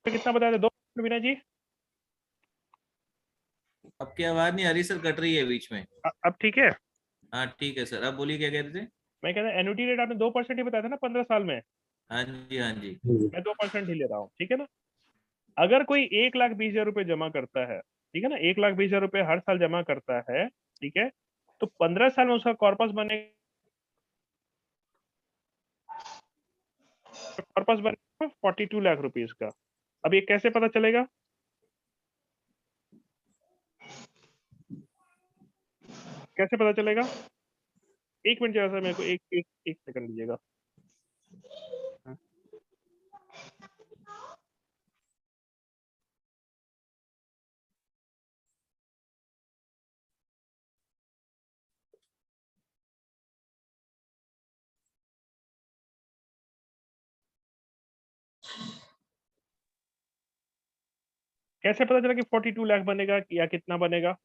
Speaker 1: कितना बताया था? 2% विनय जी?
Speaker 3: आपकी आवाज नहीं आ रही सर, कट रही है बीच में।
Speaker 1: अब ठीक है?
Speaker 3: हाँ ठीक है सर, आप बोलिए क्या कह रहे थे।
Speaker 1: मैं कह रहा एन्युटी रेट आपने 2% ही बताया था ना 15 साल में,
Speaker 3: हाँ जी हाँ जी।
Speaker 1: मैं 2% ही ले रहा हूँ। ठीक है ना, अगर कोई 1,20,000 रुपए जमा करता है, ठीक है ना, 1,20,000 रुपए हर साल जमा करता है, ठीक है, तो 15 साल में उसका कॉर्पस बनेगा 42 लाख रुपीज का। अब ये कैसे पता चलेगा? कैसे पता चलेगा? 1 मिनट जरा, मेरे को एक सेकंड दीजिएगा। कैसे पता चला कि 42 लाख बनेगा या कितना बनेगा?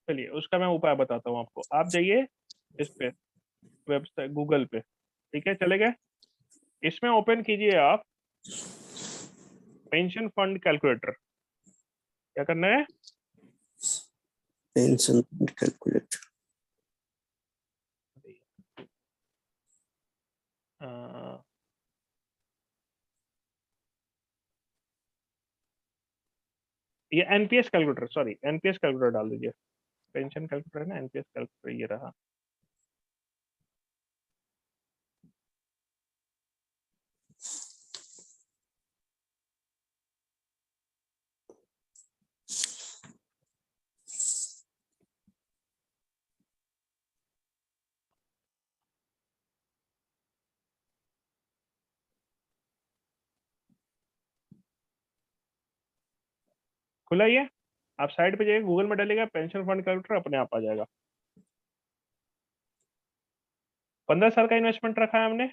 Speaker 1: चलिए उसका मैं उपाय बताता हूँ आपको। आप जाइए इस पे, वेबसाइट गूगल पे, ठीक है, चले गए, इसमें ओपन कीजिए आप पेंशन फंड कैलकुलेटर। क्या करना है?
Speaker 8: Pension calculator. ये NPS calculator, sorry NPS calculator डाल दीजिए। पेंशन कैलकुलेटर है ना, एनपीएस कैलकुलेटर ये रहा।
Speaker 1: खुला ही है, आप साइड पे जाइए, गूगल में डालिएगा पेंशन फंड कैलकुलेटर, अपने आप आ जाएगा। 15 साल का इन्वेस्टमेंट रखा है हमने।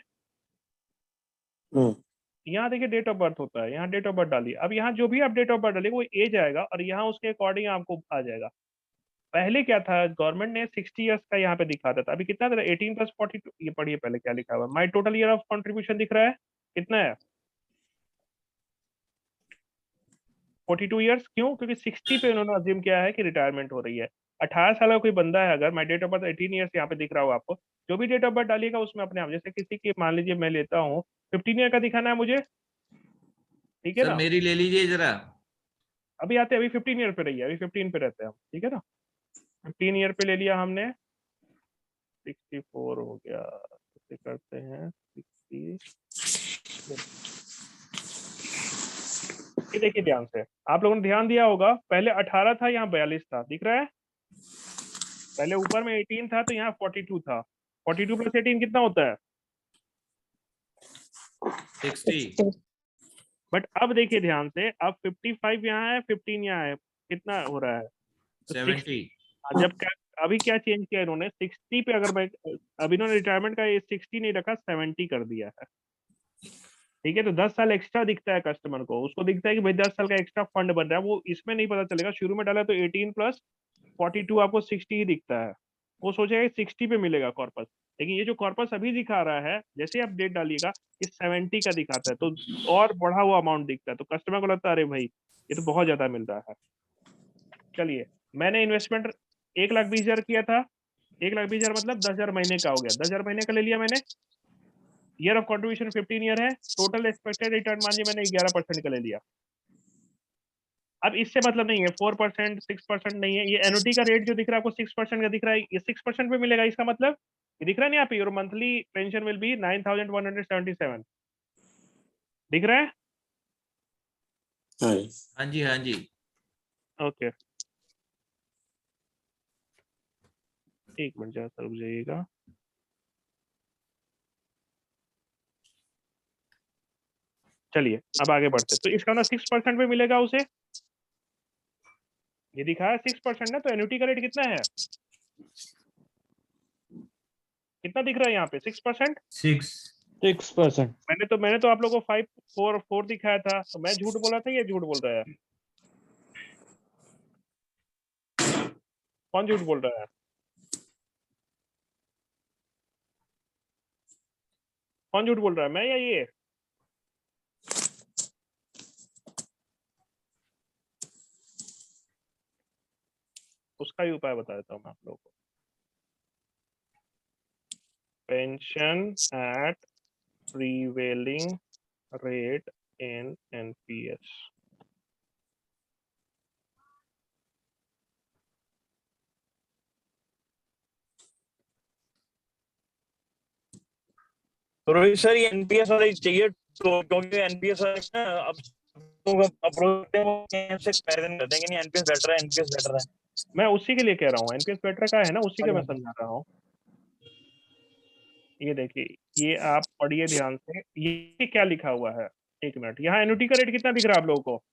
Speaker 1: यहाँ देखिए डेट ऑफ बर्थ होता है, यहाँ डेट ऑफ बर्थ डालिए। अब यहाँ जो भी आप डेट ऑफ बर्थ डालिए वो एज आएगा और यहाँ उसके अकॉर्डिंग आपको आ जाएगा। पहले क्या था, गवर्नमेंट ने 60 इयर्स का यहाँ पे दिखाता था, अभी कितना था 18 + 42। ये पढ़िए पहले क्या लिखा हुआ है, माई टोटल ईयर ऑफ कंट्रीब्यूशन दिख रहा है कितना है 42 इयर्स। क्यों? क्योंकि 60 पे उन्होंने अज्यूम किया है कि रिटायरमेंट हो रही है। 18 साल का कोई बंदा है, अगर माई डेट ऑफ बर्थ 18 इयर्स यहाँ पे दिख रहा हो आपको, जो भी डेट ऑफ बर्थ डालिएगा उसमें अपने आप, जैसे किसी की मान लीजिए मैं लेता हूँ 15 ईयर का दिखाना है मुझे, ठीक है
Speaker 3: सर
Speaker 1: ना।
Speaker 3: मेरी ले लीजिए जरा।
Speaker 1: अभी आते हैं, अभी 15 ईयर पे रहिए, अभी 15 पे रहते हैं हम, ठीक है ना। 15 ईयर पे ले लिया हमने, 64 हो गया, इसे करते हैं 60। ये देखिए ध्यान से, आप लोगों ने ध्यान दिया होगा, पहले 18 था, यहाँ 42 था, दिख रहा है। पहले ऊपर में 18 था तो यहाँ 42 था। 42 + 18 कितना होता है
Speaker 3: 60।
Speaker 1: बट अब देखिए ध्यान से, अब 55 यहाँ है, 15 यहाँ है, कितना हो रहा है
Speaker 3: 70।
Speaker 1: जब क्या, अभी क्या चेंज किया इन्होंने 60 पे, अगर मैं अभी इन्होंने रिटायरमेंट का ये 60 नहीं रखा, 70 कर दिया है, ठीक है। तो 10 साल एक्स्ट्रा दिखता है कस्टमर को, उसको दिखता है कि भाई 10 साल का एक्स्ट्रा फंड बन रहा है, वो इसमें नहीं पता चलेगा। शुरू में डाला तो 18 + 42 आपको 60 ही दिखता है, वो सोचेगा 60 पे मिलेगा कॉर्पस, लेकिन ये जो कॉर्पस अभी दिखा रहा है, जैसे आप डेट डालिएगा ये 70 का दिखाता है, तो और बढ़ा हुआ अमाउंट दिखता है, तो कस्टमर को लगता है अरे भाई ये तो बहुत ज्यादा मिल रहा है। चलिए, मैंने इन्वेस्टमेंट 1,20,000 किया था, 1,20,000 मतलब 10,000 महीने का हो गया, 10,000 महीने का ले लिया मैंने। ईयर ऑफ कंट्रीब्यूशन 15 ईयर है, टोटल एक्सपेक्टेड रिटर्न मानिए मैंने 11% का ले लिया। अब इससे मतलब नहीं है 4%, 6% नहीं है, ये एनुटी का रेट जो दिख रहा है आपको 6% का दिख रहा है, ये 6% पे मिलेगा। इसका मतलब ये दिख रहा है नहीं यहाँ पे, your monthly pension will be 9,177, दिख रहा है।
Speaker 3: हाँ जी हाँ जी।
Speaker 1: ओके, एक मिनट जरा सर रुक जाइएगा। चलिए अब आगे बढ़ते, तो इसका ना 6% पे मिलेगा उसे, ये दिखाया 6% ना, तो एन्युटी का रेट कितना है, कितना दिख रहा है यहाँ पे 6%।
Speaker 6: 6%।
Speaker 1: मैंने तो आप लोगों को 544 दिखाया था, तो मैं झूठ बोला था, ये झूठ बोल रहा है, कौन झूठ बोल रहा है, कौन झूठ बोल रहा है, मैं या ये। उसका ही उपाय बता देता हूँ मैं आप लोगों को। Pension at prevailing rate in NPS.
Speaker 9: तो रोहित सर ये एनपीएस वाला ही चाहिए, तो क्योंकि एनपीएस वाला अब अप्रोच से कंपैरिजन करते हैं कि नहीं एनपीएस बेटर है, एनपीएस बेटर है।
Speaker 1: मैं उसी के लिए कह रहा हूँ, एनपीएस बेटर का है ना, उसी के मैं समझा रहा हूँ। ये देखिए, ये आप पढ़िए ध्यान से, ये क्या लिखा हुआ है, एक मिनट, यहाँ एन्युटी का रेट कितना दिख रहा है आप लोगों को,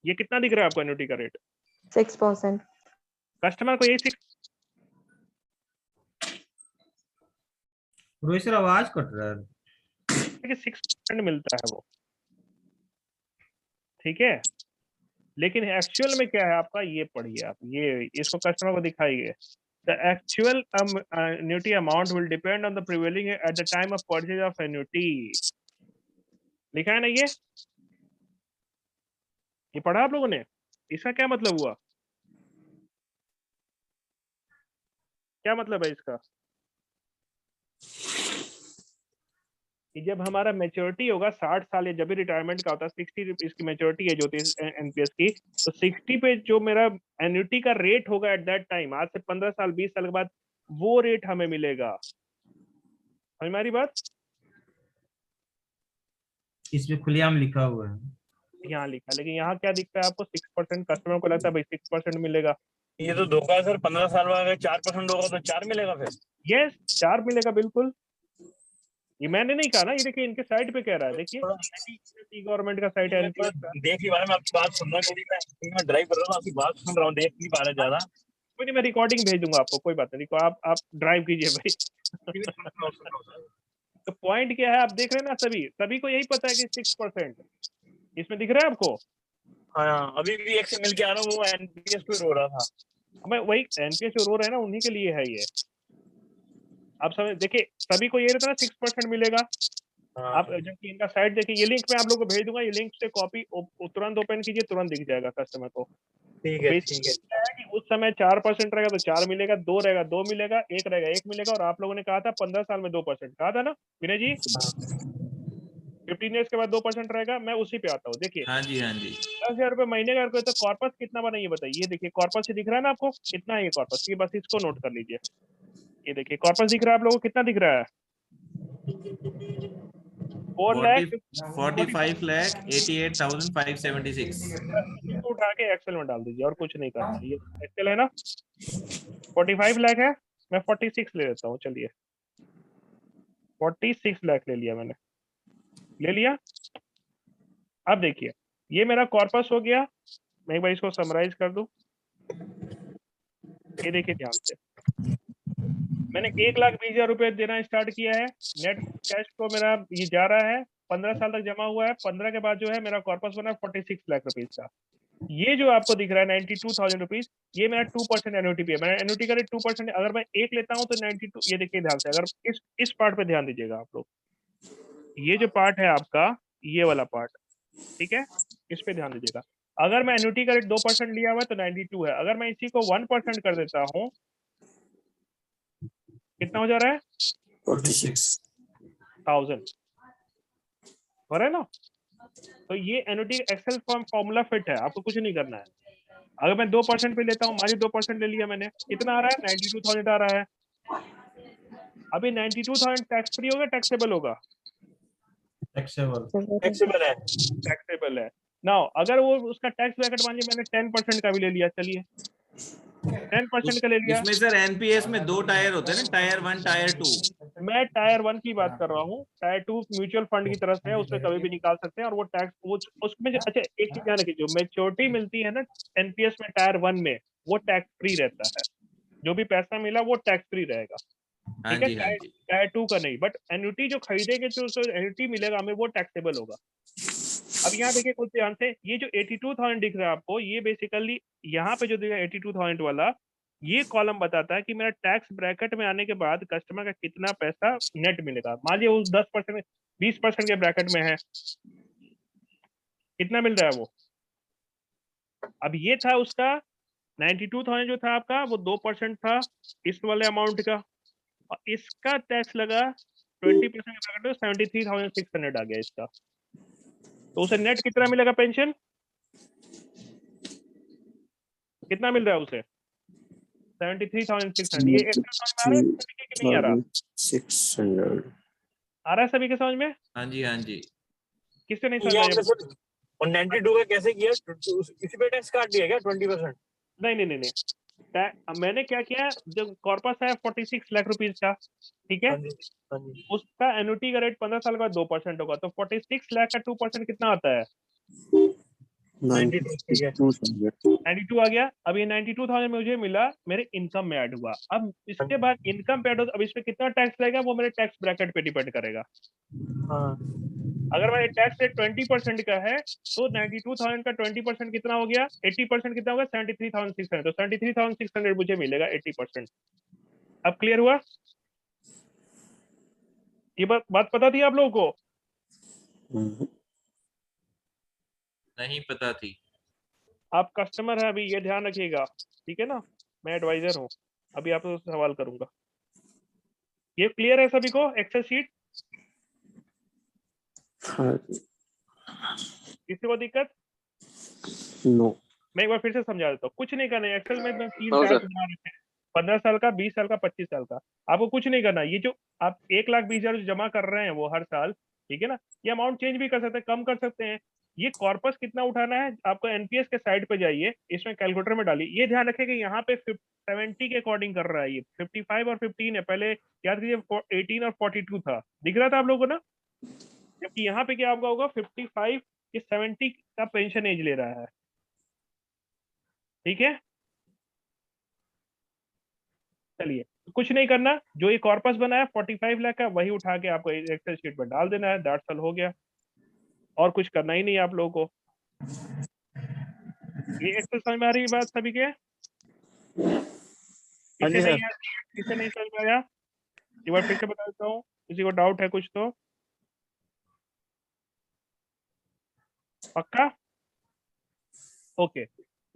Speaker 1: ये कितना दिख रहा है आपको एन्युटी का रेट
Speaker 7: 6%.
Speaker 1: कस्टमर को, ये 6
Speaker 2: रोहित सर आवाज कट रहा है।
Speaker 1: 6% मिलता है वो, ठीक है। लेकिन एक्चुअल में क्या है आपका, ये पढ़िए आप, ये इसको कस्टमर को दिखाइए। The actual annuity amount will depend on the prevailing at the time of purchase of annuity. लिखा है ना ये पढ़ा आप लोगों ने, इसका क्या मतलब हुआ, क्या मतलब है इसका, कि जब हमारा मैच्योरिटी होगा 60 साल या जब भी रिटायरमेंट का होता है 60 इसकी मैच्योरिटी एज होती है एनपीएस की, तो 60 पे जो मेरा एन्युटी का रेट होगा एट दैट टाइम, आज से 15 साल 20 साल के बाद वो रेट हमें मिलेगा। हमारी बात
Speaker 2: इसमें खुलेआम लिखा हुआ है,
Speaker 1: यहाँ लिखा, लेकिन यहाँ क्या दिखता है आपको 6%, कस्टमर को लगता है भाई 6% मिलेगा।
Speaker 9: ये तो धोखा है सर, 15 साल में अगर 4% होगा तो 4 मिलेगा फिर।
Speaker 1: यस 4 मिलेगा बिल्कुल, ये मैंने नहीं कहा ना, ये देखिए इनके साइट पे कह रहा है, देखिए गवर्नमेंट का साइट है NPS का।
Speaker 9: देख ही पा रहा, मैं आपकी बात सुन रहा हूँ, क्योंकि मैं ड्राइव कर रहा हूँ, आपकी बात सुन रहा हूँ, देख नहीं पा रहा ज्यादा।
Speaker 1: कोई नहीं, मैं रिकॉर्डिंग भेज दूंगा आपको, कोई बात नहीं, आप ड्राइव कीजिए भाई। तो पॉइंट क्या है, आप देख रहे हैं ना, सभी को यही पता है कि 6%, इसमें दिख रहा है आपको।
Speaker 9: हाँ, अभी भी एक से मिल के आ रहा हूँ, वो एनपीएस पे रो रहा था।
Speaker 1: मैं वही NPS रो रहे हैं ना, उन्हीं के लिए है ये। आप समझ, देखिए सभी को ये रहता है ना 6% मिलेगा। आप जबकि इनका साइट देखिए, ये लिंक मैं आप लोगों को भेज दूंगा, ये लिंक से कॉपी तुरंत ओपन कीजिए, तुरंत दिख जाएगा कस्टमर को।
Speaker 9: ठीक है,
Speaker 1: बेसिक
Speaker 9: ठीक है।
Speaker 1: क्या है कि उस समय 4% रहेगा तो 4 मिलेगा, 2 रहेगा 2 मिलेगा, 1 रहेगा 1 मिलेगा, और आप लोगों ने कहा था 15 साल में 2% कहा था ना विनय जी। 15 ईयर्स के बाद 2% रहेगा। मैं उसी पे आता हूँ, देखिए
Speaker 3: हाँ जी, हाँ जी।
Speaker 1: 10,000 रुपए महीने का कोई, तो कॉर्पस कितना बना ये बताइए। ये देखिए कॉर्पस से दिख रहा है ना आपको कितना है ये कॉर्पस, ये बस इसको नोट कर लीजिए। ये देखिए कॉर्पस दिख रहा है आप लोगों को, कितना दिख रहा है?
Speaker 3: 45,88,576।
Speaker 1: इसको उठा के एक्सेल में डाल दीजिए, और कुछ नहीं करना है। ये एक्सेल है ना, 45 लाख है, मैं 46 ले लेता हूँ, चलिए 46 लाख ले लिया मैंने, ले लिया। अब देखिए ये मेरा कॉर्पस हो गया। मैं एक बार इसको समराइज कर दूं। ये देखिए ध्यान से, मैंने 1,20,000 रुपए देना स्टार्ट किया है। नेट कैश को मेरा ये जा रहा है, 15 साल तक जमा हुआ है। 15 के बाद जो है मेरा कॉर्पस बना 46 लाख रुपीज का। ये जो आपको दिख रहा है 92,000 रुपीज, ये मेरा 2% एन्युटी पे है। मैंने एन्युटी का रेट 2%, अगर मैं एक लेता हूँ तो 92। ये देखिए ध्यान से, अगर इस पार्ट पे ध्यान दीजिएगा आप लोग, ये जो पार्ट है आपका, ये वाला पार्ट, ठीक है, इस पे ध्यान दीजिएगा। अगर मैं एन्युटी का रेट 2% लिया हुआ है तो 92 है। अगर मैं इसी को 1% कर देता हूँ, कितना हो जा रहा है? 46,000 हो रहा है ना। तो ये एन्युटी एक्सेल फॉर्मूला फिट है, आपको कुछ नहीं करना है। अगर मैं 2% पे लेता हूँ, मान लीजिए 2% ले लिया मैंने, कितना आ रहा है? 92,000 आ रहा है। अभी 92,000 टैक्स फ्री होगा, टैक्सेबल होगा?
Speaker 9: फ्लेक्सिबल है।
Speaker 1: टैक्सेबल है। नाउ अगर वो उसका टैक्स ब्रैकेट मान लीजिए मैंने 10% का भी ले लिया, चलिए 10% का ले लिया।
Speaker 3: इसमें सर एनपीएस में 2 टायर होते हैं ना, टायर 1 टायर 2।
Speaker 1: मैं टायर 1 की बात कर रहा हूँ, टायर 2 म्यूचुअल फंड की तरफ से है, उसमें कभी भी निकाल सकते हैं। और वो टैक्स उसमें अच्छा एक चीज ध्यान रखिए, जो मैच्योरिटी मिलती है ना एनपीएस में टायर 1 में, वो टैक्स फ्री रहता है। जो भी पैसा मिला वो टैक्स फ्री रहेगा,
Speaker 3: हाँ
Speaker 1: ठीक है।
Speaker 3: जी, हाँ जी।
Speaker 1: टायर 2 का नहीं, बट एन्युटी जो खरीदेंगे तो एन्युटी मिलेगा हमें, वो टैक्सेबल होगा। अब यहाँ देखिए कुछ ध्यान से, ये जो 82,000 दिख रहा है आपको, ये बेसिकली यहाँ पे जो दिख रहा है 82,000 वाला, ये कॉलम बताता है कि मेरा टैक्स ब्रैकेट में आने के बाद कस्टमर का कितना पैसा नेट मिलेगा। मान लीजिए वो 10%, 20% के ब्रैकेट में है, कितना मिल रहा है वो। अब ये था उसका 92,000 जो था आपका, वो 2% था इस वाले अमाउंट का, और इसका टैक्स लगा 20% के ब्रैकेट में, 73,600 आ गया इसका। तो उसे नेट कितना मिलेगा पेंशन, कितना मिल रहा है उसे? 73,600। ये एक्सेल समझ में आ रहा है सभी के कि नहीं आ रहा?
Speaker 5: 600
Speaker 1: आ रहा है सभी के समझ में?
Speaker 3: हाँ जी, हाँ जी।
Speaker 1: किससे नहीं समझ
Speaker 9: ये
Speaker 1: में
Speaker 9: आपने
Speaker 1: आया?
Speaker 9: सर 92 का कैसे किया? इसी पे टैक्स काट दिया क्या 20%?
Speaker 1: नहीं नहीं नहीं नहीं, मैंने क्या किया, जब कॉर्पस है 46 लाख रुपीज का, ठीक है,
Speaker 9: हाँ जी, हाँ जी।
Speaker 1: उसका एन्युटी का रेट 15 साल का 2% होगा, तो 46 लाख का 2% कितना आता है? 92 आ गया। अब ये 92,000 मुझे मिला, मेरे इनकम में ऐड हुआ। अब इसके बाद इनकम पे ऐड होगा, अब इस पे कितना टैक्स लगेगा वो मेरे टैक्स ब्रैकेट पे डिपेंड करेगा।
Speaker 9: हाँ।
Speaker 1: अगर मेरे टैक्स रेट 20% का है तो 92,000 का 20% कितना हो गया? 80% कितना होगा? 73,600। तो 73,600 मुझे मिलेगा 80%। अब क्लियर हुआ? ये बात पता थी आप लोगों को?
Speaker 3: नहीं पता थी।
Speaker 1: आप कस्टमर है, अभी ये ध्यान रखिएगा, ठीक है ना। मैं एडवाइजर हूँ, अभी आपसे सवाल करूंगा। ये क्लियर है सभी को? एक्सेल शीट किसी को दिक्कत?
Speaker 5: नो।
Speaker 1: मैं एक बार फिर से समझा देता हूँ। कुछ नहीं करना है, एक्सेल में मैं 3
Speaker 4: नो
Speaker 1: टैब्स
Speaker 4: सर।
Speaker 1: बना रखे हैं, 15 साल का, 20 साल का, 25 साल का। आपको कुछ नहीं करना, ये जो आप 1,20,000 जमा कर रहे हैं वो हर साल, ठीक है ना, ये अमाउंट चेंज भी कर सकते हैं, कम कर सकते हैं। ये कॉर्पस कितना उठाना है आपको, एनपीएस के साइड पे जाइए, इसमें कैलकुलेटर में डालिए। ये ध्यान रखें कि यहाँ पे 70 के अकॉर्डिंग कर रहा है ये, 55 और 15 है। पहले याद कीजिए 18 और 42 था, दिख रहा था आप लोगों को ना, जबकि यहाँ पे क्या आपका होगा 55 ये 70 का पेंशन एज ले रहा है। ठीक है, चलिए कुछ नहीं करना, जो ये कॉर्पस बना है 45 लाख का वही उठा के आपको एक्सेल शीट पर डाल देना है, दैट्स ऑल, हो गया। और कुछ करना ही नहीं है आप लोगों को। ये एक्सेल समझ में आ रही है बात सभी के?
Speaker 5: हाँ जी
Speaker 1: किसे नहीं
Speaker 5: सर।
Speaker 1: किसे नहीं समझ में आया? एक बार फिर से बता देता हूँ, किसी को डाउट है कुछ तो? पक्का? ओके,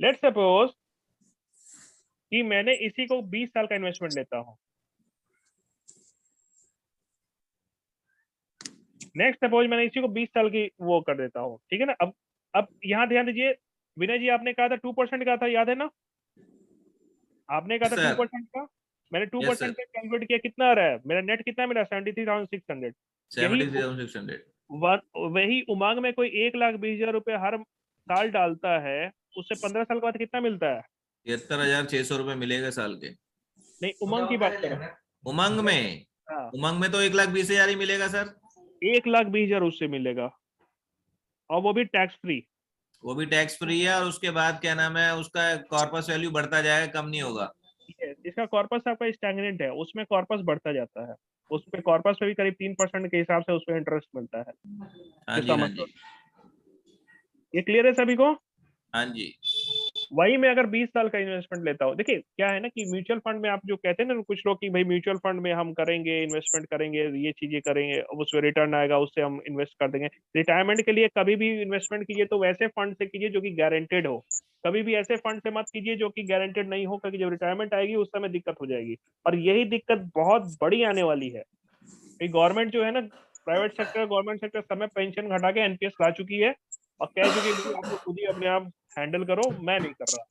Speaker 1: लेट्स सपोज कि मैंने इसी को 20 साल का इन्वेस्टमेंट लेता हूँ। नेक्स्ट सपोज मैंने इसी को 20 साल की वो कर देता हूँ, ठीक है ना। अब यहाँ ध्यान दीजिए, विनय जी आपने कहा था 2% का था, याद है ना? आपने कहा था
Speaker 3: सर
Speaker 1: 2% का, मैंने
Speaker 3: यस
Speaker 1: 2%
Speaker 3: सर
Speaker 1: का कैलकुलेट किया, कितना आ रहा है मेरा नेट, कितना मिला 73,600। यही
Speaker 3: 73,600
Speaker 1: वही उमंग में कोई 1,20,000 रुपए हर साल डालता है, उससे 15 साल के बाद कितना मिलता है?
Speaker 3: 73,600 रुपए मिलेगा साल के।
Speaker 1: नहीं, उमंग की बात करो।
Speaker 3: उमंग में,
Speaker 1: हाँ,
Speaker 3: उमंग में तो 1,20,000 ही मिलेगा सर।
Speaker 1: 1,20,000 उससे मिलेगा, और वो भी टैक्स फ्री।
Speaker 3: वो भी टैक्स फ्री है, और उसके बाद क्या नाम है उसका कॉर्पस वैल्यू बढ़ता जाएगा, कम नहीं होगा।
Speaker 1: इसका कॉर्पस आपका स्टैग्नेंट है, उसमें कॉर्पस बढ़ता जाता है, उसपे कॉर्पस पे भी करीब 3% के हिसाब से उसपे इंटरेस्ट मिलता है।
Speaker 3: हाँ जी
Speaker 1: इसका
Speaker 3: हाँ
Speaker 1: मतलब,
Speaker 3: जी
Speaker 1: ये क्लियर है सभी को?
Speaker 3: हाँ जी।
Speaker 1: वही मैं अगर 20 साल का इन्वेस्टमेंट लेता हूँ, देखिए क्या है ना कि म्यूचुअल फंड में आप जो कहते हैं ना कुछ लोग कि भाई म्यूचुअल फंड में हम करेंगे, इन्वेस्टमेंट करेंगे, ये चीजें करेंगे, उसमें रिटर्न आएगा, उससे हम इन्वेस्ट कर देंगे। रिटायरमेंट के लिए कभी भी इन्वेस्टमेंट कीजिए तो वैसे फंड से कीजिए जो कि गारंटेड हो। कभी भी ऐसे फंड से मत कीजिए जो कि गारंटेड नहीं हो, क्योंकि जब रिटायरमेंट आएगी उस समय दिक्कत हो जाएगी। और यही दिक्कत बहुत बड़ी आने वाली है। गवर्नमेंट जो है ना, प्राइवेट सेक्टर गवर्नमेंट सेक्टर सब में पेंशन घटा के एनपीएस ला चुकी है, और कह चुकी है भाई आप लोग खुद ही अपने आप हैंडल करो, मैं नहीं कर रहा।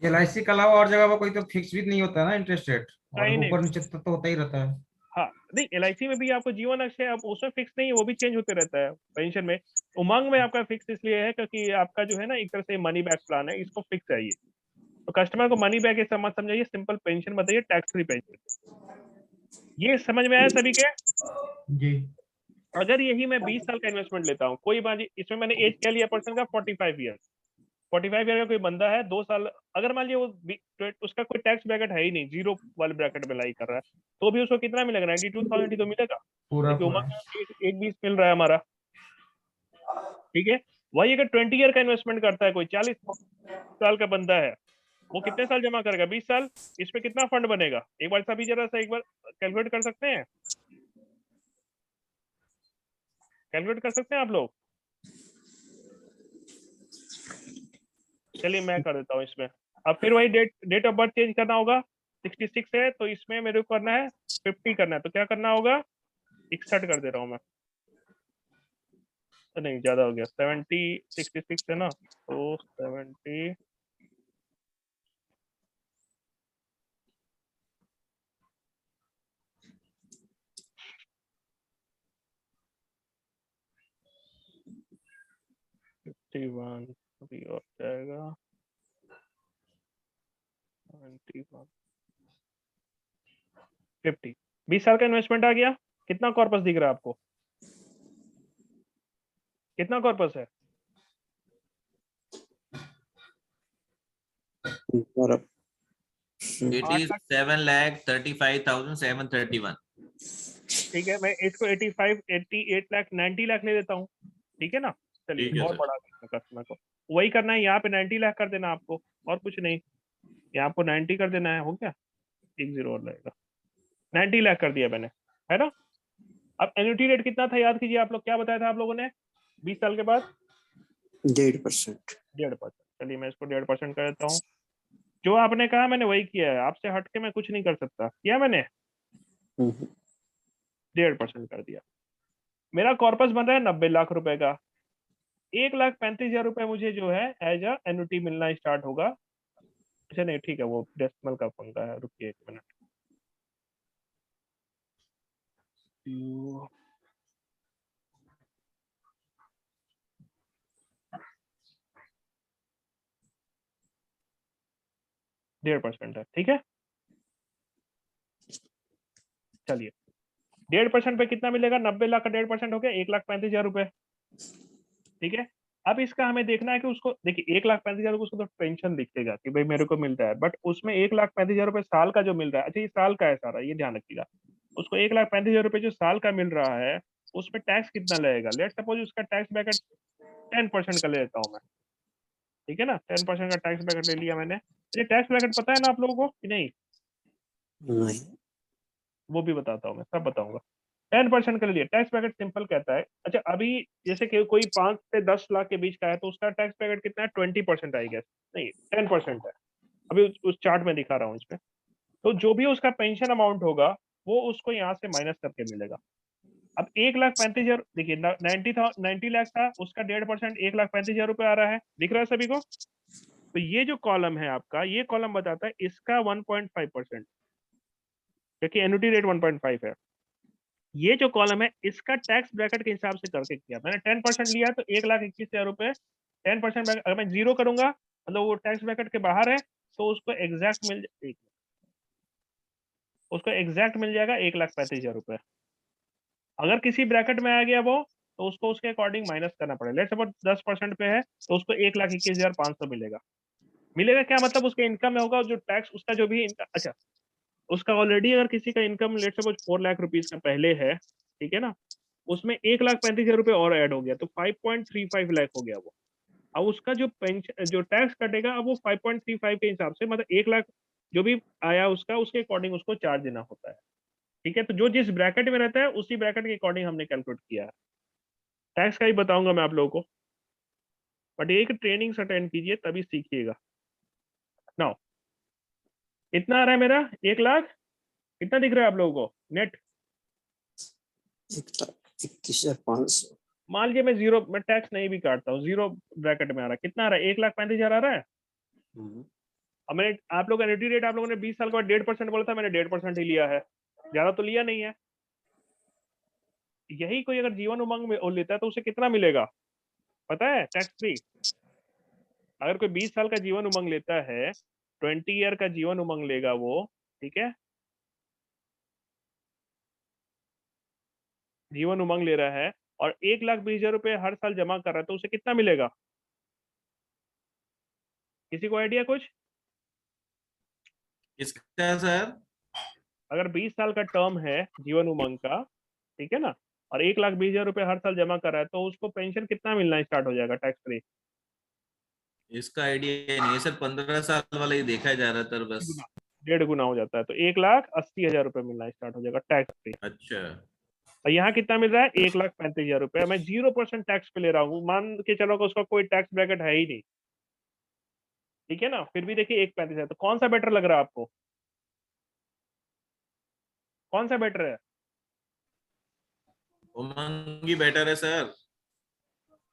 Speaker 2: एलआईसी के अलावा और जगह पर कोई तो फिक्स भी नहीं होता ना इंटरेस्ट रेट, और
Speaker 1: नहीं नहीं,
Speaker 2: ऊपर नीचे तो होता ही रहता है।
Speaker 1: हाँ नहीं, एलआईसी में भी आपको जीवन अक्षय अब उसमें फिक्स नहीं है, वो भी चेंज होते रहता है। पेंशन में, उमंग में आपका फिक्स इसलिए है क्योंकि आपका जो है ना एक तरह से मनी बैक प्लान है, इसको फिक्स है ये। तो कस्टमर को मनी बैक ऐसा मत समझाइए, सिंपल पेंशन बताइए, टैक्स फ्री पेंशन। ये समझ में आया सभी के?
Speaker 2: जी।
Speaker 1: अगर यही मैं 20 साल का इन्वेस्टमेंट लेता हूँ, कोई बात, इसमें मैंने एज क्या लिया पर्सन का, 45 ईयर। 45 ईयर का कोई बंदा है, 2 साल, अगर मान लीजिए वो उसका कोई टैक्स ब्रैकेट है ही नहीं, जीरो वाले ब्रैकेट में लाई कर रहा है, तो भी उसको कितना मिलेगा, 92,000 ही तो मिलेगा,
Speaker 2: पूरा
Speaker 1: क्योंकि
Speaker 2: पूरा।
Speaker 1: उम्र एक 20 मिल रहा है हमारा। ठीक है, वही अगर 20 ईयर का इन्वेस्टमेंट करता है कोई, 40 साल का बंदा है, वो कितने साल जमा करेगा, 20 साल। इस पे कितना फंड बनेगा, एक बार सभी जरा सा एक बार कैलकुलेट कर सकते हैं? कैलकुलेट कर सकते हैं आप लोग? चलिए मैं कर देता हूँ इसमें। अब फिर वही डेट ऑफ बर्थ चेंज करना होगा, 66 है तो इसमें मेरे को करना है 50 करना है, तो क्या करना होगा, 61 कर दे रहा हूँ मैं, तो नहीं ज्यादा हो गया, 66 है ना, तो 70 51 अभी और जाएगा 71 50। 20 साल का इन्वेस्टमेंट आ गया, कितना कॉर्पस दिख रहा है आपको, कितना कॉर्पस है?
Speaker 5: बराबर।
Speaker 3: 87,35,731।
Speaker 1: ठीक है, मैं इसको 85 88 लाख 90 लाख ले देता हूँ, ठीक है ना। चलिए
Speaker 3: ठीक है
Speaker 1: और
Speaker 3: सर।
Speaker 1: बढ़ा देते कस्टमर को, वही करना है यहाँ पे, 90 लाख कर देना आपको, और कुछ नहीं, यहाँ आपको 90 कर देना है, हो गया, 10 और लगेगा, 90 लाख कर दिया मैंने, है ना। अब एन्युटी रेट कितना था याद कीजिए आप लोग, क्या बताया था आप लोगों ने, 20 साल के बाद
Speaker 5: 1.5%।
Speaker 1: 1.5%। चलिए मैं इसको 1.5% कर देता हूँ, जो आपने कहा मैंने वही किया है, आपसे हट के मैं कुछ नहीं कर सकता, किया मैंने, 1.5% कर दिया। मेरा कॉर्पस बन रहा है 90 लाख रुपए का, 1,35,000 रुपए मुझे जो है एज अ एन्युटी मिलना स्टार्ट होगा। अच्छा नहीं ठीक है, वो डेसिमल का पंगा है, रुकिए 1 मिनट। 1.5% है, ठीक है। चलिए 1.5% पे कितना मिलेगा, 90 लाख का 1.5% हो गया 1,35,000 रुपए, ठीक है। अब इसका हमें देखना है कि उसको देखिए 1,35,000 को उसको तो पेंशन दिखेगा कि भाई मेरे को मिलता है, बट उसमें 1,35,000 रुपए साल का जो मिल रहा है, अच्छा ये साल का है सारा, ये ध्यान रखिएगा। उसको 1,35,000 रुपए जो साल का मिल रहा है उसमें टैक्स कितना लगेगा, लेट सपोज उसका टैक्स ब्रैकेट 10% का ले लेता हूँ मैं, ठीक है ना। 10% का टैक्स ब्रैकेट ले लिया मैंने। ये टैक्स ब्रैकेट पता है ना आप लोगों को कि नहीं,
Speaker 5: नहीं।
Speaker 1: वो भी बताता हूँ मैं, सब बताऊंगा। 10% के लिए टैक्स ब्रैकेट सिंपल कहता है, अच्छा अभी जैसे कि कोई 5 से 10 लाख के बीच का है तो उसका टैक्स ब्रैकेट कितना है, 20% आई गेस, नहीं 10% है। अभी उस चार्ट में दिखा रहा हूँ इसमें। तो जो भी उसका पेंशन अमाउंट होगा वो उसको यहाँ से माइनस करके मिलेगा। अब 1,35,000 देखिए 90 लाख था, उसका 1.5% 1,35,000 रुपए आ रहा है, दिख रहा है सभी को। तो ये जो कॉलम है आपका, ये कॉलम बताता है इसका 1.5%, क्योंकि एन्युटी रेट 1.5 है। ये जो कॉलम है इसका टैक्स ब्रैकेट के हिसाब से करके किया मैंने। 10% लिया तो 1,21,000 रुपए। 10% अगर मैं 0 करूंगा मतलब वो टैक्स ब्रैकेट के बाहर है, तो उसको एग्जैक्ट मिल जाएगा 1,35,000 रुपए। अगर किसी ब्रैकेट में आ गया वो, तो उसको उसके अकॉर्डिंग माइनस करना पड़ेगा। लेट्स सपोज 10% पे है तो उसको 1,21,500 मिलेगा। मिलेगा क्या मतलब, उसके इनकम में होगा जो टैक्स उसका जो भी अच्छा उसका ऑलरेडी अगर किसी का income let's suppose 4 lakh rupees का पहले है, ठीक है ना, उसमें 1,35,000 रुपए और ऐड हो गया तो 5.35 लाख हो गया वो। अब उसका जो पेंशन जो टैक्स कटेगा अब वो 5.35 के हिसाब से, मतलब 1 लाख जो भी आया उसका उसके अकॉर्डिंग उसको चार्ज देना होता है, ठीक है। तो जो जिस ब्रैकेट में रहता है उसी ब्रैकेट के अकॉर्डिंग हमने कैलकुलेट किया है। टैक्स का ही बताऊंगा मैं आप लोगों को, बट एक ट्रेनिंग अटेंड कीजिए तभी सीखिएगा। नाउ इतना आ रहा है मेरा 1 लाख, कितना दिख रहा है आप लोगों को नेट।
Speaker 5: 1,21,500।
Speaker 1: मान लीजिए मैं जीरो, मैं टैक्स नहीं भी काटता हूँ, जीरो ब्रैकेट में आ रहा है, कितना आ रहा है 1,35,000 आ रहा है।
Speaker 5: हम्म,
Speaker 1: अब मैंने आप लोग एन्युटी रेट आप लोगों ने 20 साल के बाद 1.5% बोला था, मैंने 1.5% ही लिया है, ज्यादा तो लिया नहीं है। यही कोई अगर जीवन उमंग में लेता है तो उसे कितना मिलेगा पता है टैक्स फ्री। अगर कोई 20 साल का जीवन उमंग लेता है, 20 ईयर का जीवन उमंग लेगा वो, ठीक है, जीवन उमंग ले रहा है और 1,20,000 रुपए हर साल जमा कर रहा है तो उसे कितना मिलेगा, किसी को आइडिया कुछ।
Speaker 3: इसका सर
Speaker 1: अगर 20 साल का टर्म है जीवन उमंग का, ठीक है ना, और 1,20,000 रुपए हर साल जमा कर रहा है तो उसको पेंशन कितना मिलना स्टार्ट हो जाएगा टैक्स फ्री।
Speaker 3: इसका आइडिया नहीं है सर, 15 साल वाला ही देखा है ज्यादातर बस।
Speaker 1: 1.5 गुना हो जाता है तो 1,80,000 रुपए मिलना स्टार्ट हो जाएगा टैक्स फ्री।
Speaker 3: अच्छा,
Speaker 1: और यहाँ कितना मिल रहा है 1,35,000 रुपए, मैं 0% टैक्स पे ले रहा हूँ, मान के चलो कि उसका कोई टैक्स ब्रैकेट है ही नहीं, ठीक है ना, फिर भी देखिए 1,35,000 है। तो कौन सा बेटर लग रहा है आपको, कौन सा बेटर है।
Speaker 3: उमंग ही बेटर है सर।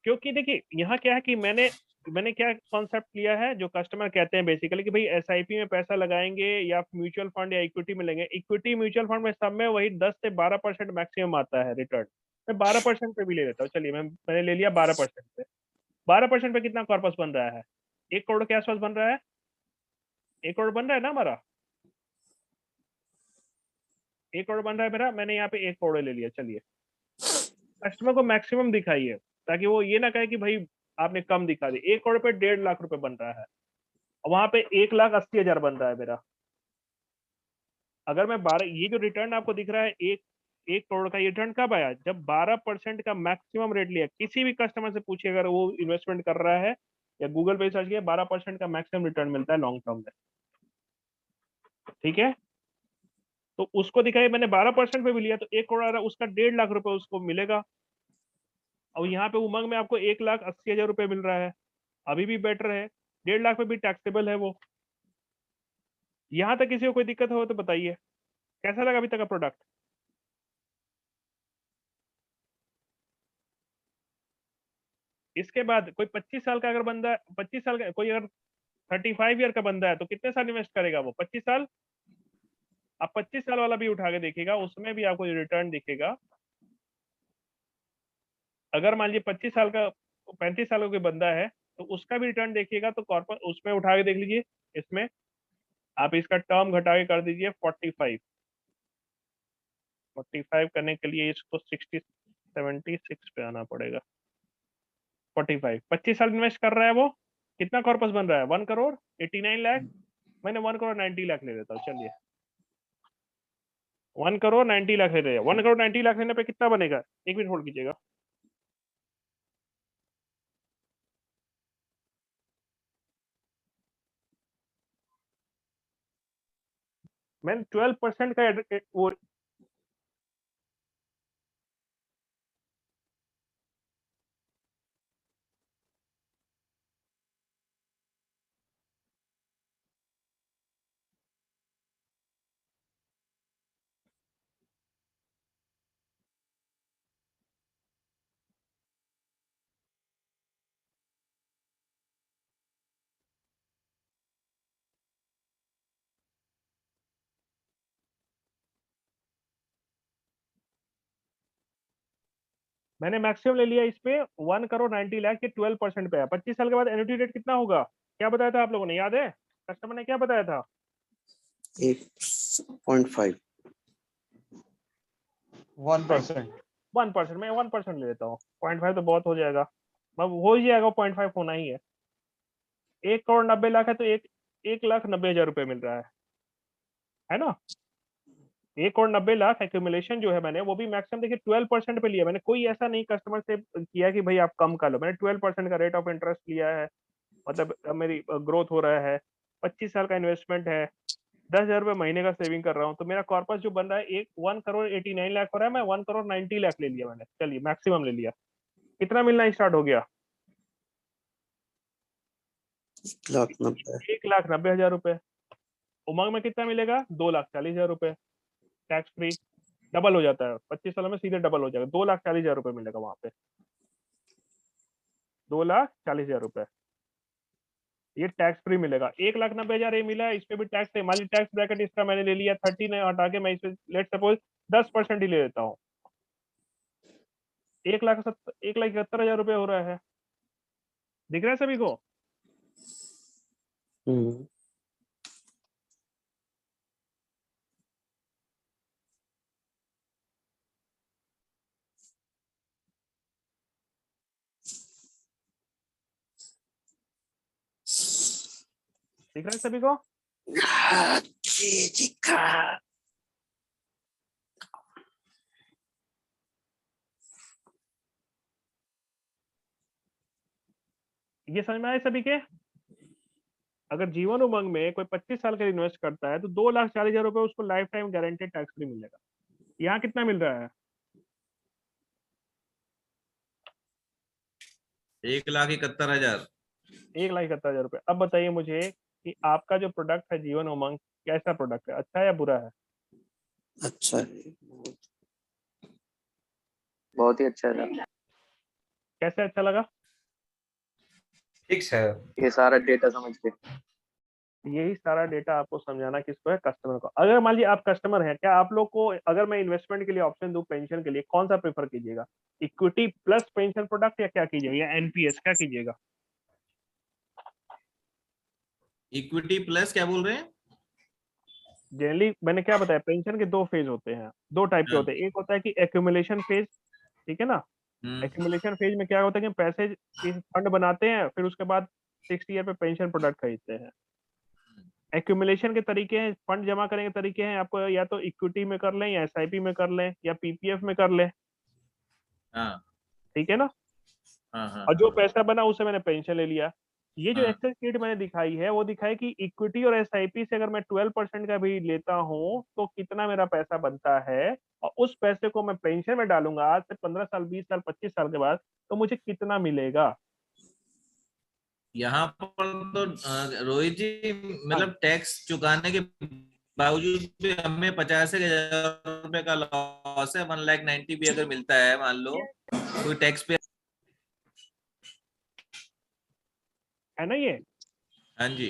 Speaker 1: क्योंकि देखिए यहाँ क्या है कि मैंने मैंने क्या कॉन्सेप्ट लिया है, जो कस्टमर कहते हैं बेसिकली कि भाई एसआईपी में पैसा लगाएंगे या म्यूचुअल फंड या इक्विटी में लेंगे, इक्विटी म्यूचुअल फंड में सब में वही 10 से 12% मैक्सिमम आता है रिटर्न। मैं 12% पे भी ले लेता हूँ, चलिए मैंने ले लिया 12% पे। 12% पे कितना कॉर्पस बन रहा है, 1 करोड़ के आसपास बन रहा है, 1 करोड़ बन रहा है ना हमारा, 1 करोड़ बन रहा है मेरा, मैंने यहाँ पे 1 करोड़ ले लिया। चलिए कस्टमर को मैक्सिमम दिखाइए ताकि वो ये ना कहे कि भाई आपने कम दिखा दी। 1 करोड़ पे 1.5 लाख रुपए बन रहा है और वहां पे 1,80,000 बन रहा है मेरा। अगर मैं 12, ये जो रिटर्न आपको दिख रहा है 1 करोड़ का, ये रिटर्न कब आया जब 12% का मैक्सिमम रेट लिया। किसी भी कस्टमर से पूछिए अगर वो इन्वेस्टमेंट कर रहा है या गूगल पे सर्च किया, 12% का मैक्सिमम रिटर्न मिलता है लॉन्ग टर्म में, ठीक है। तो उसको दिखाई मैंने 12% पे भी लिया तो 1 करोड़ आ रहा है, उसका 1.5 लाख रुपए उसको मिलेगा। और यहाँ पे उमंग में आपको 1,80,000 रुपए मिल रहा है, अभी भी बेटर है, 1.5 लाख पे भी टैक्सेबल है वो। यहाँ तक किसी को कोई दिक्कत हो तो बताइए, कैसा लगा अभी तक का प्रोडक्ट। इसके बाद कोई 25 साल का अगर बंदा, 25 साल का कोई अगर 35 ईयर का बंदा है तो कितने साल इन्वेस्ट करेगा वो, 25 साल। आप 25 साल वाला भी उठा के देखिएगा, उसमें भी आपको रिटर्न दिखेगा। अगर मान लीजिए 25 साल का 35 साल का कोई बंदा है तो उसका भी रिटर्न देखिएगा, तो कॉर्पोरेट उसमें उठा के देख लीजिए इसमें, आप इसका टर्म घटा के कर दीजिए 45। 45 करने के लिए इसको 76 पे आना पड़ेगा। 45 25 साल इन्वेस्ट कर रहा है वो, कितना कॉर्पस बन रहा है? 1 करोड़ 89 लाख। मैंने 1 करोड़ 90 लाख ले लेता हूँ, चलिए 1 करोड़ 90 लाख ले रहे हैं। 1 करोड़ 90 लाख लेने पे कितना बनेगा? एक मिनट होल्ड कीजिएगा। मैंने 12% का वो मैंने मैक्सिमम ले लिया इस पे 1 करोड़ 90 लाख के 12% पे है। 25 साल के बाद एन्युटी रेट कितना होगा? क्या बताया था आप लोगों ने, याद है? कस्टमर ने क्या बताया था?
Speaker 5: 1.5।
Speaker 6: 1%।
Speaker 1: 1%। मैं 1% ले लेता हूँ, 0.5 तो बहुत हो जाएगा, अब हो ही जाएगा, 0.5 होना ही है। 1 करोड़ 90 लाख है तो 1,90,000 रुपए मिल रहा है ना? 1 करोड़ 90 लाख एक्यूमुलेशन जो है मैंने, वो भी मैक्सिमम देखिए 12% पे लिया मैंने। कोई ऐसा नहीं कस्टमर से किया कि भाई आप कम कर लो, मैंने 12% का रेट ऑफ इंटरेस्ट लिया है, मतलब मेरी ग्रोथ हो रहा है। 25 साल का इन्वेस्टमेंट है, 10,000 रुपए महीने का सेविंग कर रहा हूँ, तो मेरा कॉर्पस जो बन रहा है 1 करोड़ 89 लाख हो रहा है। मैं 1 करोड़ 90 लाख ले लिया मैंने, चलिए मैक्सिमम ले लिया। कितना मिलना स्टार्ट हो गया?
Speaker 5: 1,90,000।
Speaker 1: 1,90,000 रुपए। उमंग में कितना मिलेगा? 2,40,000 रुपए टैक्स फ्री। डबल हो जाता है 25 सालों में, सीधे डबल हो जाएगा, 2,40,000 रुपए मिलेगा वहां पे। 2,40,000 रुपए ये टैक्स फ्री मिलेगा। 1,90,000 ये मिला है, इस पे भी टैक्स है। मान लीजिए टैक्स ब्रैकेट इसका मैंने ले लिया 30 ने हटा के, मैं इस पे लेट सपोज 10% ही ले लेता हूँ, 1,71,000 रुपए हो रहा है। दिख रहा है सभी को?
Speaker 5: हम्म।
Speaker 1: दिख रहा है सभी को?
Speaker 5: जी दिखा।
Speaker 1: ये समझ में आए सभी के? अगर जीवन उमंग में कोई 25 साल के लिए इन्वेस्ट करता है तो 2,40,000 रुपए उसको life time guaranteed tax free मिलेगा। यहाँ कितना मिल रहा है?
Speaker 3: 1,71,000।
Speaker 1: 1,71,000 रुपए। अब बताइए मुझे कि आपका जो प्रोडक्ट है जीवन उमंग, कैसा प्रोडक्ट है, अच्छा है या बुरा है?
Speaker 5: अच्छा है।
Speaker 4: बहुत ही अच्छा था।
Speaker 1: कैसे अच्छा लगा?
Speaker 2: फिक्स है।
Speaker 4: ये सारा डेटा समझ के।
Speaker 1: यही सारा डेटा आपको समझाना किसको है? कस्टमर को। अगर मान लीजिए आप कस्टमर हैं, क्या आप लोग को अगर मैं इन्वेस्टमेंट के लिए ऑप्शन दूं पेंशन के लिए, कौन सा प्रेफर कीजिएगा? इक्विटी प्लस पेंशन प्रोडक्ट, या क्या कीजिएगा, या एनपीएस, क्या कीजिएगा?
Speaker 3: इक्विटी प्लस क्या बोल रहे हैं?
Speaker 1: जनरली मैंने क्या बताया, पेंशन के 2 फेज होते हैं, 2 टाइप के
Speaker 3: हाँ।
Speaker 1: होते हैं। एक होता है कि एक्यूमुलेशन फेज, ठीक है ना?
Speaker 3: हम्म।
Speaker 1: एक्यूमुलेशन फेज में क्या होता है कि पैसे फंड बनाते हैं, फिर उसके बाद 60 ईयर पे पेंशन प्रोडक्ट खरीदते हैं। एक्यूमुलेशन के तरीके हैं, फंड जमा करने के तरीके हैं, आपको या तो इक्विटी में कर लें, या एसआईपी में कर लें, या पीपीएफ में कर लें,
Speaker 3: हाँ
Speaker 1: ठीक है ना?
Speaker 3: हाँ हाँ
Speaker 1: और जो पैसा बना उससे मैंने पेंशन ले लिया। ये जो
Speaker 3: हाँ।
Speaker 1: एक्सेल शीट मैंने दिखाई है वो दिखाई कि इक्विटी और एसआईपी से अगर मैं 12% का भी लेता हूँ तो कितना मेरा पैसा बनता है, और उस पैसे को मैं पेंशन में डालूंगा आज से 15 साल, 20 साल, 25 साल के बाद, तो मुझे कितना मिलेगा?
Speaker 3: यहाँ पर तो रोहित जी, मतलब टैक्स चुकाने के बावजूद भी हमें 85,000 रुपए का लॉस है। 1,90,000 भी अगर मिलता है, मान लो कोई टैक्स पे।
Speaker 1: है ना ये?
Speaker 3: हाँ जी।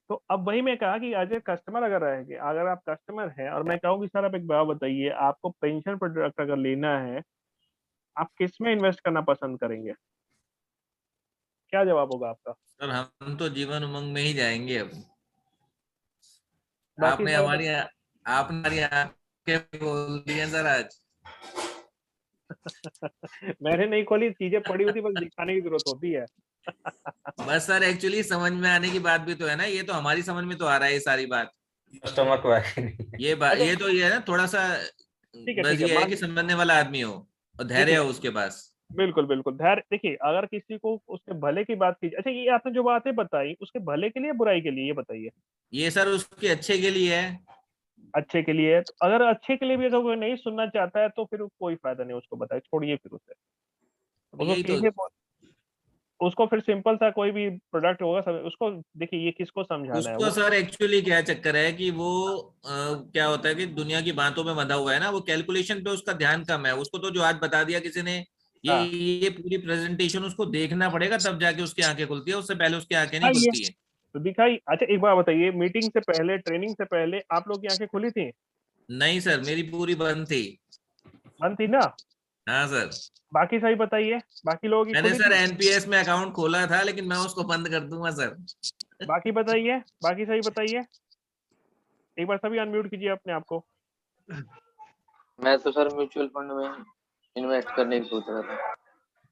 Speaker 1: तो अब वही मैं कहा कि एज ए कस्टमर अगर रहेंगे, अगर आप कस्टमर हैं और मैं कहूँ कि सर आप एक बात बताइए, आपको पेंशन प्रोडक्ट अगर लेना है, आप किस में इन्वेस्ट करना पसंद करेंगे? क्या जवाब होगा आपका?
Speaker 3: सर हम तो जीवन उमंग में ही जाएंगे अब।
Speaker 1: बाकी
Speaker 3: आपने
Speaker 1: सब
Speaker 3: हमारी आंखें खोल दी हैं सर आज।
Speaker 1: मैंने नहीं खोली, चीजें पड़ी होती, बस दिखाने की जरूरत होती है।
Speaker 3: बस सर एक्चुअली समझ में आने की बात भी तो है ना, ये तो हमारी समझ में तो आ रहा है ये सारी बात।
Speaker 2: कस्टमर को है कि नहीं।
Speaker 3: ये बात
Speaker 1: अच्छा,
Speaker 3: ये तो ये है ना थोड़ा सा,
Speaker 1: ठीक है
Speaker 3: बस
Speaker 1: ठीक है,
Speaker 3: ये है
Speaker 1: मान
Speaker 3: कि समझने वाला आदमी हो और धैर्य
Speaker 1: देखिए,
Speaker 3: हो उसके पास।
Speaker 1: बिल्कुल बिल्कुल धैर्य। देखिए, अगर किसी को उसके भले की बात कीजिए, अच्छा ये आपने जो बातें बताई उसके भले के लिए बुराई के लिए, ये बताइए।
Speaker 3: ये सर उसके अच्छे के लिए है।
Speaker 1: अच्छे के लिए है, तो अगर अच्छे के लिए भी अगर कोई नहीं सुनना चाहता है तो फिर कोई फायदा नहीं, उसको बताए, छोड़िए फिर उसे, उसको
Speaker 3: यही तो।
Speaker 1: सीधे उसको फिर सिंपल सा कोई भी प्रोडक्ट होगा उसको, देखिए ये किसको समझाना है
Speaker 3: उसको
Speaker 1: वो।
Speaker 3: सर एक्चुअली क्या चक्कर है कि वो क्या होता है कि दुनिया की बातों में बंधा हुआ है ना, वो कैलकुलेशन पे उसका ध्यान कम है। उसको तो जो आज बता दिया किसी ने,
Speaker 1: हाँ
Speaker 3: ये पूरी प्रेजेंटेशन उसको देखना पड़ेगा तब जाके उसकी आंखें खुलती है, उससे पहले उसकी आंखें
Speaker 1: हाँ,
Speaker 3: नहीं
Speaker 1: ये
Speaker 3: खुलती है।
Speaker 1: तो दिखाई। अच्छा एक बात बताइए, मीटिंग से पहले, ट्रेनिंग से पहले आप लोग की आंखें खुली थी?
Speaker 3: नहीं सर, मेरी पूरी बंद थी।
Speaker 1: बंद थी ना?
Speaker 3: हाँ सर।
Speaker 1: बाकी सही बताइए, बाकी लोगों की
Speaker 3: मैंने
Speaker 1: खुली
Speaker 3: सर
Speaker 1: थी?
Speaker 3: एनपीएस में अकाउंट खोला था, लेकिन मैं उसको बंद कर दूंगा सर।
Speaker 1: बाकी बताइए, बाकी सही बताइए, एक बार सभी अनम्यूट कीजिए अपने आप को।
Speaker 4: मैं तो सर म्यूचुअल फंड में इन्वेस्ट करने की सोच रहा था।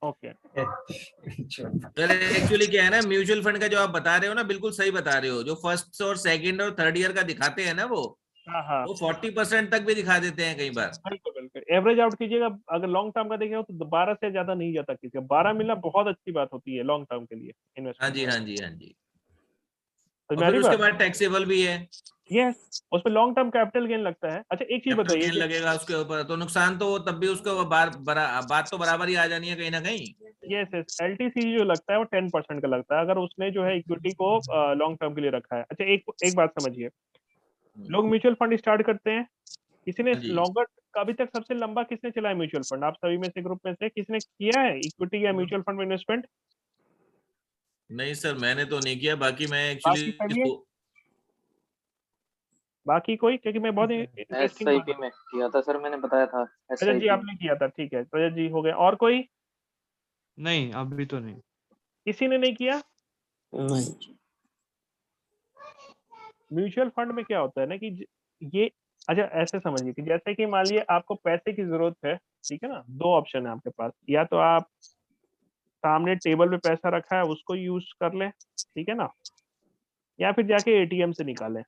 Speaker 1: ओके।
Speaker 3: सर एक्चुअली क्या है ना, म्यूचुअल फंड का जो आप बता रहे हो ना, बिल्कुल सही बता रहे हो। जो फर्स्ट और सेकंड और थर्ड ईयर का दिखाते हैं ना,
Speaker 1: हाँ हाँ,
Speaker 3: वो 40% तक भी दिखा देते हैं कई बार।
Speaker 1: बिल्कुल बिल्कुल एवरेज आउट कीजिएगा। अगर लॉन्ग टर्म का देखेगा तो 12 से ज्यादा नहीं जाता किसी का। 12 मिलना बहुत अच्छी बात होती है लॉन्ग टर्म के लिए
Speaker 3: हाँ
Speaker 1: इन्वेस्टमेंट
Speaker 3: जी,
Speaker 1: में।
Speaker 3: हाँ जी, हाँ जी।
Speaker 1: तो
Speaker 3: और फिर
Speaker 1: मेरी
Speaker 3: उसके
Speaker 1: बात,
Speaker 3: बाद टैक्सेबल भी है।
Speaker 1: यस, उस पर लॉन्ग टर्म कैपिटल गेन लगता है। अच्छा एक चीज
Speaker 3: कैपिटल
Speaker 1: बताइए
Speaker 3: गेन
Speaker 1: कि
Speaker 3: लगेगा उसके ऊपर, तो नुकसान तो वो तब भी उसको बात तो बराबर ही आ जानी है कहीं ना कहीं।
Speaker 1: यस यस, एलटीसी जो लगता है वो 10% का लगता है, अगर उसने जो है इक्विटी को लॉन्ग टर्म के लिए रखा है। अच्छा एक बात समझिए, लोग म्यूचुअल फंड स्टार्ट करते हैं, किसी ने
Speaker 3: हाँ जी।
Speaker 1: लॉन्गर, अभी तक सबसे लंबा किसने चलाया म्यूचुअल फंड? आप सभी में से, ग्रुप में से किसने किया है इक्विटी या म्यूचुअल फंड में इन्वेस्टमेंट?
Speaker 3: नहीं सर, मैंने तो नहीं किया। बाकी मैं एक्चुअली
Speaker 1: बाकी सभी है? बाकी कोई? क्योंकि मैं बहुत इंटरेस्टिंग बात।
Speaker 4: एसआईपी में किया था सर, मैंने बताया था
Speaker 1: रजत जी
Speaker 4: एसआईपी में।
Speaker 1: आपने किया था, ठीक है, रजत जी हो गए। और कोई?
Speaker 6: नहीं अभी तो नहीं।
Speaker 1: किसी ने नहीं किया?
Speaker 5: नहीं।
Speaker 1: म्यूचुअल फंड में क्या होता है ना कि ये, अच्छा ऐसे समझिए कि जैसे कि मान लिया आपको पैसे की जरूरत है, ठीक है ना, दो ऑप्शन है आपके पास, या तो आप सामने टेबल पे पैसा रखा है उसको यूज कर लें, ठीक है ना, या फिर जाके एटीएम से निकालें।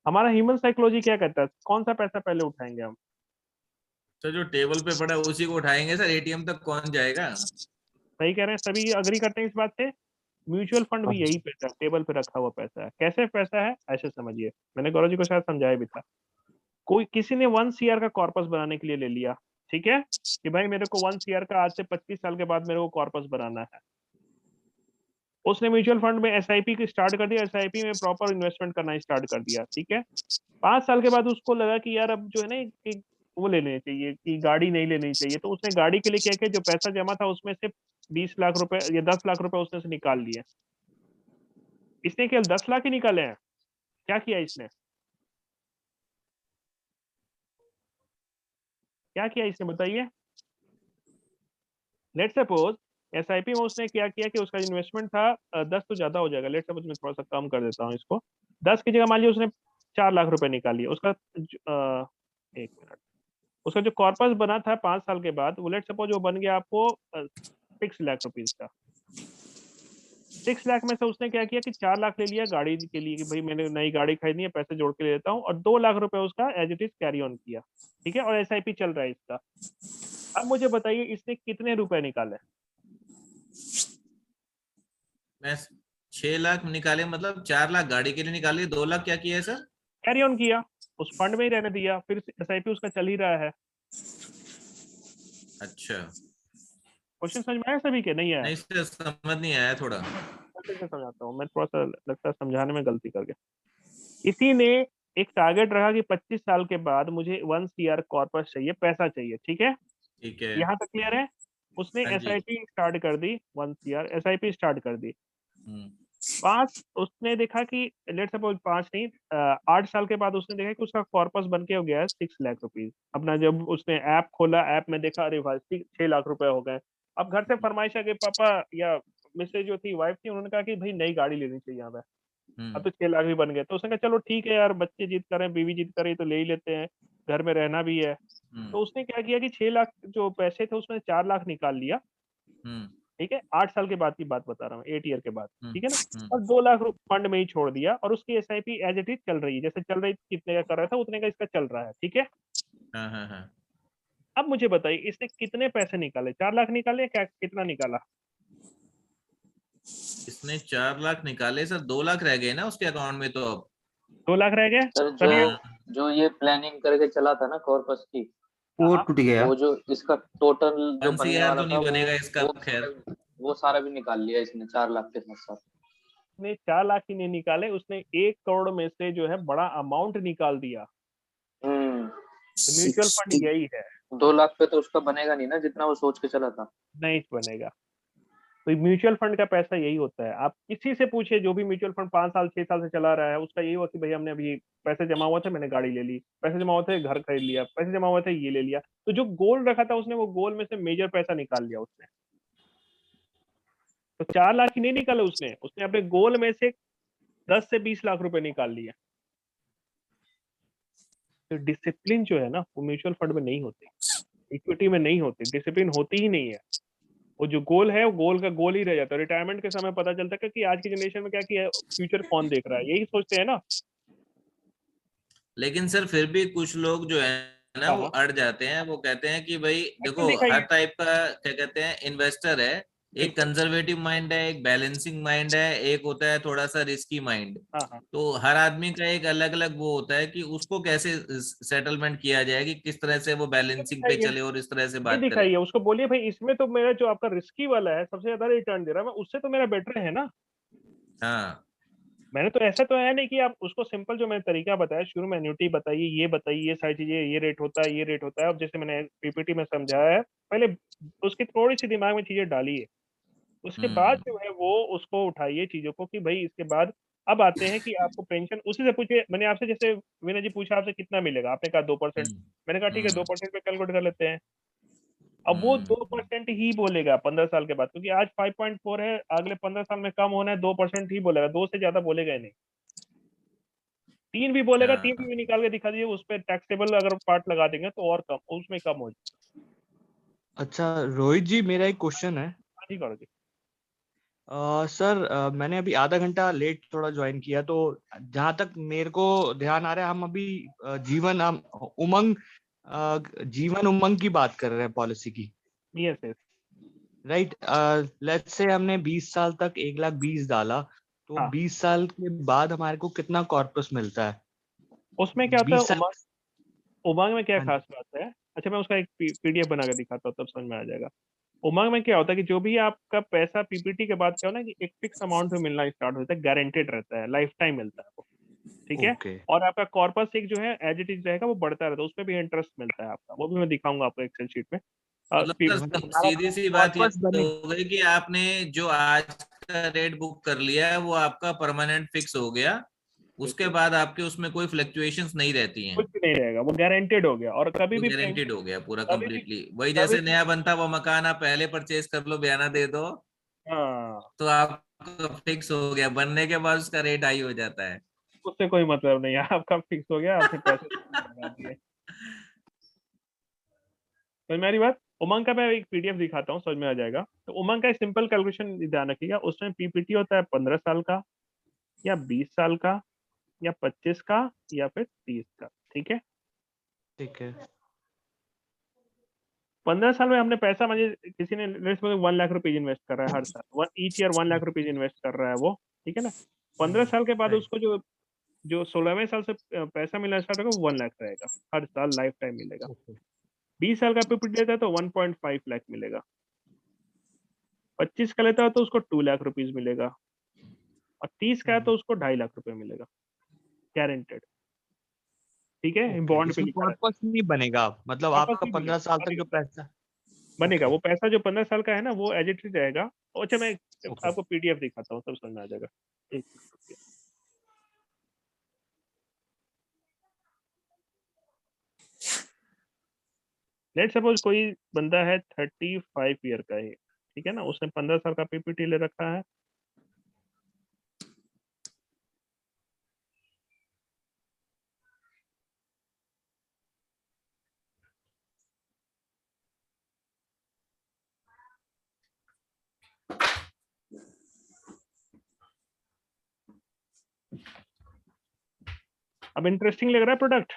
Speaker 1: हमारा ह्यूमन साइकोलॉजी क्या कहता है, कौन सा पैसा पहले उठाएंगे हम?
Speaker 3: सर जो टेबल पे पड़ा है उसी को उठाएंगे सर, एटीएम तक कौन जाएगा।
Speaker 1: सही कह रहे हैं, सभी अग्री करते हैं इस बात से। म्यूचुअल फंड भी यही पैसा है, टेबल पे रखा हुआ पैसा है। कैसे पैसा है ऐसे समझिए, मैंने गौरव जी को शायद समझाया भी था। कोई किसी ने 1 CR का कॉर्पस बनाने के लिए ले लिया, ठीक है, कि भाई मेरे को 1 CR का आज से 25 साल के बाद मेरे को कॉर्पस बनाना है। उसने म्यूचुअल फंड में एसआईपी की स्टार्ट कर दिया, एसआईपी में प्रॉपर इन्वेस्टमेंट करना स्टार्ट कर दिया, ठीक है। 5 साल के बाद उसको लगा कि यार अब जो है ना कि वो लेने चाहिए, कि गाड़ी नहीं लेनी चाहिए, तो उसने गाड़ी के लिए क्या किया, जो पैसा जमा था उसमें से 20 लाख रुपए या 10 लाख रुपए उसने से निकाल लिए। इसने केवल 10 लाख ही निकाले हैं, क्या किया इसने, क्या किया इसने बताइए? लेट सपोज एसआईपी में उसने क्या किया कि उसका इन्वेस्टमेंट था 10 तो ज्यादा हो जाएगा, लेट सपोज मैं थोड़ा सा कम कर देता हूँ इसको, 10 की जगह मान लिया उसने 4 लाख रुपए निकाल लिए। उसका एक मिनट, उसका जो कॉर्पस बना था 5 साल के बाद, वो लेट सपोज वो बन गया आपको 6 लाख रुपीज का। 6 लाख में से उसने क्या किया कि 4 लाख ले लिया गाड़ी के लिए, कि भाई मैंने नई गाड़ी खरीदनी है, पैसे जोड़ के ले लेता हूँ, और 2 लाख रुपए उसका as it is carry on किया, ठीक है, और एसआईपी चल रहा है इसका। अब मुझे बताइए इसने कितने रुपए निकाले?
Speaker 3: मैं 6 लाख निकाले, मतलब 4 लाख गाड़ी के लिए निकाले, 2 लाख क्या किया है सर?
Speaker 1: कैरी ऑन किया, उस फंड में ही रहने दिया, फिर एसआईपी उसका चल ही रहा है।
Speaker 3: अच्छा।
Speaker 1: क्वेश्चन समझ में आया सभी के? नहीं आया?
Speaker 3: नहीं सर, समझ नहीं आया थोड़ा।
Speaker 1: मैं फिर से समझाता हूँ, मैं थोड़ा सा लगता है समझाने में गलती कर गया। इसी ने एक टारगेट रखा कि 25 साल के बाद मुझे 1 CR कॉर्पस चाहिए, पैसा चाहिए, ठीक है,
Speaker 3: ठीक है।
Speaker 1: यहाँ तक क्लियर है? उसने
Speaker 3: हाँ जी।
Speaker 1: एसआईपी स्टार्ट कर दी, 1 CR एसआईपी स्टार्ट कर दी।
Speaker 3: हम्म।
Speaker 1: 5, उसने देखा कि लेट सपोज 5 नहीं 8 साल के बाद उसने देखा कि उसका कॉर्पस बन के हो गया है 6 लाख रुपीज। अपना जब उसने ऐप खोला, ऐप में देखा, अरे भाई 6 लाख रुपए हो गए। अब घर से फरमाइश आ गई, पापा या मिसेज जो थी, वाइफ थी, उन्होंने कहा कि भाई नई गाड़ी लेनी चाहिए हमें। अब तो 6 लाख भी बन गए। तो उसने कहा चलो ठीक है यार, बच्चे जिद करें, बीवी जिद करे तो ले ही लेते हैं, घर में रहना भी है। तो उसने क्या किया कि 6 लाख जो पैसे थे उसमें 4 लाख निकाल लिया, ठीक है, 8 साल के बाद की बात बता रहा हूँ, 8 ईयर के बाद, ठीक है ना। और 2 लाख फंड में ही छोड़ दिया, और उसकी एसआईपी एज इट इज चल रही है, जैसे चल रही थी, कितने का कर रहा था उतने का इसका चल रहा है, ठीक है। अब मुझे बताइए इसने कितने पैसे निकाले, 4 लाख निकाले, क्या कितना निकाला?
Speaker 3: इसने 4 लाख निकाले सर, 2 लाख रह गए ना उसके अकाउंट में, तो अब
Speaker 1: 2 लाख रह गए
Speaker 4: सर
Speaker 1: तभी।
Speaker 4: जो ये प्लानिंग करके चला था ना कॉर्पस की,
Speaker 2: वो टूट गया।
Speaker 4: वो जो इसका टोटल जो बनने
Speaker 3: NCR
Speaker 4: वाला
Speaker 3: तो
Speaker 4: था
Speaker 3: नहीं बनेगा इसका,
Speaker 4: वो
Speaker 3: खैर
Speaker 4: वो सारा भी निकाल लिया इसने 4 लाख के साथ साथ।
Speaker 1: उसने 4 लाख ही नहीं निकाले, उसने 1 करोड़ में से जो है बड़ा अमाउंट निकाल दिया। म्यूचुअल फंड
Speaker 5: 60
Speaker 1: यही है,
Speaker 4: 2 लाख पे तो उसका बनेगा नहीं ना जितना वो सोच के चला था।
Speaker 1: नहीं बनेगा। तो म्यूचुअल फंड का पैसा यही होता है, आप किसी से पूछे जो भी म्यूचुअल फंड 5 साल 6 साल से चला रहा है, उसका यही हुआ कि भाई हमने अभी पैसे जमा हुआ थे, मैंने गाड़ी ले ली, पैसे जमा हुए थे घर खरीद लिया, पैसे जमा हुए थे ये ले लिया। तो जो गोल रखा था उसने, वो गोल में से मेजर पैसा निकाल लिया उसने। तो 4 लाख ही नहीं निकाले उसने, उसने अपने गोल में से 10 से 20 लाख रुपए निकाल लिए। तो डिसिप्लिन जो है ना वो म्यूचुअल फंड में नहीं होती, इक्विटी में नहीं होती, डिसिप्लिन होती ही नहीं है। वो जो गोल है वो गोल का गोल ही रह जाता है। रिटायरमेंट के समय पता चलता है कि आज की जनरेशन में क्या किया, फ्यूचर कौन देख रहा है, यही सोचते हैं ना।
Speaker 3: लेकिन सर फिर भी कुछ लोग जो है ना वो
Speaker 1: हाँ।
Speaker 3: अड़ जाते हैं, वो कहते हैं कि भाई देखो
Speaker 1: ऐसे दिखाइए।
Speaker 3: हर टाइप का क्या कहते हैं इन्वेस्टर है, एक कंजर्वेटिव माइंड है, एक बैलेंसिंग माइंड है, एक होता है थोड़ा सा रिस्की माइंड।
Speaker 1: हाँ हाँ,
Speaker 3: तो हर आदमी का एक अलग अलग वो होता है कि उसको कैसे सेटलमेंट किया जाए, कि किस तरह से वो
Speaker 1: ये
Speaker 3: बैलेंसिंग पे
Speaker 1: दिखाइए,
Speaker 3: चले और इस तरह से
Speaker 1: ये
Speaker 3: बात करे।
Speaker 1: दिखाइए उसको, बोलिए भाई इसमें तो मेरा जो आपका रिस्की वाला है सबसे ज्यादा रिटर्न दे रहा है, मैं उससे तो मेरा बेटर है ना।
Speaker 3: हाँ
Speaker 1: मैंने तो ऐसा तो है नहीं कि आप उसको सिंपल जो मैंने तरीका बताया शुरू में, एन्युटी बताइए, ये बताइए, ये सारी चीजें, ये रेट होता है, ये रेट होता है। अब जैसे मैंने पीपीटी में समझाया है, पहले उसकी थोड़ी सी दिमाग में चीजें डालिए, उसके बाद जो है वो उसको उठाइए चीजों को कि भाई इसके बाद अब आते हैं कि आपको पेंशन उसी से पूछिए। मैंने आपसे जैसे विनय जी पूछा आपसे कितना मिलेगा, आपने कहा 2%, मैंने कहा ठीक है 2% पे कैलकुलेट कर लेते हैं। अब वो 2% ही बोलेगा 15 साल के बाद, क्योंकि आज 5.4 है, अगले 15 साल में कम होना है, 2% ही बोलेगा, 2 से ज्यादा बोलेगा ही नहीं। 3 भी बोलेगा, 3
Speaker 3: हाँ
Speaker 1: भी निकाल के दिखा दीजिए, उस पर टैक्सेबल अगर पार्ट लगा देंगे तो और कम, उसमें कम हो जाए।
Speaker 6: अच्छा रोहित जी, मेरा एक क्वेश्चन है।
Speaker 1: हाँ जी करो जी।
Speaker 6: सर मैंने अभी आधा घंटा लेट थोड़ा ज्वाइन किया, तो जहां तक मेरे को ध्यान आ रहा है हम अभी जीवन उमंग की बात कर रहे हैं, पॉलिसी की,
Speaker 1: yes yes.
Speaker 6: Right. Let's say हमने 20 साल तक 1,20,000 डाला, तो
Speaker 1: हाँ
Speaker 6: 20 साल के बाद हमारे को कितना कॉर्पस मिलता है?
Speaker 1: उसमें क्या होता है
Speaker 6: 20 साल।
Speaker 1: उमंग, उमंग में क्या
Speaker 6: हाँ
Speaker 1: खास बात है, अच्छा मैं उसका एक पीडीएफ बना के दिखाता हूँ तब समझ में आ जाएगा। उमंग में क्या होता है कि जो भी आपका पैसा पीपीटी के बाद क्या होना है कि एक फिक्स अमाउंट में मिलना स्टार्ट होता है, गारंटेड रहता है, लाइफ टाइम मिलता है वो, ठीक है।
Speaker 6: ओके।
Speaker 1: और आपका कॉर्पस एक जो है एज इट इज रहेगा, वो बढ़ता रहता है, उसमें भी इंटरेस्ट मिलता है आपका, वो भी मैं दिखाऊंगा आपको एक्सेल शीट में।
Speaker 3: मतलब सर
Speaker 6: हमारा
Speaker 3: सीधी सी बात ये
Speaker 6: कॉर्पस बने।
Speaker 3: हो गई कि आपने जो आज का रेट बुक कर लिया है वो आपका परमानेंट फिक्स हो गया, उसके बाद आपके उसमें कोई फ्लक्चुएशंस नहीं रहती हैं,
Speaker 1: कुछ भी नहीं रहेगा, वो गारंटेड हो गया, और कभी
Speaker 3: वो
Speaker 1: भी
Speaker 3: गारंटेड हो गया पूरा
Speaker 1: कभी भी
Speaker 3: कंप्लीटली। वही
Speaker 1: कभी
Speaker 3: जैसे
Speaker 1: भी
Speaker 3: नया बनता वो मकान आप पहले परचेज कर लो, बयाना दे दो,
Speaker 1: हाँ,
Speaker 3: तो आपका फिक्स हो गया, बनने के बाद उसका रेट हाई हो जाता है।
Speaker 1: उससे कोई मतलब नहीं है, आपका फिक्स हो गया, आपने पैसे लगा दिए। समझ में आ रही बात। उमंग का मैं एक पीडीएफ दिखाता हूँ, समझ में आ जाएगा। तो उमंग का एक सिंपल कैलकुलेशन ध्यान रखिएगा, उसमें पीपीटी होता है 15 साल का, या 20 साल का, या 25 का, या फिर 30 का, ठीक है।
Speaker 6: ठीक है।
Speaker 1: 15 साल में हमने पैसा, मुझे किसी ने 1 लाख रुपीज इन्वेस्ट कर रहा है हर साल, one each year 1 lakh rupees invest कर रहा है वो, ठीक है ना। 15 साल के बाद
Speaker 6: राइट।
Speaker 1: उसको जो जो 16वें साल से पैसा मिलना स्टार्ट होगा, वो 1 लाख रहेगा, हर साल लाइफ टाइम मिलेगा। 20 साल का पीपीटी लेता है तो 1.5 लाख मिलेगा। 25 का लेता है तो उसको 2 लाख रुपीज मिलेगा, और 30 का है तो उसको 2.5 लाख रुपए मिलेगा, गारंटेड, ठीक है,
Speaker 6: ओके,
Speaker 1: बॉन्ड पे
Speaker 6: इसमें
Speaker 1: लिखा रहता
Speaker 6: कॉर्पस नहीं बनेगा, मतलब
Speaker 1: है। वापस
Speaker 6: आपका
Speaker 1: नहीं
Speaker 6: 15
Speaker 1: बनेगा,
Speaker 6: साल तक
Speaker 1: बनेगा,
Speaker 6: जो पैसा।
Speaker 1: बनेगा
Speaker 6: ओके।
Speaker 1: वो पैसा जो 15 साल का है ना, वो एज इट इज रहेगा। अच्छा मैं
Speaker 6: ओके।
Speaker 1: आपको पीडीएफ दिखाता हूँ, तब समझ में आ जाएगा। एक मिनट रुकिए। लेट सपोज कोई बंदा है 35 ईयर का है, ठीक है ना, उसने 15 साल का पीपीटी ले रखा है, अब इंटरेस्टिंग लग रहा है प्रोडक्ट?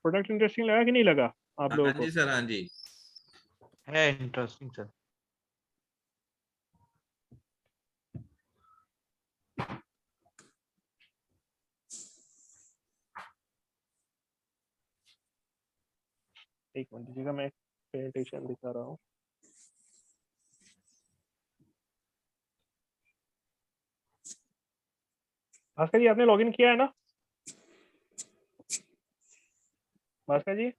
Speaker 1: प्रोडक्ट इंटरेस्टिंग लगा कि नहीं लगा आप लोगों
Speaker 3: हाँ
Speaker 1: को?
Speaker 3: जी सर, हाँ जी।
Speaker 6: है इंटरेस्टिंग सर।
Speaker 1: एक मिनट दीजिएगा, मैं प्रेजेंटेशन दिखा रहा हूँ। भास्कर जी आपने लॉगिन किया है ना? भास्कर जी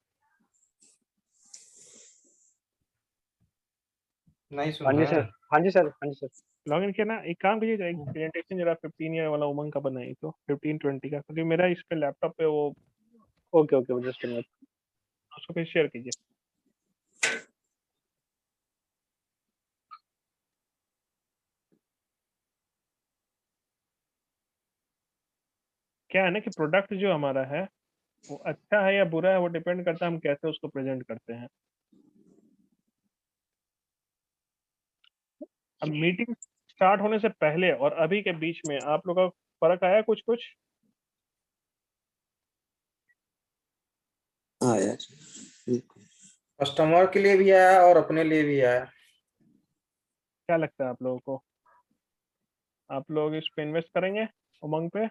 Speaker 2: नहीं सुन
Speaker 8: हाँ जी
Speaker 2: रहा
Speaker 8: सर,
Speaker 2: है।
Speaker 8: हाँ जी सर, हाँ जी सर।
Speaker 1: लॉगिन किया ना? एक काम कीजिए, एक प्रेजेंटेशन जरा 15 ईयर वाला उमंग का बनाइए तो 15-20 का, क्योंकि मेरा इस पे लैपटॉप पे वो
Speaker 8: ओके ओके, जस्ट मिनट।
Speaker 1: उसको फिर शेयर कीजिए। क्या है ना कि प्रोडक्ट जो हमारा है वो अच्छा है या बुरा है, वो डिपेंड करता है हम कैसे उसको प्रेजेंट करते हैं। अब मीटिंग स्टार्ट होने से पहले और अभी के बीच में आप लोग का फर्क आया कुछ कुछ?
Speaker 5: हाँ यार, बिल्कुल।
Speaker 2: कस्टमर के लिए भी आया और अपने लिए भी आया।
Speaker 1: क्या लगता है आप लोगों को? आप लोग इस पे इन्वेस्ट करेंगे उमंग पे?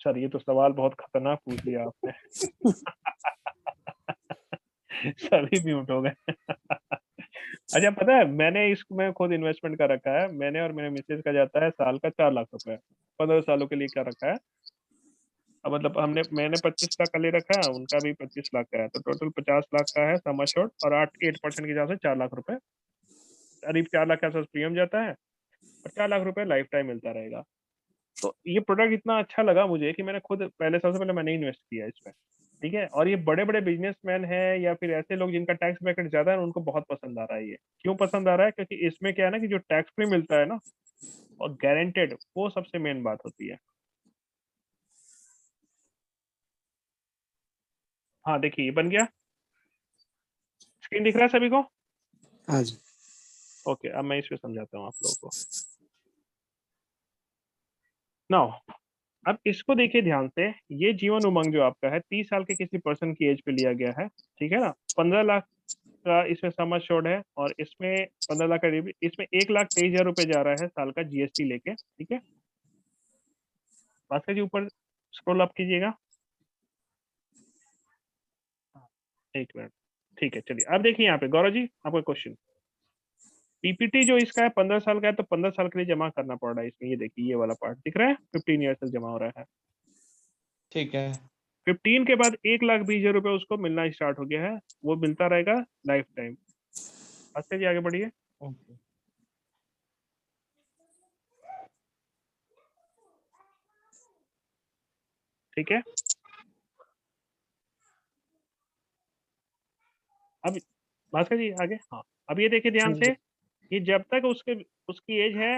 Speaker 1: सर ये तो सवाल बहुत खतरनाक पूछ लिया आपने। सभी म्यूट हो गए। अच्छा पता है, मैंने इसमें खुद इन्वेस्टमेंट कर रखा है, मैंने और मेरे मिसेज का जाता है साल का 4 लाख रुपए, 15 सालों के लिए कर रखा है। अब मतलब मैंने 25 लाख का ले रखा है, उनका भी 25 लाख का है, तो टोटल 50 लाख का है सम एश्योर्ड, और 8% के हिसाब से 4 लाख रुपए, करीब 4 लाख के आसपास प्रीमियम जाता है, और 4 लाख रुपए लाइफ टाइम मिलता रहेगा। तो ये प्रोडक्ट इतना अच्छा लगा मुझे कि मैंने खुद पहले, सबसे पहले मैंने इन्वेस्ट किया इसमें। ठीक है, और ये बड़े बड़े बिजनेसमैन हैं या फिर ऐसे लोग जिनका टैक्स ब्रैकेट ज्यादा है, उनको बहुत पसंद आ रहा है ये। क्यों पसंद आ रहा है? क्योंकि इसमें क्या है ना कि जो टैक्स फ्री मिलता है ना और गारंटेड, वो सबसे मेन बात होती है। हाँ देखिए ये बन गया, स्क्रीन दिख रहा है सभी को?
Speaker 5: हाँ जी।
Speaker 1: ओके, अब मैं इस पे समझाता हूँ आप लोगों को। नाउ अब इसको देखिए ध्यान से, ये जीवन उमंग जो आपका है 30 साल के किसी पर्सन की एज पे लिया गया है, ठीक है ना? 15 लाख का इसमें सम एश्योर्ड है, और इसमें 15 लाख का इसमें 1,23,000 रुपए जा रहा है साल का जीएसटी लेके, ठीक है? भास्कर जी ऊपर स्क्रॉल अप कीजिएगा, एक मिनट। ठीक है, चलिए अब देखिए यहाँ पे गौरव जी आपका क्वेश्चन। पीपीटी जो इसका है 15 साल का है, तो 15 साल के लिए जमा करना पड़ रहा है इसमें। ये देखिए ये वाला पार्ट दिख रहा है, 15 ईयर तक जमा हो रहा है।
Speaker 6: ठीक है।
Speaker 1: 15 के बाद 1,20,000 रुपए उसको मिलना स्टार्ट हो गया है, वो मिलता रहेगा लाइफ टाइम। अच्छा जी आगे बढ़िए।
Speaker 6: ओके।
Speaker 1: ठीक है, अब भास्कर जी आगे। हाँ अब ये देखिए ध्यान से, ये जब तक उसकी एज है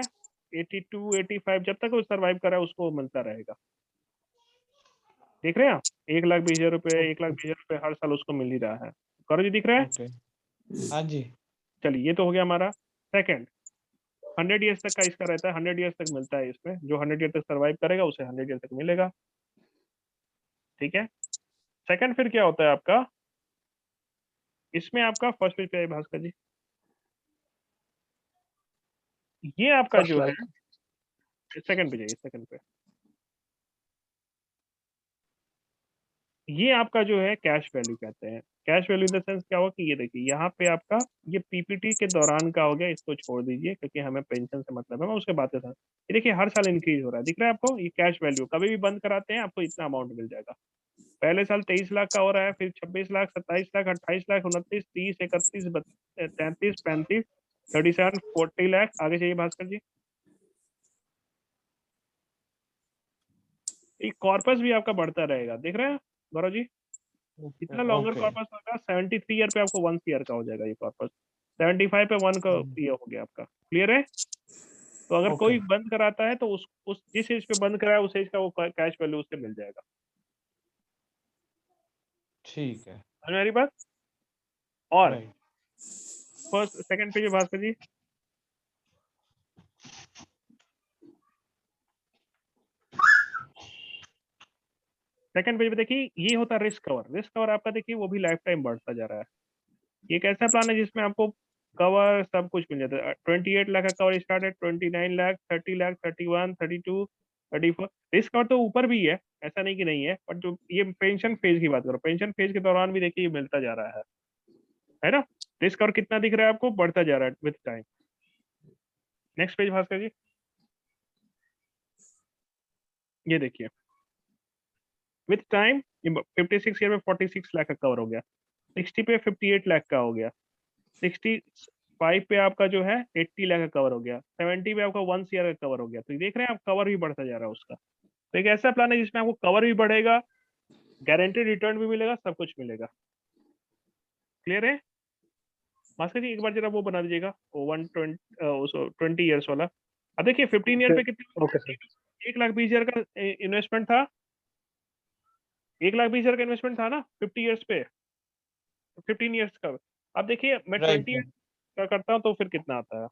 Speaker 1: 82 85, जब तक वो सर्वाइव कर रहा है उसको मिलता रहेगा। देख रहे हैं आप? 1,20,000 रुपए, 1,20,000 रुपए हर साल उसको मिल ही रहा है। करो जी, दिख रहा है?
Speaker 6: ओके। हाँ जी।
Speaker 1: चलिए ये तो हो गया हमारा। सेकंड, 100 ईयर्स तक का इसका रहता है, 100 ईयर्स तक मिलता है इसमें, जो 100 ईयर तक सर्वाइव करेगा उसे 100 ईयर तक मिलेगा। ठीक है, सेकंड फिर क्या होता है आपका, इसमें आपका फर्स्ट पेज पे है भास्कर जी, ये आपका
Speaker 8: फर्स्ट
Speaker 1: जो है,
Speaker 8: लाइक।
Speaker 1: सेकंड पे जाइए, सेकंड पे, ये आपका जो है कैश वैल्यू कहते हैं। Cash value in the sense क्या होगा कि ये देखिए यहाँ पे आपका, ये पीपीटी के दौरान का हो गया, इसको छोड़ दीजिए क्योंकि हमें पेंशन से मतलब है, मैं उसके बाद के साथ, ये देखिए हर साल इंक्रीज हो रहा है, दिख रहा है आपको? ये कैश वैल्यू कभी भी बंद कराते हैं आपको इतना अमाउंट मिल जाएगा। पहले साल 23 लाख का हो रहा है, फिर 26 लाख, 27 लाख, 28 लाख, 29, 30, 31, 33, 35, 37, 40 लाख। आगे चाहिए भास्कर जी। ये कॉर्पस भी आपका बढ़ता रहेगा, देख रहे हैं गौरव जी? इतना लॉन्गर
Speaker 6: ओके।
Speaker 1: कॉर्पस होगा, 73 ईयर पे आपको 1 ईयर का हो जाएगा ये कॉर्पस, 75 पे 1 का ये हो गया आपका। क्लियर है? तो अगर
Speaker 6: ओके।
Speaker 1: कोई बंद कराता है तो उस जिस एज पे बंद कराया उस एज का वो कैश वैल्यू उससे मिल जाएगा।
Speaker 6: ठीक है।
Speaker 1: समझ में आ रही बात? और
Speaker 6: राइट।
Speaker 1: फर्स्ट सेकंड पे भास्कर जी, सेकंड पेज पे देखिए ये होता है रिस्क कवर। रिस्क कवर आपका देखिए वो भी लाइफ टाइम बढ़ता जा रहा है। ये एक ऐसा प्लान है जिसमें आपको कवर सब कुछ मिल जाता है। 28 लाख का कवर स्टार्ट है, 29 लाख, 30 लाख, 31, 32, 34। रिस्क कवर तो ऊपर भी है, ऐसा नहीं कि नहीं है, बट जो ये पेंशन फेज की बात करो, पेंशन फेज के दौरान भी देखिए ये मिलता जा रहा है ना। रिस्क कवर कितना दिख रहा है आपको, बढ़ता जा रहा है with time. Next page Bhaskar ji, ये देखिए विथ टाइम 56 ईयर में 46 लाख का कवर हो गया, 60 पे 58 लाख का हो गया, 65 पे आपका जो है 80 लाख का कवर हो गया, 70 पे आपका 1 ईयर का कवर हो गया। तो ये देख रहे हैं आप, कवर भी बढ़ता जा रहा है उसका। तो एक ऐसा प्लान है जिसमें आपको कवर भी बढ़ेगा, गारंटेड रिटर्न भी मिलेगा, सब कुछ मिलेगा। क्लियर है भास्कर जी? एक बार जरा वो बना दीजिएगा, 20 ईयर्स वाला। अब देखिए 15 ईयर पे कितने,
Speaker 8: ओके सर।
Speaker 1: 1,20,000 का इन्वेस्टमेंट था, 1,20,000 का इन्वेस्टमेंट था ना 50 ईयर्स पे, 15 ईयर्स का। अब देखिए मैं
Speaker 6: राइट
Speaker 1: 20 का करता हूँ तो फिर कितना आता है।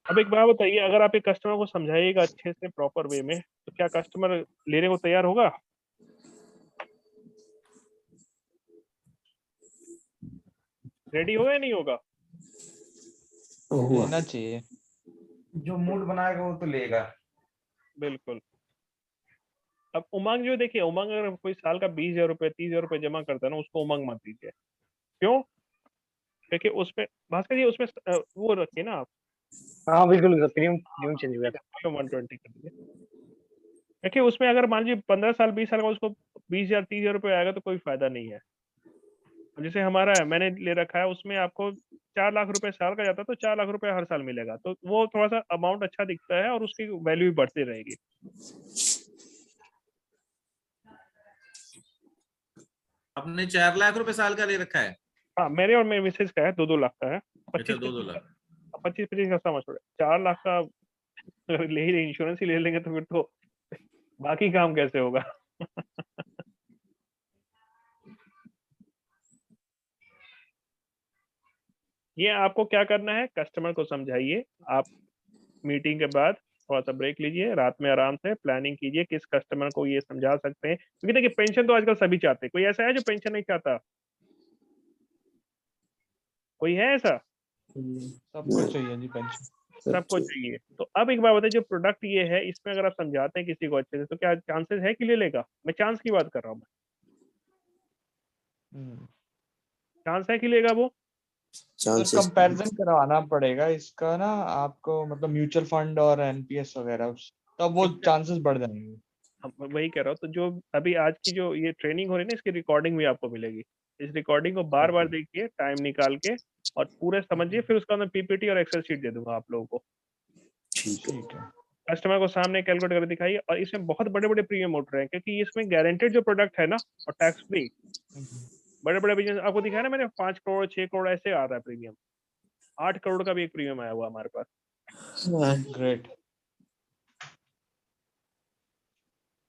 Speaker 1: अब एक बात बताइए, अगर आप एक कस्टमर को समझाइएगा अच्छे से प्रॉपर वे में, तो क्या कस्टमर लेने को तैयार होगा? रेडी होगा या नहीं होगा?
Speaker 5: हुआ।
Speaker 6: लेना चाहिए।
Speaker 2: जो मूड बनाएगा वो तो लेगा।
Speaker 1: बिल्कुल। अब उमंग जो देखिए, उमंग अगर कोई साल का 20,000 रुपये 30,000 रुपये जमा करता है ना, उसको उमंग मत दीजिए। क्यों? क्योंकि उसमें भास्कर जी उसमें वो रखिए ना आप,
Speaker 8: हाँ बिल्कुल सर, प्रीमियम प्रीमियम चेंज हो गया था।
Speaker 1: 120 कर दीजिए। देखिए उसमें अगर मान लीजिए 15 साल 20 साल का उसको 20,000 30,000 रुपये आएगा तो कोई फायदा नहीं है। जैसे हमारा है, मैंने ले रखा है, उसमें आपको 4 लाख रुपए साल का जाता है, तो 4 लाख रुपए हर साल मिलेगा, तो वो थोड़ा सा अमाउंट अच्छा दिखता है और उसकी वैल्यू भी बढ़ती रहेगी।
Speaker 3: आपने 4 लाख रुपए साल का ले रखा है?
Speaker 1: हाँ मेरे और मेरे मिसेज का है, 2-2 लाख का है।
Speaker 3: अच्छा, 2-2
Speaker 1: 25-25
Speaker 3: लाख।
Speaker 1: 25-25 का समझ पड़े, 4 लाख का अगर ले ही इंश्योरेंस ही ले लेंगे तो फिर तो बाकी काम कैसे होगा? ये आपको क्या करना है, कस्टमर को समझाइए आप। मीटिंग के बाद थोड़ा सा ब्रेक लीजिए, रात में आराम से प्लानिंग कीजिए किस कस्टमर को ये समझा सकते हैं, क्योंकि देखिए पेंशन तो आजकल सभी चाहते हैं। कोई ऐसा है जो पेंशन नहीं चाहता? कोई है ऐसा?
Speaker 6: सबको चाहिए जी पेंशन।
Speaker 1: सबको चाहिए। तो अब एक बात बताइए, जो प्रोडक्ट ये है, इसमें अगर आप समझाते हैं किसी को अच्छे से, तो क्या चांसेस है कि ले लेगा? मैं चांस की बात कर रहा हूँ, चांस है कि लेगा वो?
Speaker 6: सर
Speaker 5: चांसेस
Speaker 6: कंपैरिजन करवाना पड़ेगा इसका ना आपको, मतलब म्यूचुअल फंड और एनपीएस वगैरह, तब वो चांसेस बढ़ जाएंगे।
Speaker 1: मैं वही कह रहा हूँ, तो जो अभी आज की जो ये ट्रेनिंग हो रही है ना, इसकी रिकॉर्डिंग भी आपको मिलेगी। इस रिकॉर्डिंग को बार बार देखिए टाइम निकाल के और पूरे समझिए, फिर उसका मैं पीपीटी और एक्सेल शीट दे दूंगा आप लोगों को।
Speaker 5: ठीक है।
Speaker 6: ठीक है।
Speaker 1: कस्टमर को सामने कैलकुलेट करके दिखाइए, और इसमें बहुत बड़े बड़े प्रीमियम उठ रहे हैं, क्योंकि इसमें गारंटेड जो प्रोडक्ट है ना, और टैक्स फ्री। बड़े बड़े बिजनेस आपको दिखाया ना मैंने, 5 करोड़ 6 करोड़ ऐसे आ रहा है प्रीमियम। 8 करोड़ का भी एक प्रीमियम आया हुआ हमारे पास।
Speaker 6: ग्रेट।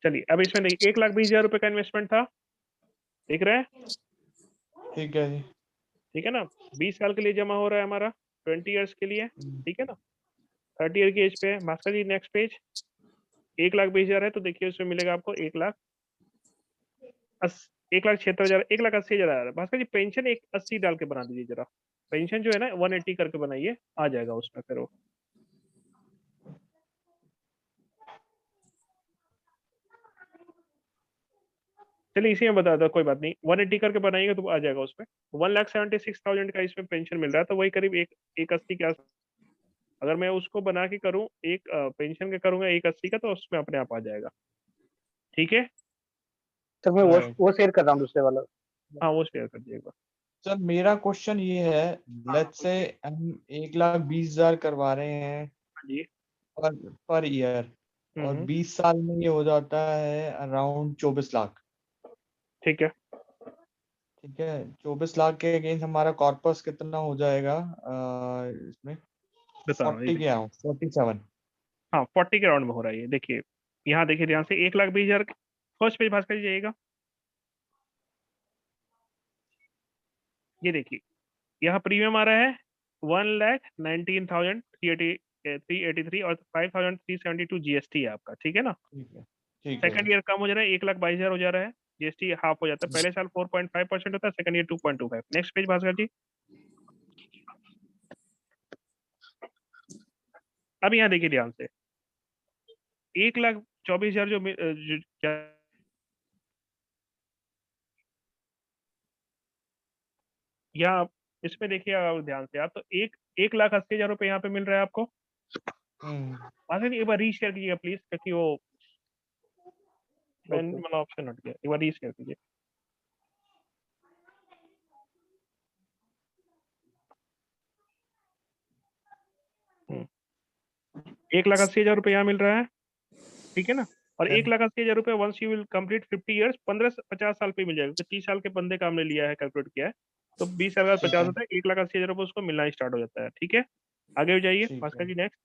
Speaker 1: चलिए अब इसमें देखिए 1,20,000 रुपए का इन्वेस्टमेंट था, देख रहे हैं?
Speaker 6: ठीक है जी।
Speaker 1: ठीक है ना, 20 साल के लिए जमा हो रहा है हमारा, 20 ईयर्स के लिए। ठीक है ना, 30 ईयर की एज पे है। भास्कर जी नेक्स्ट पेज, 1,20,000 है, तो देखिए उसमें मिलेगा आपको 1,76,000, 1,80,000 आ रहा है। भास्कर जी पेंशन 1,80 डाल के बना दीजिए जरा, पेंशन जो है ना 180 करके बनाइए, आ जाएगा उसमें फिर वो। चलिए इसी में बता दो, कोई बात नहीं, 180 करके बनाइएगा तो आ जाएगा उसमें। 1,76,000 का इसमें पेंशन मिल रहा है, तो वही करीब 1,80 के आसपास। अगर मैं उसको बना के करूँ, एक पेंशन का करूंगा 1,80 का, तो उसमें अपने आप आ जाएगा। ठीक है,
Speaker 8: सर मैं वो शेयर कर रहा हूँ दूसरे वाला।
Speaker 1: हाँ वो शेयर कर दीजिएगा।
Speaker 6: सर मेरा क्वेश्चन ये है, लेट्स से हम 1,20,000 करवा रहे हैं
Speaker 1: हाँ जी।
Speaker 6: पर ईयर, और 20 साल में ये हो जाता है अराउंड 24 लाख।
Speaker 1: ठीक है,
Speaker 6: ठीक है, 24 लाख के अगेंस्ट हमारा कॉर्पस कितना हो जाएगा इसमें?
Speaker 1: बताओ
Speaker 6: 40 के आउट 47।
Speaker 1: हाँ 40 के राउंड में हो रहा है ये। देखिए यहाँ देखिए ध्यान से, 1,20,000 फर्स्ट पेज भास्कर जी जाइएगा। ये देखिए यहाँ प्रीमियम आ रहा है 1,19,380 383 और 5372 जीएसटी है आपका, ठीक है ना।
Speaker 6: ठीक है, ठीक है
Speaker 1: सेकंड
Speaker 6: जी।
Speaker 1: ईयर कम हो जा रहा है, 1,22,000 हो जा रहा है, जीएसटी हाफ हो जाता है। पहले साल 4.5% होता है, second year 2.25। Next page Bhaskar ji. अब यहाँ देखिए ध्यान से, 1,24,000 यहाँ इसमें देखिए आप ध्यान से, आप तो 1,80,000 रुपये यहाँ पे मिल रहा है आपको। भास्कर जी एक बार रीशेयर कीजिएगा प्लीज, क्योंकि वो पेन वाला ऑप्शन हट गया, एक बार रीशेयर कीजिए। 1,80,000 रुपये यहाँ मिल रहा है, ठीक है ना। और 1,80,000 रुपये once you will complete 50 years, 50 साल पे मिल जाएगा, क्योंकि 30 साल के बंदे का हमने लिया है, कैलकुलेट किया है। तो 20 साल का 50 होता है, 1,80,000 रुपये उसको मिलना स्टार्ट हो जाता है, ठीक है। आगे जाइए भास्कर जी, नेक्स्ट।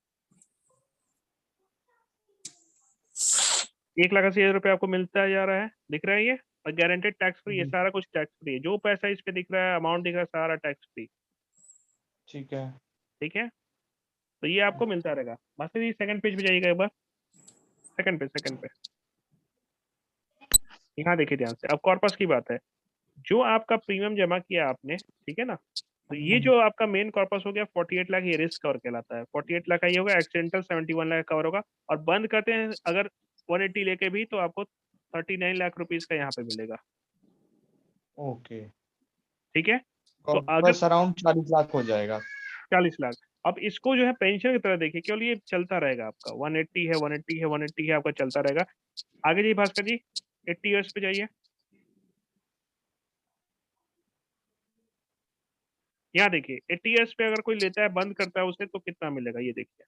Speaker 1: 1,80,000 रुपये आपको मिलता जा रहा है, दिख रहा है ये। और गारंटेड टैक्स फ्री, ये सारा कुछ टैक्स फ्री है, जो पैसा इस पे दिख रहा है, अमाउंट दिख रहा है, सारा टैक्स फ्री,
Speaker 6: ठीक है।
Speaker 1: ठीक है। तो ये आपको मिलता रहेगा। भास्कर जी सेकंड पेज पे जाइएगा एक बार, सेकंड पे यहाँ देखिए ध्यान से। अब कॉर्पस की बात है, जो आपका प्रीमियम जमा किया आपने, ठीक है ना, तो ये जो आपका मेन कॉर्पस हो गया 48 लाख, ये रिस्क कवर कहलाता है। 48 लाख का ये होगा, एक्सीडेंटल 71 लाख कवर होगा। और बंद करते हैं अगर 180 लेके भी, तो आपको 39 लाख रुपीज का यहाँ पे मिलेगा,
Speaker 6: ओके,
Speaker 1: ठीक है। तो अगर
Speaker 6: कॉर्पस अराउंड 40 लाख हो जाएगा।
Speaker 1: 40 लाख। अब इसको जो है पेंशन की तरह देखिए, केवल ये चलता रहेगा आपका, 180 है, 180 है, 180 है, आपका चलता रहेगा। आगे जाइए भास्कर जी, 80 ईयर्स पे जाइए। यहाँ देखिए 80 ईयर्स पे अगर कोई लेता है, बंद करता है उसे, तो कितना मिलेगा ये देखिए।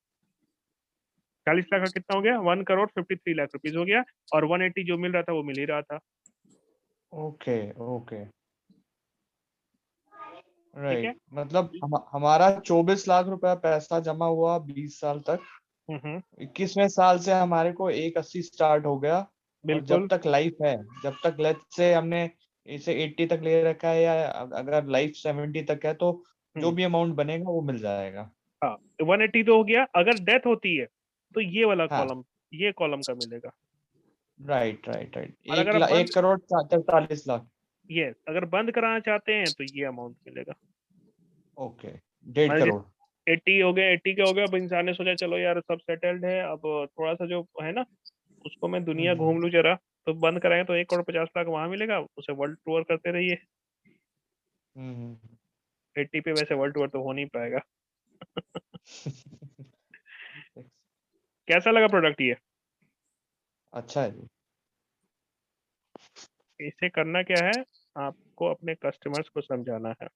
Speaker 1: 40 लाख का कितना हो गया, 1,53,00,000 रुपीज हो गया। और 180 जो मिल रहा था वो मिल ही रहा था,
Speaker 6: ओके ओके,
Speaker 1: ठीक है।
Speaker 6: राइट। मतलब हमारा 24 लाख रुपया पैसा जमा हुआ 20 साल तक।
Speaker 1: हम्म,
Speaker 6: 21वें साल से हमारे को 180 स्टार्ट हो गया। और
Speaker 1: बिल्कुल।
Speaker 6: जब तक लाइफ है, जब तक लेट्स से हमने इसे 80 तक ले रखा है, या अगर लाइफ 70 तक है, तो जो भी अमाउंट बनेगा वो मिल जाएगा।
Speaker 1: हाँ, 180 तो हो गया। अगर डेथ होती है तो ये वाला
Speaker 6: हाँ,
Speaker 1: कॉलम, ये कॉलम का मिलेगा।
Speaker 6: Right right right.
Speaker 1: और अगर आप
Speaker 6: 1 करोड़ 43 लाख।
Speaker 1: ये अगर बंद कराना चाहते हैं तो ये अमाउंट मिलेगा।
Speaker 6: ओके, 1.5 करोड़।
Speaker 1: 80 हो गए, 80 के हो गए। अब इंसान ने सोचा चलो यार सब सेटल्ड है, अब थोड़ा सा जो है ना, उसको मैं दुनिया घूम लूं जरा, तो बंद कराएं तो 1,50,00,000 वहां मिलेगा, उसे वर्ल्ड टूर करते रहिए। 80 पे वैसे वर्ल्ड टूर तो हो नहीं पाएगा। कैसा लगा प्रोडक्ट ये?
Speaker 6: अच्छा है जी।
Speaker 1: इसे करना क्या है, आपको अपने कस्टमर्स को समझाना है।